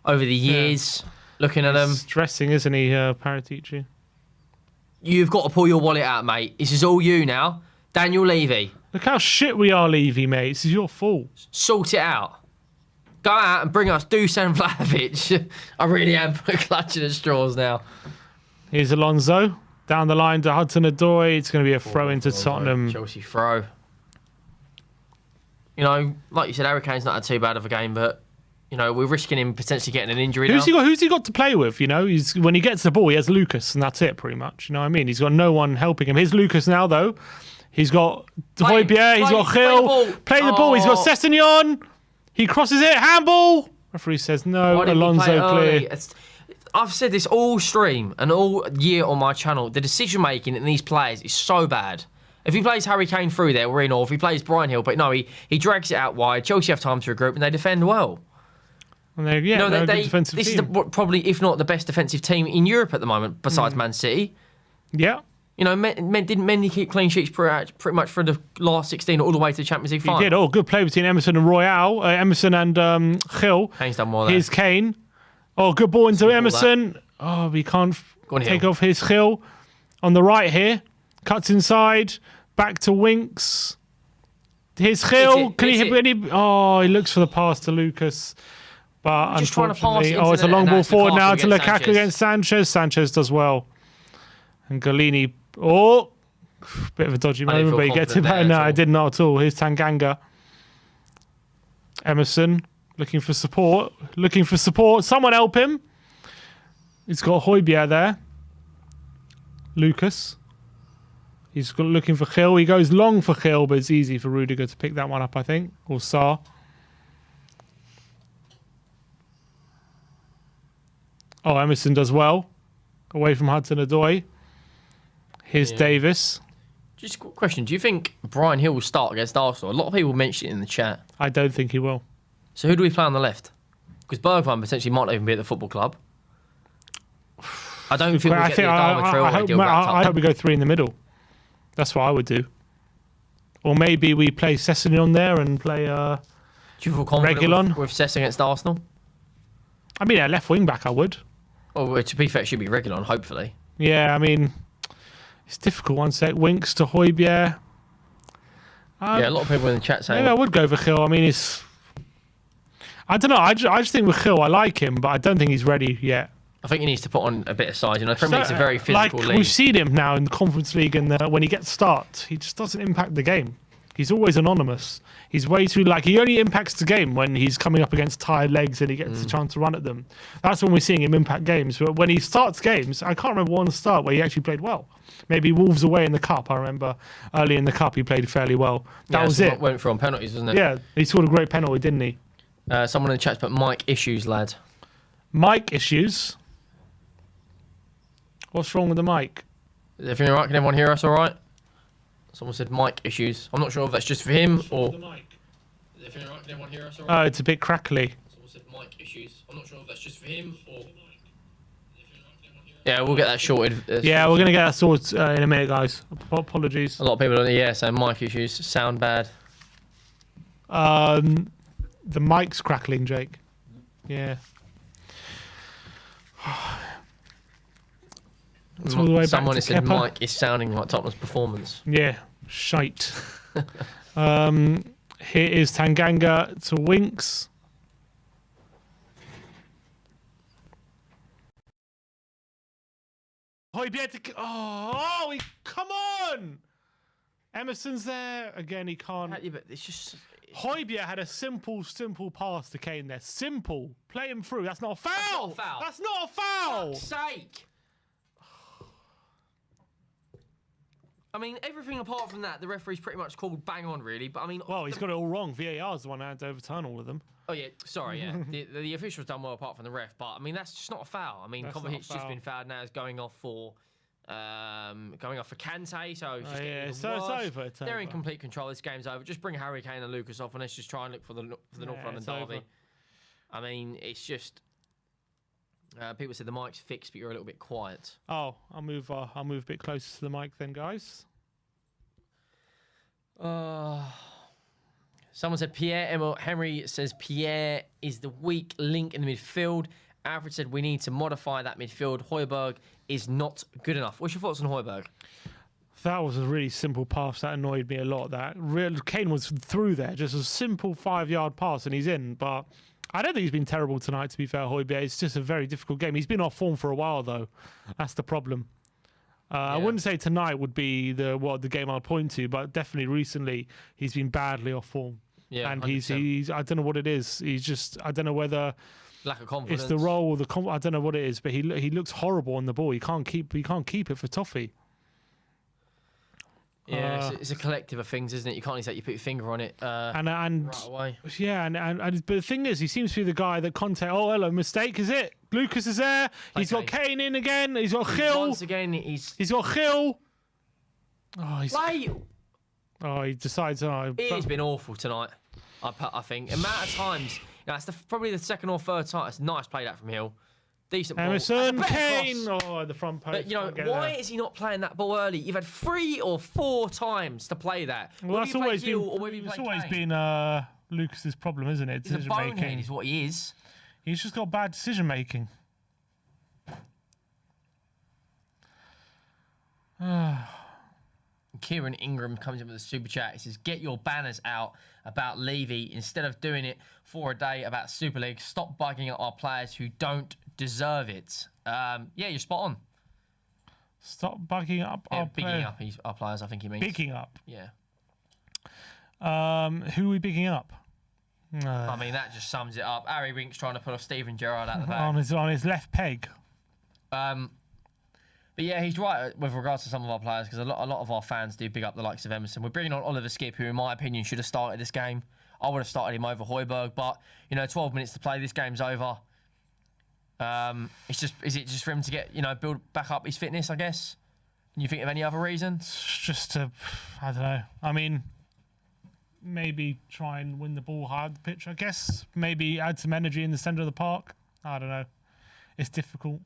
over the years, looking at them. He's stressing, isn't he, Paratici? You've got to pull your wallet out, mate. This is all you now. Daniel Levy. Look how shit we are, Levy, mate. This is your fault. Sort it out. Go out and bring us Dusan Vlahovic. I really am clutching at straws now. Here's Alonso. Down the line to Hudson-Odoi. It's going to be a throw into Tottenham. Chelsea throw. You know, like you said, Harry Kane's not had too bad of a game, but, you know, we're risking him potentially getting an injury now. Who's he got to play with, you know? When he gets the ball, he has Lucas, and that's it, pretty much. You know what I mean? He's got no one helping him. Here's Lucas now, though. He's got Højbjerg. He's got Gil. Play the ball. He's got Sessegnon. He crosses it. Handball. Referee says no. Alonso clear. I've said this all stream and all year on my channel. The decision making in these players is so bad. If he plays Harry Kane through there, we're in. Or if he plays Brian Hill, but no, he drags it out wide. Chelsea have time to regroup and they defend well. And they're a good defensive this team. is probably, if not the best defensive team in Europe at the moment, besides Man City. Yeah. You know, didn't Mendy keep clean sheets pretty much for the last 16 all the way to the Champions League final? He did. Oh, good play between Emerson and Royale. Emerson and Gil. Kane's done well there. Here's Kane. Oh, good ball into Emerson. Oh, we can't take off his Gil. On the right here. Cuts inside. Back to Winks. Here's Gil. Can he hit any? Oh, he looks for the pass to Lucas. But just trying to pass unfortunately, it's a long ball forward now to Lukaku against Sanchez. Sanchez does well. And Galini, bit of a dodgy moment, but he gets it back. No, I did not at all. Here's Tanganga. Emerson, looking for support. Someone help him. He's got Højbjerg there. Lucas. He's looking for Gil. He goes long for Gil, but it's easy for Rudiger to pick that one up, I think. Or Sarr. Oh, Emerson does well. Away from Hudson-Odoi. Here's Davis. Just a quick question. Do you think Brian Hill will start against Arsenal? A lot of people mentioned it in the chat. I don't think he will. So who do we play on the left? Because Bergwijn potentially might not even be at the football club. I don't think we'll get the Adama Traore deal wrapped up. I hope we go three in the middle. That's what I would do. Or maybe we play Sessegnon there and play do you feel confident with Sess against Arsenal? I mean, left wing back I would. Well, to be fair, it should be Reguilon, hopefully. Yeah, I mean, it's difficult. One sec. Winks to Højbjerg. Yeah, a lot of people in the chat saying... Maybe I would go for Gil. I mean, I don't know. I just think with Gil, I like him, but I don't think he's ready yet. I think he needs to put on a bit of size. You know, Premier League's a very physical league. We've seen him now in the Conference League, and when he gets starts, he just doesn't impact the game. He's always anonymous. He's way too he only impacts the game when he's coming up against tired legs and he gets a chance to run at them. That's when we're seeing him impact games. But when he starts games, I can't remember one start where he actually played well. Maybe Wolves away in the cup. I remember early in the cup he played fairly well. That was it. Went for on penalties, wasn't it? Yeah, he scored a great penalty, didn't he? Someone in the chat's put Mike issues, lad. Mike issues. What's wrong with the mic? Is everything all right? Can everyone hear us all right? Someone said mic issues. I'm not sure if that's just for him or... Is everything all right? Can everyone hear us all right? Oh, it's a bit crackly. Someone said mic issues. I'm not sure if that's just for him or... Yeah, we'll get that sorted. Yeah, we're going to get that sorted in a minute, guys. Apologies. A lot of people are saying mic issues. Sound bad. The mic's crackling, Jake. Yeah. All the way Someone back to said Kepa. Mike is sounding like Tottenham's performance. Yeah, shite. Here is Tanganga to Winks. Come on! Emerson's there. Again, he can't. Yeah, but it's just... Højbjerg had a simple pass to Kane there. Simple. Play him through. That's not a foul. That's not a foul. Fuck's sake. I mean, everything apart from that, the referee's pretty much called bang on, really. But I mean... Well, he's got it all wrong. VAR's the one that had to overturn all of them. Oh, yeah. Sorry, yeah. the official's done well apart from the ref. But, I mean, that's just not a foul. I mean, Kovacic's just been fouled now. It's going off for... Kante, so it's just it's over. They're in complete control. This game's over. Just bring Harry Kane and Lucas off, and let's just try and look for the North London derby. Over. I mean, it's just people said the mic's fixed, but you're a little bit quiet. Oh, I'll move a bit closer to the mic then, guys. Someone said Pierre-Emile Henry says Pierre is the weak link in the midfield. Alfred said we need to modify that midfield. Højbjerg is not good enough. What's your thoughts on Højbjerg? That was a really simple pass that annoyed me a lot. Kane was through there, just a simple 5-yard pass and he's in. But I don't think he's been terrible tonight, to be fair, Højbjerg. It's just a very difficult game. He's been off form for a while, though. That's the problem. I wouldn't say tonight would be the game I'd point to, but definitely recently he's been badly off form. Yeah, and he's I don't know what it is. He's just, I don't know whether lack of confidence. It's the role or I don't know what it is, but he looks horrible on the ball. He can't keep it for Toffee. Yeah, it's a collective of things, isn't it? You can't exactly put your finger on it and right away. Yeah, but the thing is, he seems to be the guy that Conte. Oh, hello, mistake, is it? Lucas is there. He's got Kane in again. He's got Gil. Once again, he's got Gil. Oh, he decides. He's been awful tonight. I think amount of times. That's probably the second or third time. It's nice play that from Hill. Decent ball. Emerson, Kane. Oh, the front post. But why is he not playing that ball early? You've had 3 or 4 times to play that. Well, that's always been Lucas's problem, isn't it? He's a bonehead, is what he is. He's just got bad decision making. Kieran Ingram comes in with a super chat. He says, get your banners out about Levy instead of doing it for a day about Super League. Stop bugging at our players who don't deserve it. Yeah, you're spot on. Stop bugging up our players. Our players, I think he means. Bigging up? Yeah. Who are we bigging up? I mean, that just sums it up. Harry Winks trying to pull off Steven Gerrard out the back. on his left peg. But yeah, he's right with regards to some of our players, because a lot of our fans do big up the likes of Emerson. We're bringing on Oliver Skipp, who in my opinion should have started this game. I would have started him over Højbjerg, but 12 minutes to play, this game's over. Is it just for him to get build back up his fitness, I guess? Can you think of any other reason? Just to, I don't know. I mean, maybe try and win the ball high up the pitch, I guess. Maybe add some energy in the centre of the park. I don't know. It's difficult.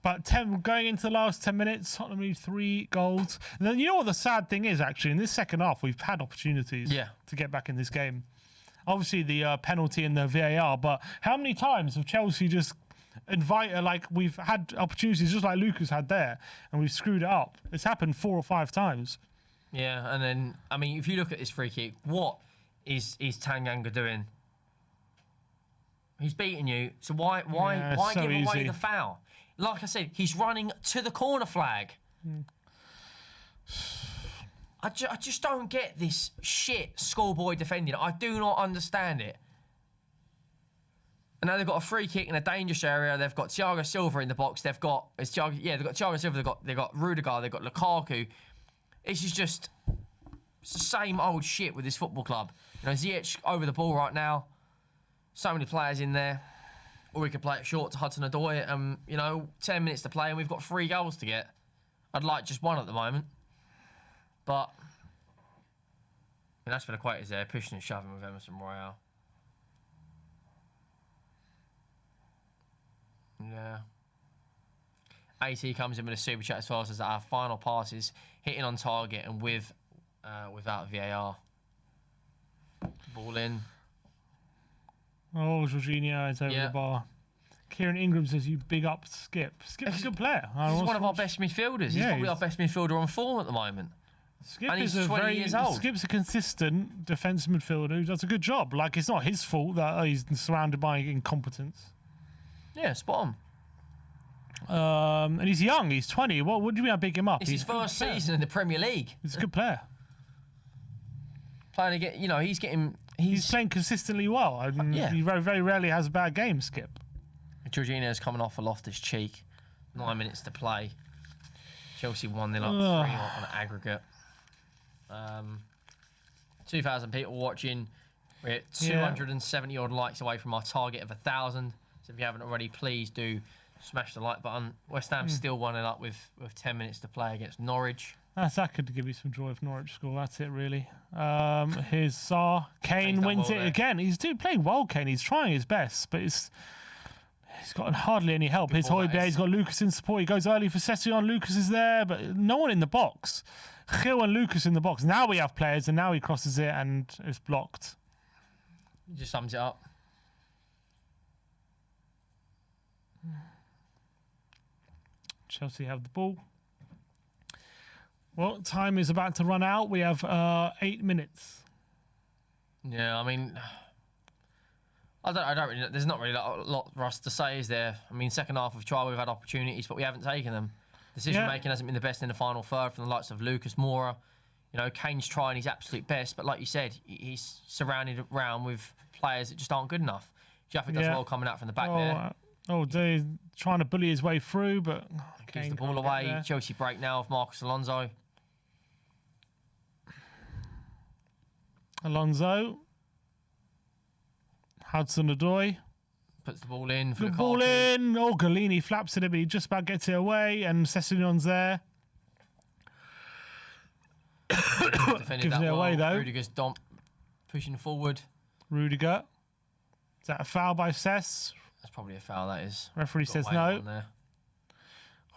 But going into the last 10 minutes, Tottenham need 3 goals. And then you know what the sad thing is, actually? In this second half, we've had opportunities to get back in this game. Obviously, the penalty and the VAR, but how many times have Chelsea just we've had opportunities just like Lucas had there, and we've screwed it up? It's happened 4 or 5 times. Yeah, and then, I mean, if you look at this free kick, what is Tanganga doing? He's beating you, so why give away the foul? Like I said, he's running to the corner flag. I just don't get this shit schoolboy defending. I do not understand it. And now they've got a free kick in a dangerous area. They've got Thiago Silva in the box. They've got Thiago Silva. They've got Rudiger. They've got Lukaku. It's the same old shit with this football club. Ziyech over the ball right now. So many players in there. Or we could play it short to Hudson-Odoi. 10 minutes to play and we've got 3 goals to get. I'd like just 1 at the moment. But that's for the quote is there, pushing and shoving with Emerson Royale. Yeah. AT comes in with a super chat as well, says that our final passes hitting on target and without VAR. Ball in. Oh, Jorginho is over the bar. Kieran Ingram says you big up Skipp. Skipp's a good player. He's one of our best midfielders. He's probably our best midfielder on form at the moment. Skipp and he's 20 years old. Skipp's a consistent defence midfielder who does a good job. Like, it's not his fault that he's surrounded by incompetence. Yeah, spot on. And he's young. He's 20. What do you mean I big him up? It's his first season in the Premier League. He's a good player. Playing again, he's playing consistently well. I mean, he very, very rarely has a bad game, Skipp. Jorginho's coming off a Loftus-Cheek. 9 minutes to play. Chelsea 1-0 up 3 on aggregate. 2,000 people watching. We're at 270 odd likes away from our target of 1,000. So if you haven't already, please do smash the like button. West Ham still 1-0 up with 10 minutes to play against Norwich. That could give you some joy if Norwich score. That's it, really. Here's Sarr. Kane wins it again. He's playing well, Kane. He's trying his best, but He's got hardly any help. Here's ball, that Højbjerg. is. He's got Lucas in support. He goes early for Session. Lucas is there, but no one in the box. Gil and Lucas in the box. Now we have players, and now he crosses it, and it's blocked. He just sums it up. Chelsea have the ball. Well, time is about to run out. We have 8 minutes. Yeah, I mean, I don't really. There's not really a lot for us to say, is there? I mean, second half of trial, we've had opportunities, but we haven't taken them. Decision making hasn't been the best in the final third from the likes of Lucas Moura. You know, Kane's trying his absolute best, but like you said, he's surrounded around with players that just aren't good enough. Jaffa does well coming out from the back there. They're trying to bully his way through, but Gives the ball away. Chelsea break now of Marcus Alonso. Alonso. Hudson-Odoi. Puts the ball in for the ball in. Oh, Galini flaps at it, but he just about gets it away, and Session's there. Defended Gives that it away, though. Rudiger's pushing forward. Rudiger. Is that a foul by Cess? That's probably a foul, that is. Referee says no.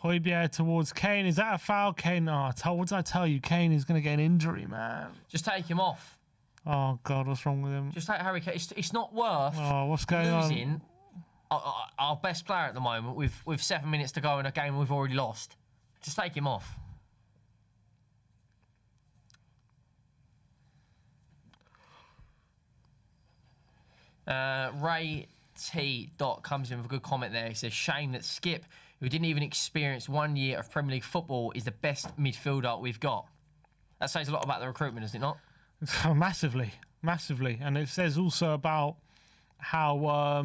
Højbjerg towards Kane. Is that a foul? Kane, what did I tell you? Kane is going to get an injury, man. Just take him off. Oh, God, what's wrong with him? Just take Harry Kane. It's not worth what's going losing our best player at the moment with 7 minutes to go in a game we've already lost. Just take him off. Ray T. comes in with a good comment there. He says, shame that Skip, who didn't even experience 1 year of Premier League football, is the best midfielder we've got. That says a lot about the recruitment, does it not? Massively. And it says also about how...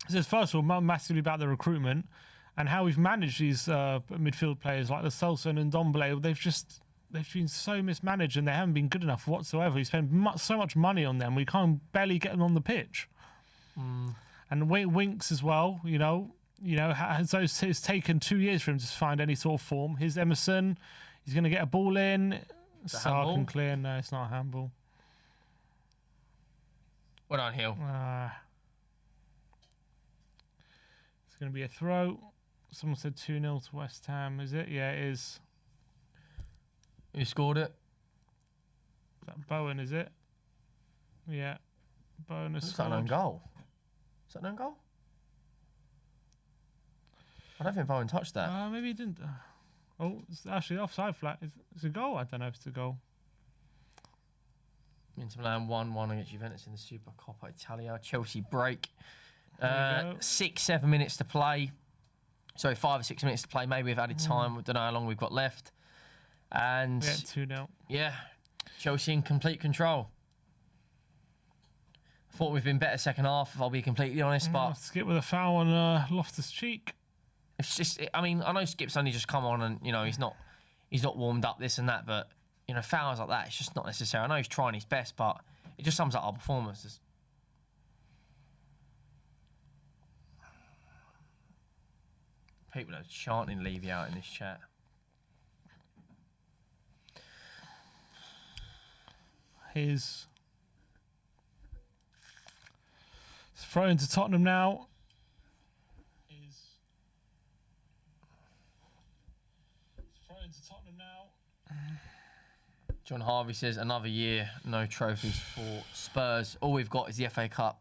it says, first of all, massively about the recruitment and how we've managed these midfield players like the Celso and Ndombele. They've been so mismanaged and they haven't been good enough whatsoever. We spend so much money on them. We can't barely get them on the pitch. And Winks as well, so it's taken 2 years for him to find any sort of form. Here's Emerson. He's going to get a ball in. Sark and clear. No, it's not a handball. Well done, Hill. It's going to be a throw. Someone said 2-0 to West Ham. Is it? Yeah, it is. Who scored it? Is that Bowen, is it? Yeah. Bowen has scored. Is that an own goal? Is that an own goal? I don't think Bowen touched that. Maybe he didn't. It's actually offside flag. It's a goal? I don't know if it's a goal. Inter Milan 1-1 against Juventus in the Supercoppa Italia. Chelsea break. 6-7 minutes to play. Sorry, 5 or 6 minutes to play. Maybe we've added time. We don't know how long we've got left. And 2-0. Yeah, Chelsea in complete control. I thought we've been better second half, if I'll be completely honest. But Skip with a foul on Loftus Cheek. It's just, I mean, I know Skip's only just come on and he's not warmed up this and that, but fouls like that, it's just not necessary. I know he's trying his best, but it just sums up our performances. People are chanting Levy out in this chat. It's thrown to Tottenham now. It's thrown to Tottenham now. John Harvey says, another year, no trophies for Spurs. All we've got is the FA Cup.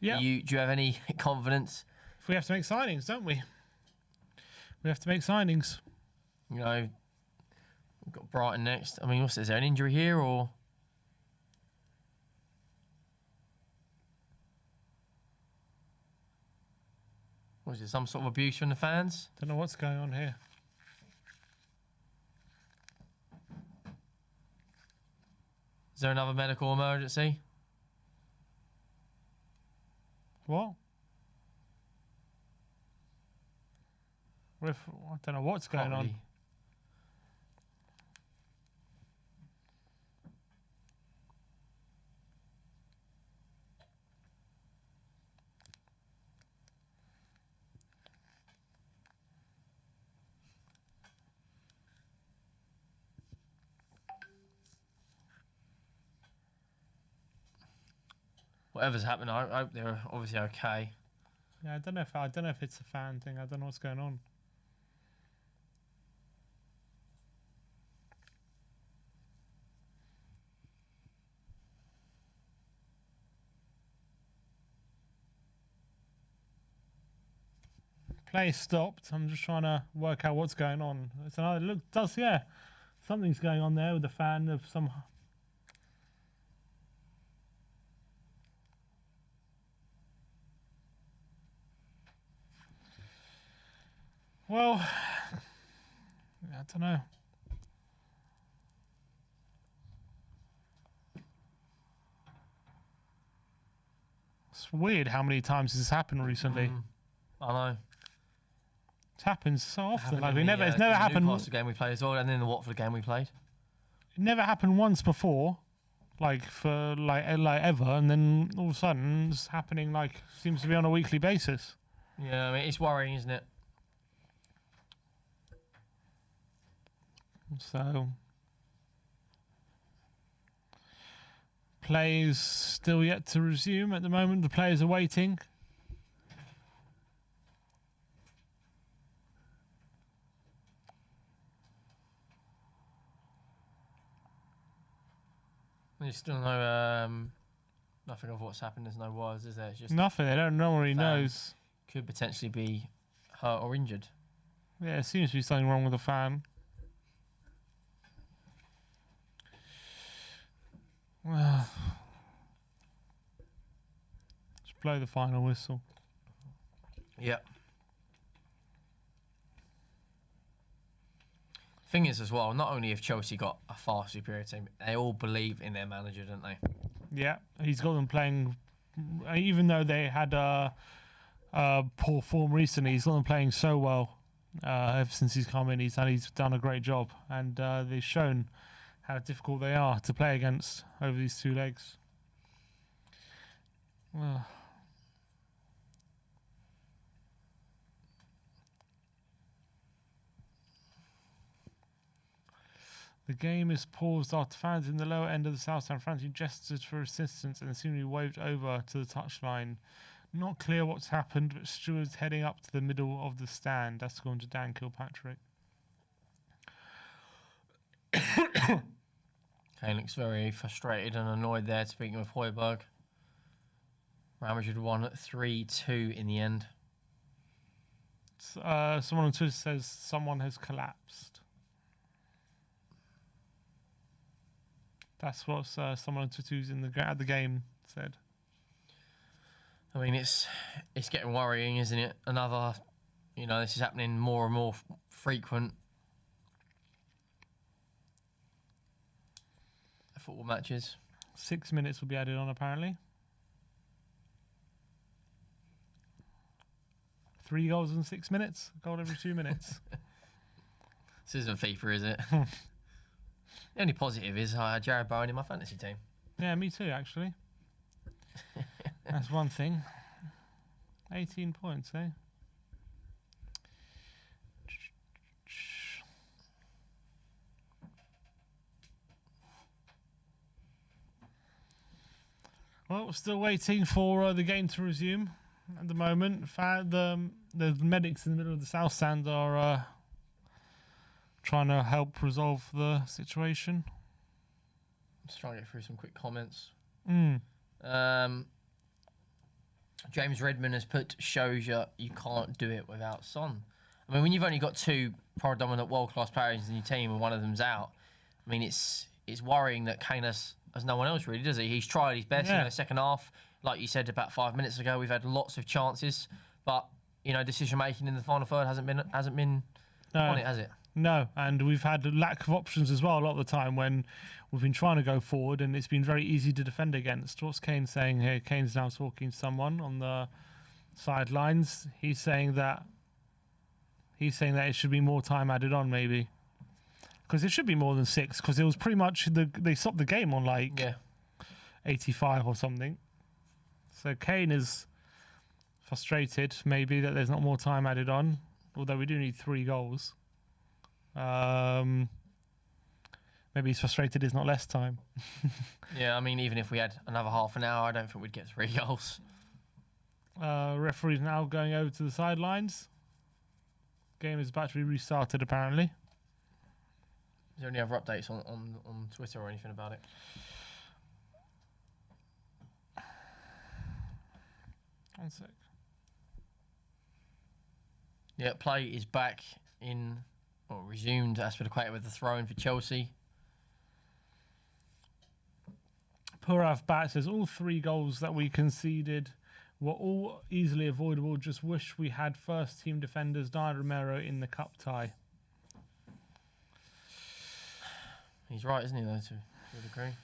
Yeah. Do you have any confidence? We have to make signings, don't we? We have to make signings. We've got Brighton next. I mean, is there an injury here or? Was it some sort of abuse from the fans? Don't know what's going on here. Is there another medical emergency? What? I don't know what's going on. Whatever's happened, I hope they're obviously okay. Yeah, I don't know if it's a fan thing. I don't know what's going on. Play stopped. I'm just trying to work out what's going on. So it does, yeah. Something's going on there with the fan of some. Well, I don't know. It's weird how many times this has happened recently. I know. It happens so often. Like It's never happened. The Newcastle game we played as well, and then the Watford game we played. It never happened once before, like for like ever, and then all of a sudden it's happening. Like seems to be on a weekly basis. Yeah, I mean it's worrying, isn't it? So play is still yet to resume at the moment. The players are waiting. There's still no nothing of what's happened. There's no wires, is there? It's just Nothing. They don't. No one really knows. Could potentially be hurt or injured. Yeah, it seems to be something wrong with the fan. Well, just blow the final whistle. Yep. Thing is, as well, not only have Chelsea got a far superior team, they all believe in their manager, don't they? Yeah, he's got them playing, even though they had poor form recently. He's got them playing so well ever since he's come in. He's done a great job, and they've shown how difficult they are to play against over these two legs. Well, the game is paused after fans in the lower end of the South Stand frantically gestured for assistance and seemingly waved over to the touchline. Not clear what's happened, but stewards heading up to the middle of the stand. That's gone to Dan Kilpatrick. Kane looks very frustrated and annoyed there, speaking with Højbjerg. Real Madrid won 3-2 in the end. Someone on Twitter says someone has collapsed. That's what someone on Twitter who's at the game said. I mean, it's getting worrying, isn't it? Another, this is happening more and more frequent. Football matches. 6 minutes will be added on, apparently. 3 goals in 6 minutes. A goal every 2 minutes. This isn't FIFA, is it? The only positive is I had Jared Bowen in my fantasy team. Yeah, me too, actually. That's one thing. 18 points, eh? Well, we're still waiting for the game to resume at the moment. The medics in the middle of the South Stand are trying to help resolve the situation. Let's try and get through some quick comments. James Redmond has put, shows you can't do it without Son. I mean, when you've only got two predominant world-class players in your team and one of them's out, I mean, it's worrying that Kane has no one else really, does he? He's tried his best in the second half. Like you said about 5 minutes ago, we've had lots of chances, but decision-making in the final third hasn't been on it, has it? No, and we've had a lack of options as well a lot of the time when we've been trying to go forward and it's been very easy to defend against. What's Kane saying here? Kane's now talking to someone on the sidelines. He's saying that it should be more time added on, maybe. Because it should be more than 6, because it was pretty much they stopped the game on 85 or something. So Kane is frustrated maybe that there's not more time added on, although we do need 3 goals. Maybe he's frustrated it's not less time. Yeah, I mean, even if we had another half an hour, I don't think we'd get 3 goals. Referee's now going over to the sidelines. Game is about to be restarted, apparently. Is there any other updates on Twitter or anything about it? One sec. Yeah, play is back in, or resumed, as per equated with the throw-in for Chelsea. Purav Bat says all 3 goals that we conceded were all easily avoidable. Just wish we had first team defenders Dian Romero in the cup tie. He's right, isn't he, though, to a degree?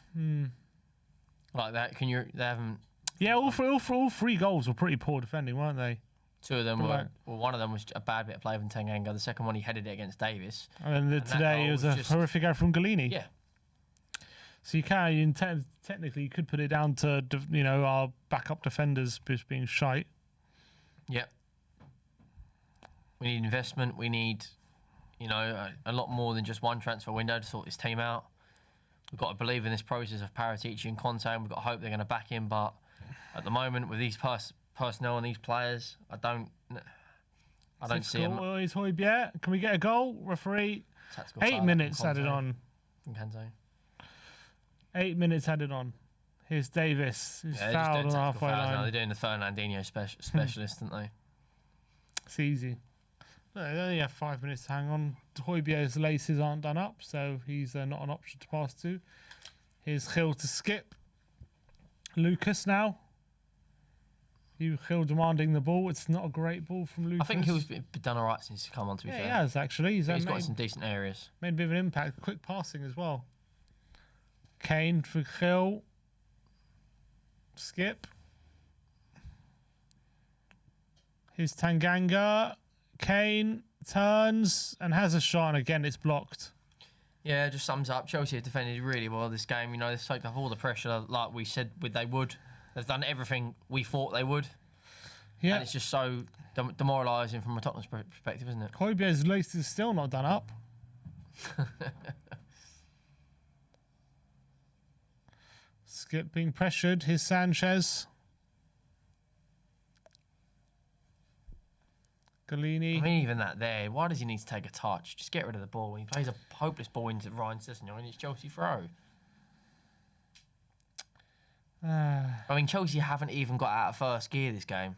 Like that, they haven't... Yeah, all 3 goals were pretty poor defending, weren't they? 2 of them were... Well, one of them was a bad bit of play from Tanganga. The second one, he headed it against Davis. And then today it was a horrific error from Galini. Yeah. So technically you could put it down to, our backup defenders just being shite. Yep. We need investment. We need, a lot more than just one transfer window to sort this team out. We've got to believe in this process of Paratici and Conte, and we've got to hope they're going to back him. But at the moment, with these personnel and these players, I don't see him. Is Højbjerg? Can we get a goal? Referee. 8 minutes added on. From Conte. 8 minutes added on. Here's Davis, who's fouled on the halfway line. Now. They're doing the Fernandinho specialist, aren't they? It's easy. They only have 5 minutes to hang on. Højbjerg's laces aren't done up, so he's not an option to pass to. Here's Gil to skip. Lucas now. Gil demanding the ball. It's not a great ball from Lucas. I think Gil's done all right since he's come on, to be fair. He has, actually. He's got some decent areas. Made a bit of an impact. Quick passing as well. Kane for Gil. Skip. Here's Tanganga. Kane turns and has a shot, and again it's blocked. Yeah, it just sums up. Chelsea have defended really well this game. They've soaked up all the pressure like we said they would. They've done everything we thought they would. Yeah. And it's just so demoralising from a Tottenham's perspective, isn't it? Højbjerg's lace is still not done up. Skip being pressured. Here's Sanchez. Galini. I mean, even that there, why does he need to take a touch? Just get rid of the ball. He plays a hopeless ball into Ryan Sessegnon and it's Chelsea throw. I mean, Chelsea haven't even got out of first gear this game.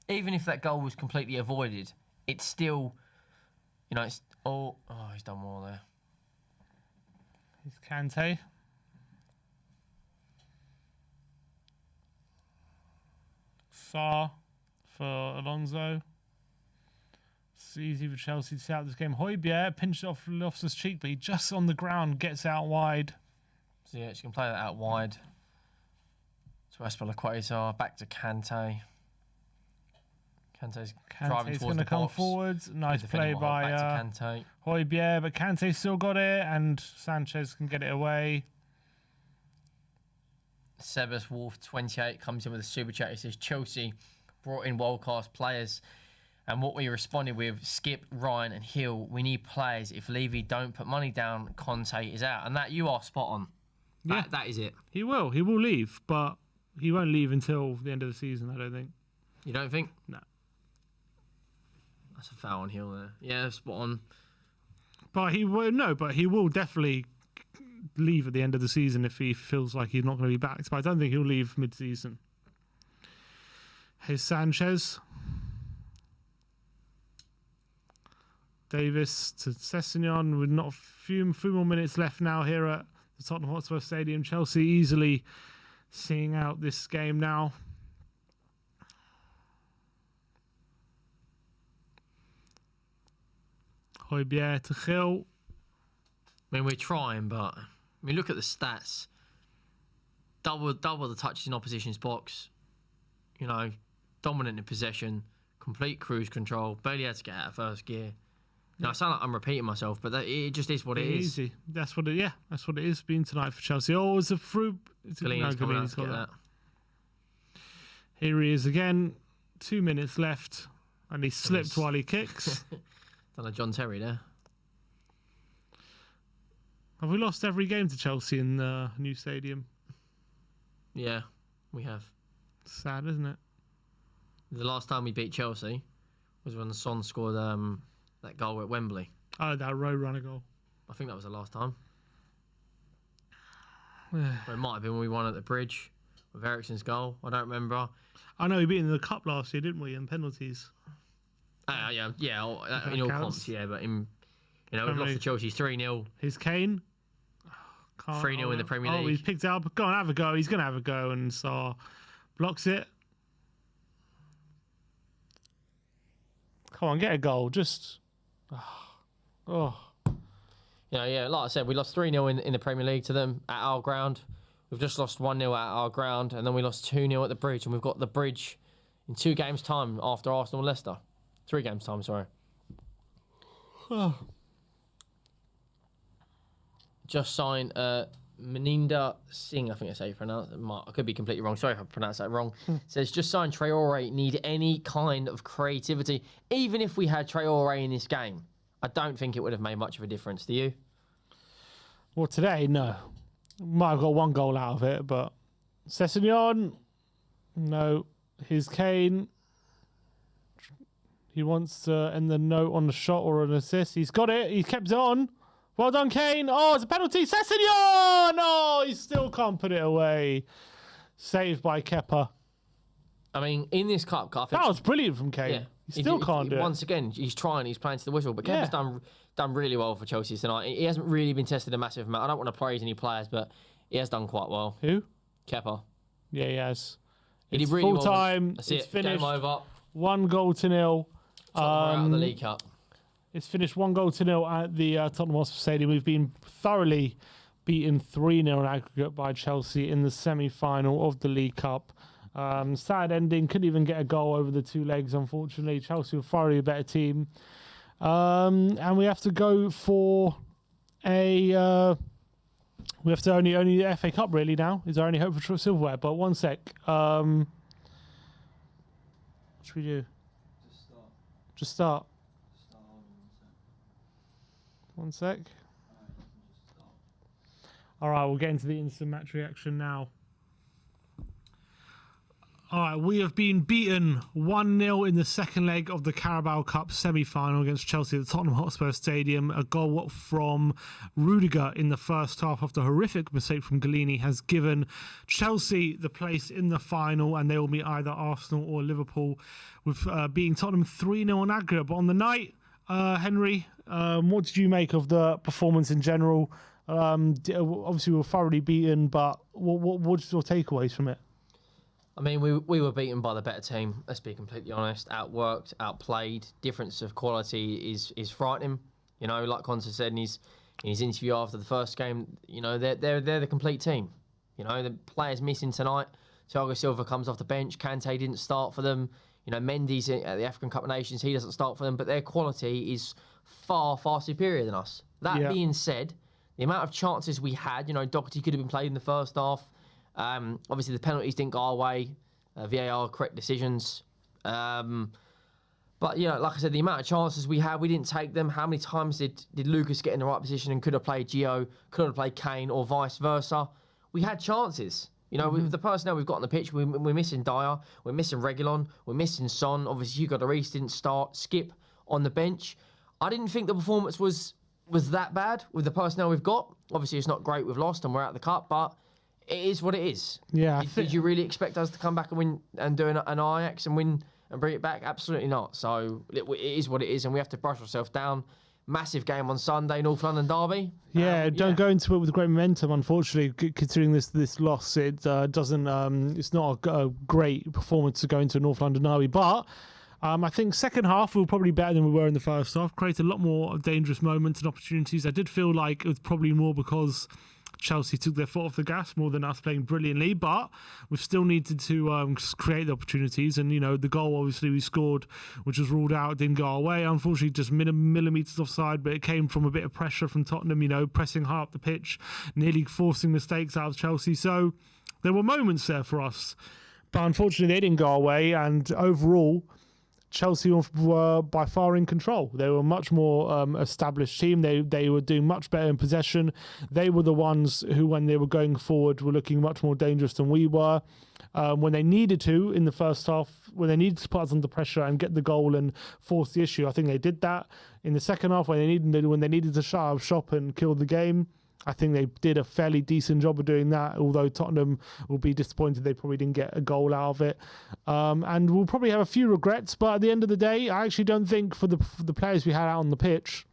Even if that goal was completely avoided, it's still, it's... Oh, he's done well there. Here's Kante. Sarr for Alonso. It's easy for Chelsea to see out this game. Højbjerg pinched off Loftus' cheek, but he just on the ground gets out wide. So yeah, she can play that out wide. So Aspilicueta back to Kante. Kante's driving towards the box. Come forwards. Nice play by Kante. Højbjerg, but Kante still got it, and Sanchez can get it away. Sebas Wolf 28 comes in with a super chat. He says Chelsea brought in world-class players, and what we responded with: Skip, Ryan, and Hill. We need players. If Levy don't put money down, Conte is out, and that you are spot on. That is it. He will leave, but he won't leave until the end of the season. I don't think. You don't think? No. That's a foul on Hill there. Yeah, spot on. But he will definitely leave at the end of the season if he feels like he's not going to be back. But I don't think he'll leave mid-season. Here's Sanchez. Davis to Sessegnon with not a few more minutes left now here at the Tottenham Hotspur Stadium. Chelsea easily seeing out this game now. Højbjerg to Gil. I mean, we're trying, but look at the stats. Double the touches in opposition's box. Dominant in possession, complete cruise control. Barely had to get out of first gear. I sound like I'm repeating myself, but it just is what it is. Easy. That's what it is being tonight for Chelsea. Oh, it's a fruit. Galini's got that. Here he is again. 2 minutes left, and he slipped while he kicks. Done a John Terry there. Have we lost every game to Chelsea in the new stadium? Yeah, we have. Sad, isn't it? The last time we beat Chelsea was when Son scored that goal at Wembley. Oh, that road runner goal. I think that was the last time. Or it might have been when we won at the Bridge with Eriksen's goal. I don't remember. I know we beat in the cup last year, didn't we? In penalties. Yeah. In all comps, yeah. But we've lost to Chelsea 3-0. Here's Kane. 3-0 in the Premier League. Oh, he's picked it up. Go on, have a go. He's going to have a go, and Sarr blocks it. Come on, get a goal. Just... Oh. Yeah, like I said, we lost 3-0 in the Premier League to them at our ground. We've just lost 1-0 at our ground, and then we lost 2-0 at the Bridge, and we've got the Bridge in 2 games' time after Arsenal and Leicester. 3 games' time, sorry. Just signed Maninder Singh, I think that's how you pronounce it. I could be completely wrong. Sorry if I pronounced that wrong. Says, just signed Traore, need any kind of creativity. Even if we had Traore in this game, I don't think it would have made much of a difference. Do you? Well, today, no. Might have got 1 goal out of it, but... Sessegnon, no. Here's Kane. He wants to end the note on the shot or an assist. He's got it. He's kept it on. Well done, Kane. Oh, it's a penalty. Sessegnon! Oh, he still can't put it away. Saved by Kepa. I mean, in this cup, I think that was brilliant from Kane. Yeah. He still can't do it. Once again, he's trying. He's playing to the whistle. But Kepa's done really well for Chelsea tonight. He hasn't really been tested a massive amount. I don't want to praise any players, but he has done quite well. Who? Kepa. Yeah, he has. He did It's really full well. time. That's It's it. finished. Game over. 1-0. Out of the League Cup. It's finished 1-0 at the Tottenham Hotspur Stadium. We've been thoroughly beaten 3-0 in aggregate by Chelsea in the semi-final of the League Cup. Sad ending. Couldn't even get a goal over the 2 legs, unfortunately. Chelsea were thoroughly a better team. And we have to go for a... we have to only the FA Cup, really, now. Is there any hope for silverware? But one sec. What should we do? Just start. One sec. All right, we'll get into the instant match reaction now. All right, we have been beaten 1-0 in the second leg of the Carabao Cup semi-final against Chelsea at the Tottenham Hotspur Stadium. A goal from Rudiger in the first half after a horrific mistake from Galini has given Chelsea the place in the final, and they will meet either Arsenal or Liverpool, with beating Tottenham 3-0 on aggregate. But on the night, Henry, what did you make of the performance in general? Obviously, we were thoroughly beaten, but what's your takeaways from it? I mean, we were beaten by the better team. Let's be completely honest. Outworked, outplayed. Difference of quality is frightening. You know, like Conte said in his interview after the first game. You know, they're the complete team. You know, the players missing tonight. Thiago Silva comes off the bench. Kante didn't start for them. You know, Mendy's at the African Cup of Nations. He doesn't start for them. But their quality is far, far superior than us. That being said, the amount of chances we had. You know, Doherty could have been played in the first half. Obviously, the penalties didn't go our way. VAR correct decisions. But, you know, like I said, the amount of chances we had, we didn't take them. How many times did Lucas get in the right position and could have played Gio, could have played Kane, or vice versa? We had chances. You know, with the personnel we've got on the pitch, we're missing Dyer, we're missing Reguilon, we're missing Son. Obviously, Hugo Lloris didn't start. Skip on the bench. I didn't think the performance was that bad with the personnel we've got. Obviously, it's not great. We've lost and we're out of the cup, but it is what it is. Yeah. Did you really expect us to come back and win and do an Ajax and win and bring it back? Absolutely not. So it is what it is, and we have to brush ourselves down. Massive game on Sunday, North London derby. Don't go into it with great momentum. Unfortunately, considering this loss, it doesn't. It's not a great performance to go into a North London derby, but. I think second half we were probably better than we were in the first half. Created a lot more dangerous moments and opportunities. I did feel like it was probably more because Chelsea took their foot off the gas more than us playing brilliantly, but we've still needed to create the opportunities. And, you know, the goal obviously we scored, which was ruled out, didn't go our way. Unfortunately, just millimetres offside, but it came from a bit of pressure from Tottenham, you know, pressing high up the pitch, nearly forcing mistakes out of Chelsea. So there were moments there for us, but unfortunately they didn't go our way. And overall, Chelsea were by far in control. They were a much more established team. They were doing much better in possession. They were the ones who, when they were going forward, were looking much more dangerous than we were. When they needed to in the first half, when they needed to put us under pressure and get the goal and force the issue, I think they did that. In the second half, when they needed to shut up shop and kill the game, I think they did a fairly decent job of doing that, although Tottenham will be disappointed they probably didn't get a goal out of it. And we'll probably have a few regrets, but at the end of the day, I actually don't think for the players we had out on the pitch,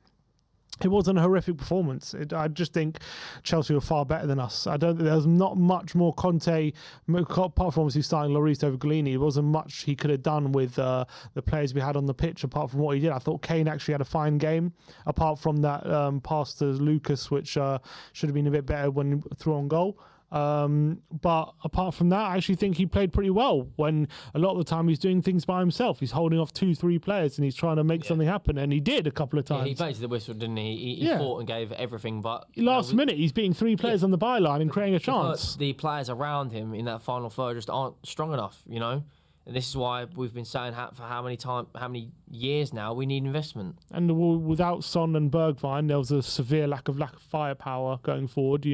it wasn't a horrific performance. I just think Chelsea were far better than us. There's not much more Conte, apart from obviously starting Lloris over Golini. There wasn't much he could have done with the players we had on the pitch, apart from what he did. I thought Kane actually had a fine game, apart from that pass to Lucas, which should have been a bit better when through on goal. But apart from that, I actually think he played pretty well when a lot of the time he's doing things by himself. He's holding off 2-3 players and he's trying to make something happen, and he did a couple of times. Yeah, he played to the whistle, didn't he? He fought and gave everything, but last minute he's beating 3 players on the byline and creating a chance. The players around him in that final third just aren't strong enough, And this is why we've been saying for how many years now, we need investment. And without Son and Bergwijn, there was a severe lack of firepower going forward.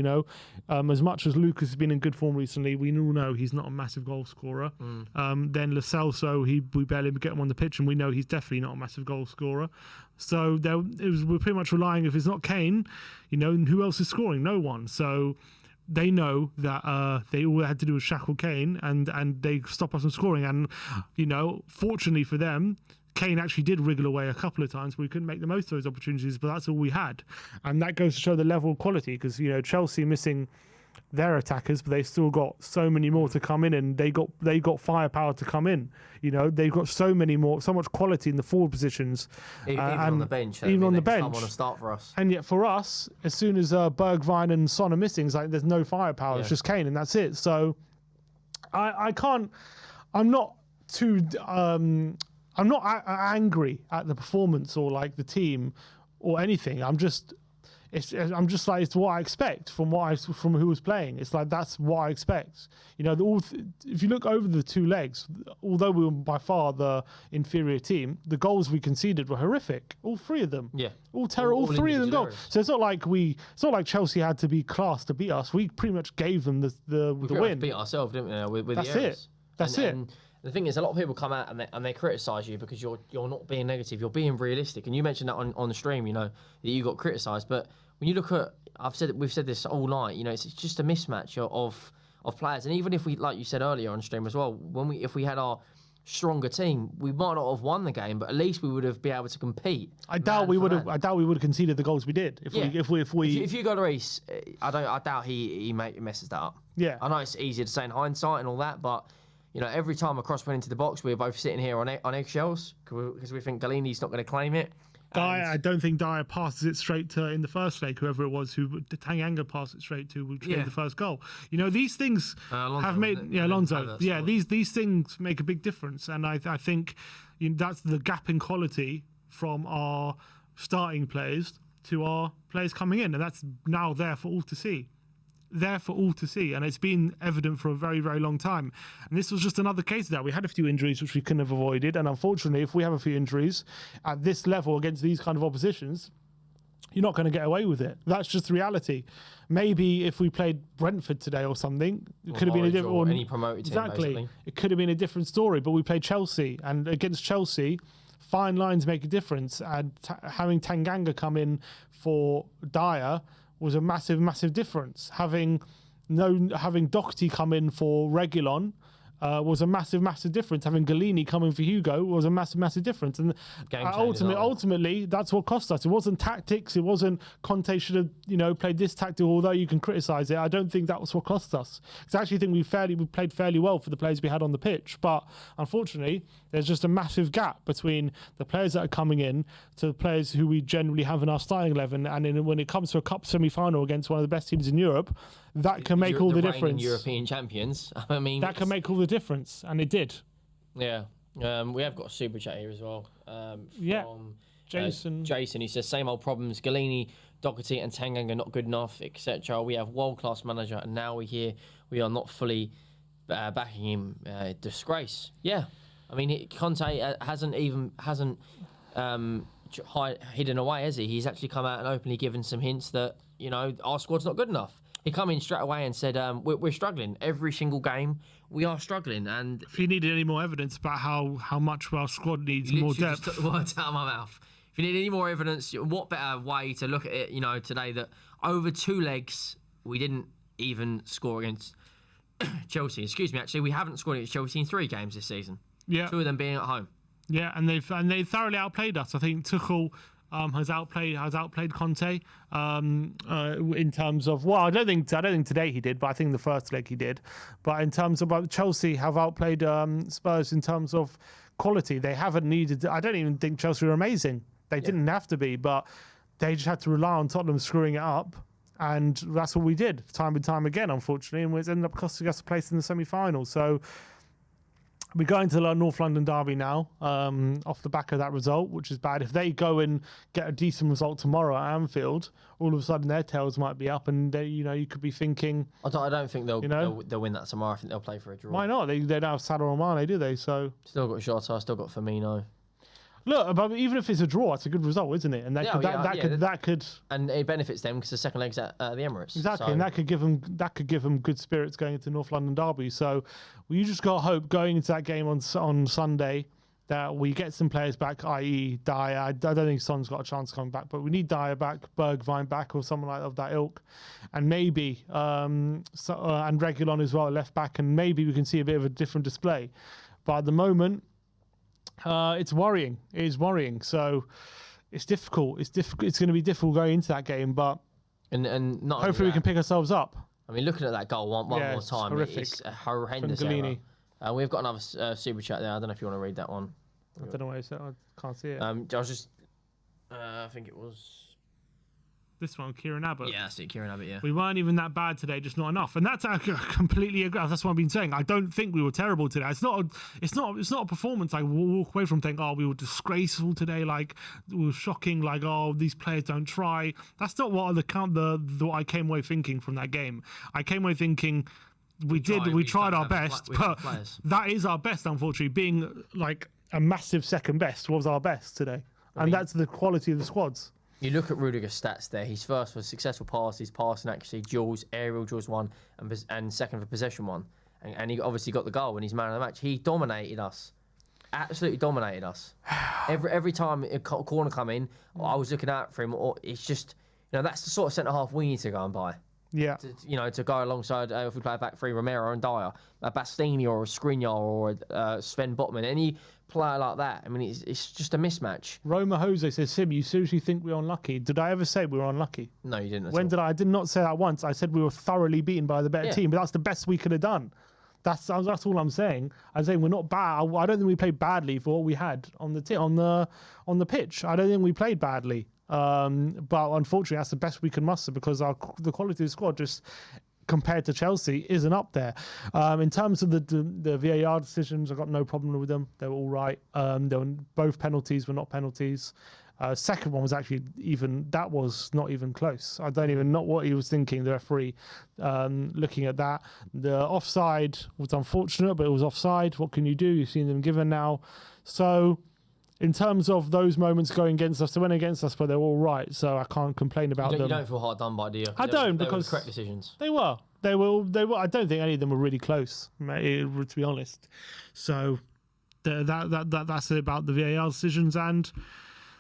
As much as Lucas has been in good form recently, we all know he's not a massive goal scorer. Then Lo Celso, we barely get him on the pitch, and we know he's definitely not a massive goal scorer. So we're pretty much relying, if it's not Kane, who else is scoring? No one. So they know that they all had to do was shackle Kane and they stop us from scoring. And, fortunately for them, Kane actually did wriggle away a couple of times. We couldn't make the most of those opportunities, but that's all we had. And that goes to show the level of quality, because, Chelsea missing their attackers, but they still got so many more to come in, and they got firepower to come in. They've got so much quality in the forward positions, even on the bench. Even on the bench, someone to start for us. And yet for us, as soon as Bergwijn and Son are missing, it's like there's no firepower. It's just Kane, and that's it. So I can't. I'm not too. I'm not angry at the performance or like the team or anything. I'm just like, it's what I expect from who was playing. It's like, that's what I expect. If you look over the 2 legs, although we were by far the inferior team, the goals we conceded were horrific. All 3 of them. Yeah. All terrible. All 3 of them goals. So it's not like Chelsea had to be class to beat us. We pretty much gave them the win. We beat ourselves, didn't we? With that's the errors. it. That's it. And the thing is, a lot of people come out and they criticise you because you're not being negative, you're being realistic. And you mentioned that on the stream, that you got criticised. But when you look at, we've said this all night, it's just a mismatch of players. And even if we, like you said earlier on stream as well, if we had our stronger team, we might not have won the game, but at least we would have been able to compete. I doubt we would have conceded the goals we did if you go to Reece, I doubt he messes that up. Yeah, I know it's easier to say in hindsight and all that, but every time a cross went into the box, we were both sitting here on eggshells because we think Galini's not going to claim it. I don't think Dyer passes it straight to, in the first leg, whoever it was who Tanganga passed it straight to, which gave the first goal. These things have made Alonso. Yeah, these things make a big difference, and I think that's the gap in quality from our starting players to our players coming in, and that's now there for all to see. And it's been evident for a very, very long time. And this was just another case of that. We had a few injuries which we couldn't have avoided, and unfortunately, if we have a few injuries at this level against these kind of oppositions, you're not going to get away with it. That's just the reality. Maybe if we played Brentford today or something, it could have been a different, or any promoted team, basically. It could have been a different story, but we played Chelsea, and against Chelsea, fine lines make a difference, and having Tanganga come in for Dyer was a massive, massive difference. Having Doherty come in for Reguilon was a massive, massive difference. Having Golini come in for Hugo was a massive, massive difference. And ultimately, that's what cost us. It wasn't tactics. It wasn't Conte should have played this tactic. Although you can criticise it, I don't think that was what cost us. Because I actually think we played fairly well for the players we had on the pitch. But unfortunately, there's just a massive gap between the players that are coming in to the players who we generally have in our starting 11. And when it comes to a cup semi-final against one of the best teams in Europe, that can make all the difference. European champions. I mean, that can make all the difference, and it did. Yeah. We have got a super chat here as well. From Jason. Jason, he says, same old problems. Galini, Doherty and Tanganga not good enough, etc. We have world-class manager, and now we are not fully backing him. Disgrace. Yeah. I mean, Conte hasn't hidden away, has he? He's actually come out and openly given some hints that, you know, our squad's not good enough. He come in straight away and said, we're struggling. Every single game, we are struggling. And if you needed any more evidence about how much our squad needs more depth. Just took the words out of my mouth. If you need any more evidence, what better way to look at it, you know, today that over 2 legs, we didn't even score against Chelsea. Excuse me, actually, we haven't scored against Chelsea in 3 games this season. Yeah. 2 of them being at home. Yeah, and they thoroughly outplayed us. I think Tuchel has outplayed Conte in terms of, well, I don't think today he did, but I think the first leg he did. But in terms of Chelsea have outplayed Spurs in terms of quality. They haven't needed. I don't even think Chelsea were amazing. They didn't have to be, but they just had to rely on Tottenham screwing it up. And that's what we did time and time again, unfortunately. And it ended up costing us a place in the semi-final. So we're going to the North London derby now, off the back of that result, which is bad. If they go and get a decent result tomorrow at Anfield, all of a sudden their tails might be up, and they, you know, you could be thinking. I don't think they'll win that tomorrow. I think they'll play for a draw. Why not? They don't have Salah or Mane, do they? So still got Jota, still got Firmino. Look, but even if it's a draw, it's a good result, isn't it? And that could and it benefits them because the second leg's at the Emirates. Exactly, so. And that could give them good spirits going into North London derby. So you just got to hope going into that game on Sunday that we get some players back, i.e. Dyer. I don't think Son's got a chance coming back, but we need Dyer back, Bergwijn back, or someone like of that ilk, and maybe and Reguilon as well, left back, and maybe we can see a bit of a different display. But at the moment, it's worrying. It is worrying. So it's difficult. It's going to be difficult going into that game, but and not hopefully we can pick ourselves up. I mean, looking at that goal one more time, it's a horrendous error. We've got another super chat there. I don't know if you want to read that one. I don't know where it's at. I can't see it. I was just, I think it was this one, Kieran Abbott. Yeah, that's it, Kieran Abbott, yeah. We weren't even that bad today, just not enough. And that's I completely agree. That's what I've been saying. I don't think we were terrible today. It's not a performance I walk away from thinking, oh, we were disgraceful today, like we were shocking, like, oh, these players don't try. That's not what what I came away thinking from that game. I came away thinking we tried our best, but that is our best, unfortunately. Being like a massive second best was our best today. And that's the quality of the squads. You look at Rudiger's stats there. He's first for successful passes, passing accuracy, duels, aerial duels 1, and second for possession 1. And he obviously got the goal when he's man of the match. He dominated us. Absolutely dominated us. Every time a corner come in, I was looking out for him. It's just, you know, that's the sort of centre-half we need to go and buy. Yeah. To go alongside, if we play a back 3, Romero and Dyer, a Bastini or a Skriniar or Sven Botman, any player like that. I mean, it's just a mismatch. Roma Jose says, Sim, you seriously think we're unlucky? Did I ever say we were unlucky? No, you didn't. When did I? I did not say that once. I said we were thoroughly beaten by the better team, but that's the best we could have done. That's all I'm saying. I'm saying we're not bad. I don't think we played badly for what we had on the pitch. I don't think we played badly. But unfortunately, that's the best we can muster because the quality of the squad just compared to Chelsea isn't up there. In terms of the VAR decisions, I've got no problem with them. They were all right. Both penalties were not penalties. Second one was actually that was not even close. I don't even know what he was thinking, the referee, looking at that. The offside was unfortunate, but it was offside. What can you do? You've seen them given now. So in terms of those moments going against us, they went against us, but they're all right, so I can't complain about them. You don't feel hard done by, do you? I don't, because they were correct decisions. They were. They were. I don't think any of them were really close, to be honest. So that's it about the VAR decisions, and do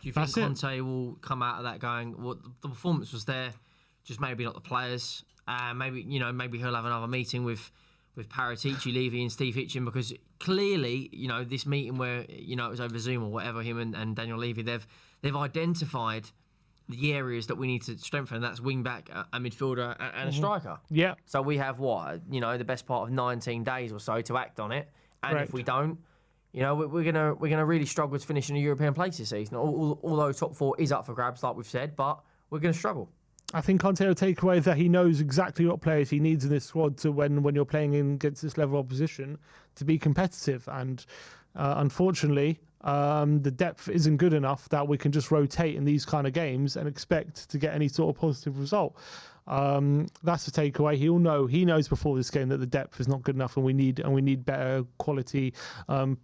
you think Conte will come out of that going, well, the performance was there, just maybe not the players. Maybe he'll have another meeting with Paratici, Levy and Steve Hitchen, because clearly, this meeting where, it was over Zoom or whatever, him and Daniel Levy, they've identified the areas that we need to strengthen. That's wing back, a midfielder and a striker. Yeah. So we have the best part of 19 days or so to act on it. And Correct. If we don't, we're gonna really struggle to finish in a European place this season. Although top 4 is up for grabs, like we've said, but we're gonna struggle. I think Conte will take away that he knows exactly what players he needs in this squad to when you're playing against this level of opposition to be competitive. And unfortunately, the depth isn't good enough that we can just rotate in these kind of games and expect to get any sort of positive result. That's the takeaway. He knows before this game that the depth is not good enough, and we need better quality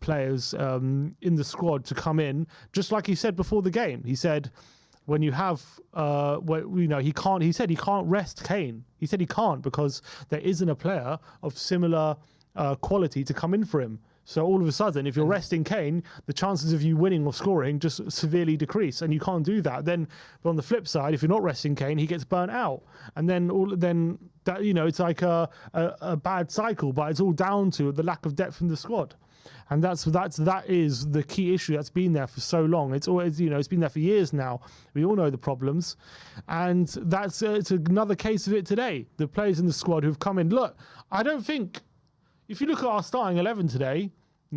players in the squad to come in. Just like he said before the game, he said when you have, he can't. He said he can't rest Kane. He said he can't because there isn't a player of similar quality to come in for him. So all of a sudden, if you're resting Kane, the chances of you winning or scoring just severely decrease, and you can't do that. Then, but on the flip side, if you're not resting Kane, he gets burnt out, and then it's like a bad cycle. But it's all down to the lack of depth in the squad, and that is the key issue that's been there for so long. It's always it's been there for years now. We all know the problems, and it's another case of it today. The players in the squad who've come in. Look, I don't think. If you look at our starting 11 today,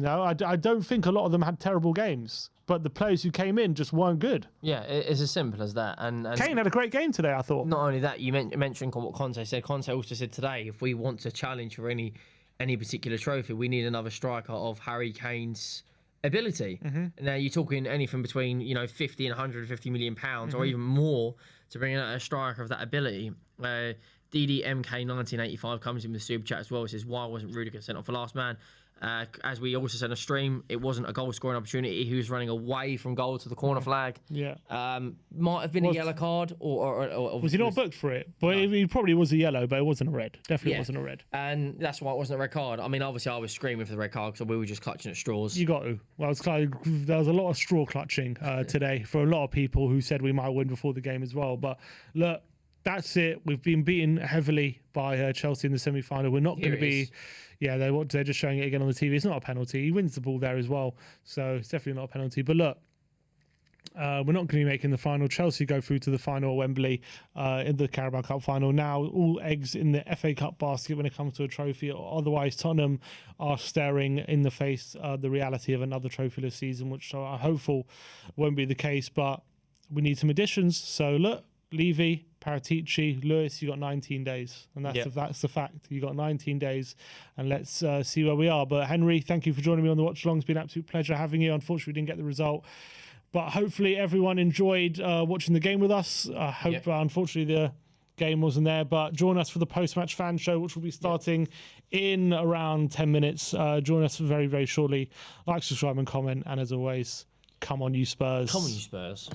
I don't think a lot of them had terrible games, but the players who came in just weren't good. Yeah, it's as simple as that. And Kane had a great game today, I thought. Not only that, you mentioned what Conte said. Conte also said today, if we want to challenge for any particular trophy, we need another striker of Harry Kane's ability. Now you're talking anything between 50 and 150 million pounds, or even more, to bring in a striker of that ability. DDMK1985 comes in with the super chat as well. It says, why wasn't Rudiger sent off for last man? As we also said on stream, it wasn't a goal scoring opportunity. He was running away from goal to the corner flag. Yeah. Might have been a yellow card, or was he not booked for it? But no. He probably was a yellow, but it wasn't a red. Definitely wasn't a red. And that's why it wasn't a red card. I mean, obviously I was screaming for the red card because we were just clutching at straws. You got to. Well, there was a lot of straw clutching today for a lot of people who said we might win before the game as well. But look, that's it. We've been beaten heavily by Chelsea in the semi-final. We're not going to be... Yeah, they're just showing it again on the TV. It's not a penalty. He wins the ball there as well. So it's definitely not a penalty. But look, we're not going to be making the final. Chelsea go through to the final at Wembley in the Carabao Cup final. Now, all eggs in the FA Cup basket when it comes to a trophy. Otherwise, Tottenham are staring in the face the reality of another trophyless season, which I'm hopeful won't be the case. But we need some additions. So look, Levy, Paratici, Lewis, you got 19 days, and that's the fact. You got 19 days, and let's see where we are. But Henry, thank you for joining me on the watch along. It's been an absolute pleasure having you. Unfortunately, we didn't get the result, but hopefully everyone enjoyed watching the game with us. I hope, unfortunately, the game wasn't there, but join us for the post-match fan show, which will be starting in around 10 minutes. Join us very, very shortly. Like, subscribe, and comment, and as always, come on, you Spurs. Come on, you Spurs.